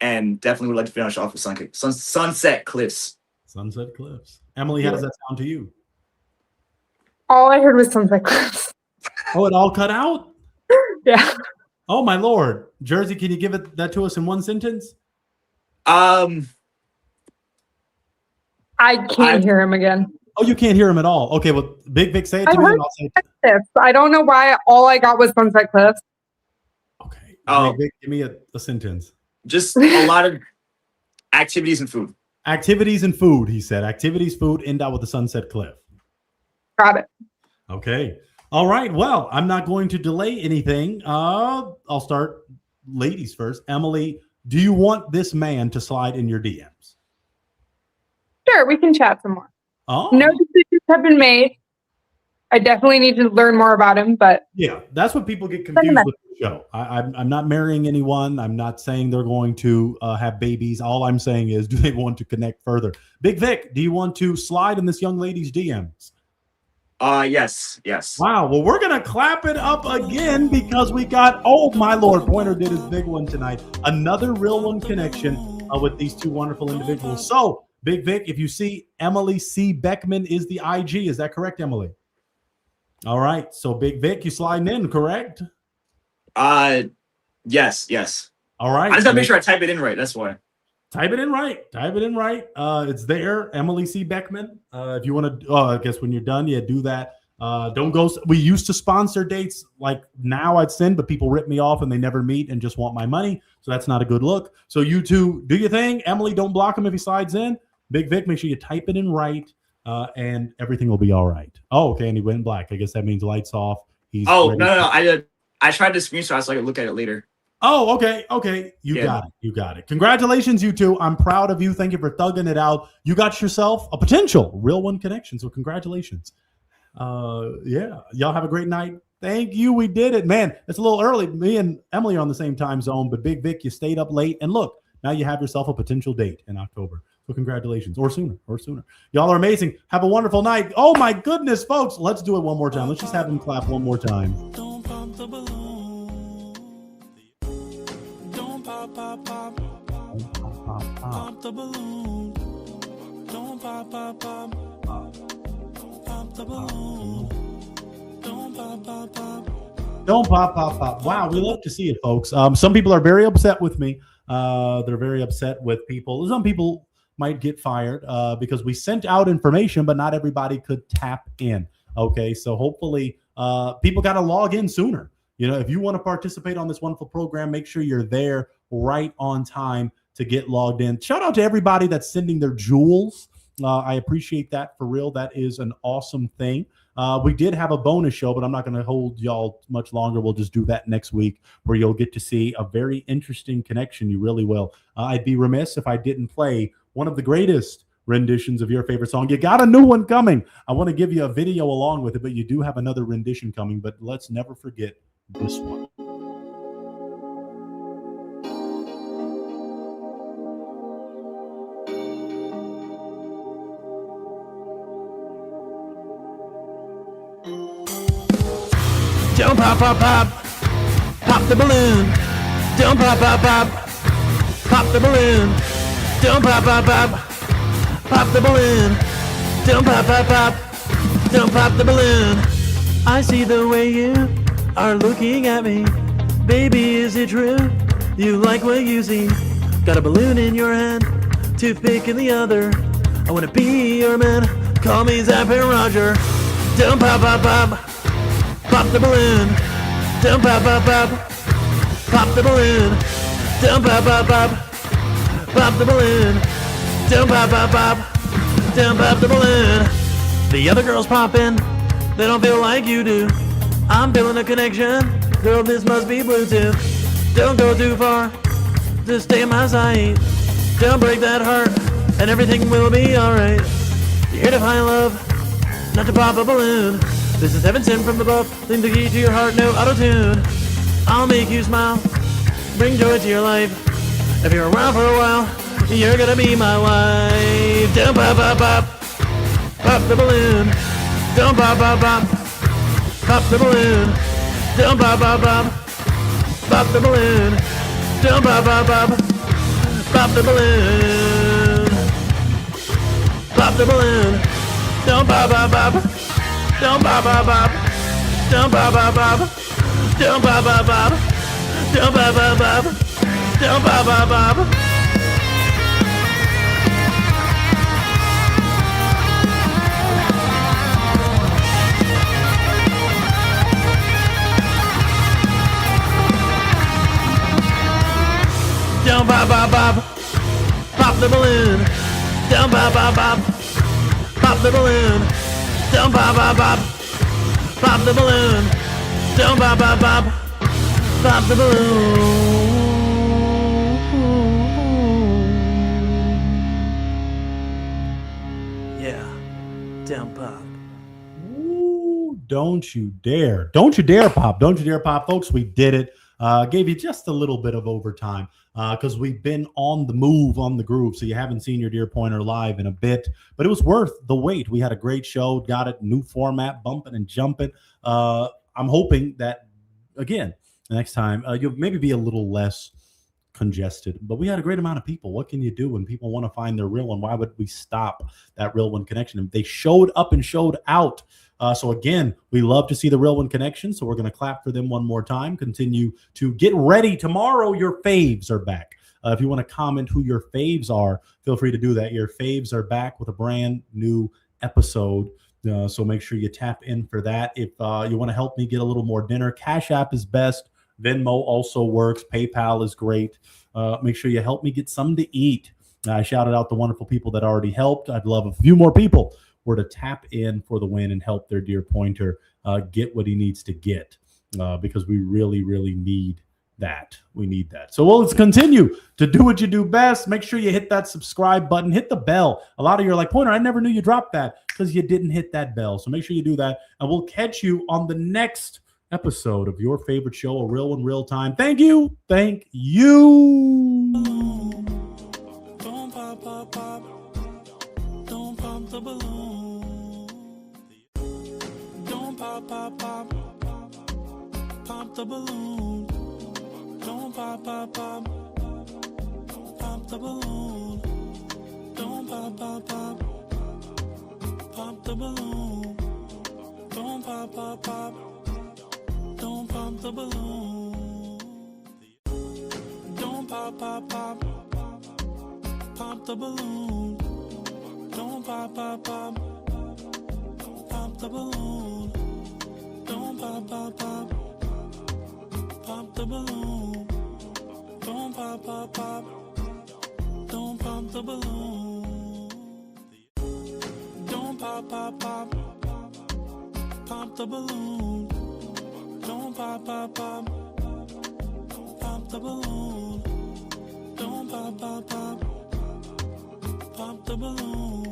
And definitely would like to finish off with Sunset Cliffs. Sunset Cliffs. Emily, how does that sound to you? All I heard was Sunset Cliffs. Oh, it all cut out? Yeah. Oh my Lord. Jersey, can you give that to us in one sentence? I can't hear him again. Oh, you can't hear him at all. Okay, well, Big Vic, say it to me and I'll say it. Cliffs. I don't know why all I got was Sunset Cliffs. Big Vic, give me a sentence. Just a lot of activities and food. Activities and food, he said. Activities, food, end out with the Sunset Cliff. Got it. Okay. All right. Well, I'm not going to delay anything. I'll start ladies first. Emily, do you want this man to slide in your DMs? Sure, we can chat some more. Oh. No decisions have been made. I definitely need to learn more about him, but yeah, that's what people get confused with the show. I'm not marrying anyone. I'm not saying they're going to have babies. All I'm saying is, do they want to connect further? Big Vic, do you want to slide in this young lady's DMs? Yes. Wow. Well, we're gonna clap it up again because we got, oh my Lord, Pointer did his big one tonight. Another real one connection with these two wonderful individuals. So, Big Vic, if you see Emily C. Beckman is the IG, is that correct, Emily? All right. So, Big Vic, you sliding in, correct? Yes. All right. I just gotta make sure I type it in right. That's why. Type it in right. It's there. Emily C. Beckman. If you want to, I guess when you're done, do that. Don't go. We used to sponsor dates like now I'd send, but people rip me off and they never meet and just want my money. So that's not a good look. So you two do your thing. Emily, don't block him if he slides in. Big Vic, make sure you type it in right. And everything will be all right. Oh, okay. And he went black. I guess that means lights off. He's no. I tried to screenshot so I could look at it later. Oh, okay. You got it. Congratulations, you two. I'm proud of you. Thank you for thugging it out. You got yourself a potential real one connection. So congratulations. Yeah. Y'all have a great night. Thank you. We did it, man. It's a little early. Me and Emily are on the same time zone, but Big Vic, you stayed up late. And look, now you have yourself a potential date in October. So congratulations, or sooner. Y'all are amazing. Have a wonderful night. Oh my goodness, folks. Let's do it one more time. Let's just have them clap one more time. Don't pop the balloon. Don't pop the balloon. Don't pop the balloon. Don't pop. Don't pop. Wow, we love to see it, folks. Some people are very upset with me. They're very upset with people. Some people might get fired because we sent out information, but not everybody could tap in. Okay, so hopefully people got to log in sooner. You know, if you want to participate on this wonderful program, make sure you're there right on time to get logged in. Shout out to everybody that's sending their jewels. I appreciate that for real. That is an awesome thing. We did have a bonus show, but I'm not going to hold y'all much longer. We'll just do that next week where you'll get to see a very interesting connection. You really will. I'd be remiss if I didn't play one of the greatest renditions of your favorite song. You got a new one coming. I want to give you a video along with it, but you do have another rendition coming. But let's never forget this one. Don't pop, pop, pop, pop the balloon. Don't pop, pop, pop, pop the balloon. Don't pop, pop, pop, pop the balloon. Don't pop, pop, pop, don't pop the balloon. I see the way you are looking at me. Baby, is it true? You like what you see? Got a balloon in your hand, toothpick in the other. I wanna be your man. Call me Zap and Roger. Don't pop, pop, pop. Pop the balloon, don't pop, pop, pop. Pop the balloon, don't pop, pop, pop. Pop the balloon, don't pop, pop, pop. Don't pop the balloon. The other girls popping, they don't feel like you do. I'm feeling a connection, girl, this must be Bluetooth. Don't go too far, just stay in my sight. Don't break that heart, and everything will be alright. You're here to find love, not to pop a balloon. This is heaven sent from above, lean the key to your heart, no auto-tune. I'll make you smile, bring joy to your life. If you're around for a while, you're gonna be my wife. Don't pop, pop, pop, pop the balloon. Don't pop, pop, pop, pop the balloon. Don't pop, pop, pop, pop the balloon. Don't pop, pop, pop, pop the balloon. Pop the balloon. Don't pop, pop, pop. Don't pop, pop, pop. Don't pop, pop, pop. Don't pop, pop, pop. Don't pop, pop, pop. Don't pop, pop, pop. Don't pop, pop, pop. Pop the balloon. Don't pop, pop, pop. Pop the balloon. Don't pop, pop, pop. Pop the balloon. Don't pop, pop, pop. Pop the balloon. Yeah. Don't pop. Ooh, don't you dare. Don't you dare pop. Don't you dare pop. Folks, we did it. Gave you just a little bit of overtime because we've been on the move, on the groove. So you haven't seen your dear pointer live in a bit, but it was worth the wait. We had a great show, got it, new format, bumping and jumping. I'm hoping that, again, next time you'll maybe be a little less congested, but we had a great amount of people. What can you do when people want to find their real one? Why would we stop that real one connection? And they showed up and showed out. So again, we love to see the real one connection. So we're going to clap for them one more time. Continue to get ready. Tomorrow, your faves are back. If you want to comment who your faves are, feel free to do that. Your faves are back with a brand new episode. So make sure you tap in for that. If you want to help me get a little more dinner, Cashapp is best. Venmo also works. PayPal is great. Make sure you help me get something to eat. I shouted out the wonderful people that already helped. I'd love a few more people were to tap in for the win and help their dear pointer get what he needs to get because we really, really need that. We need that. So let's continue to do what you do best. Make sure you hit that subscribe button. Hit the bell. A lot of you are like, Pointer, I never knew you dropped that because you didn't hit that bell. So make sure you do that. And we'll catch you on the next episode of your favorite show, A Real One Real Time. Thank you. Thank you. Don't pop, pop, pop. Don't pop the balloon. Don't pop, pop, pop. Pop the balloon. Don't pop, pop, pop. Pop the balloon. Don't pop, pop, pop. Pop the balloon. Don't pop, pop, pop. Don't pop the balloon. Don't pop, pop, pop. Pop the balloon. Don't pop, pop, pop. Pop the balloon. Don't pop, pop, pop. Pop the balloon. Don't pop, pop, pop. Don't pop the balloon. Don't pop, pop, pop. Pop the balloon. Don't pop, pop, pop. Pop the balloon. Don't pop, pop, pop. Pop the balloon.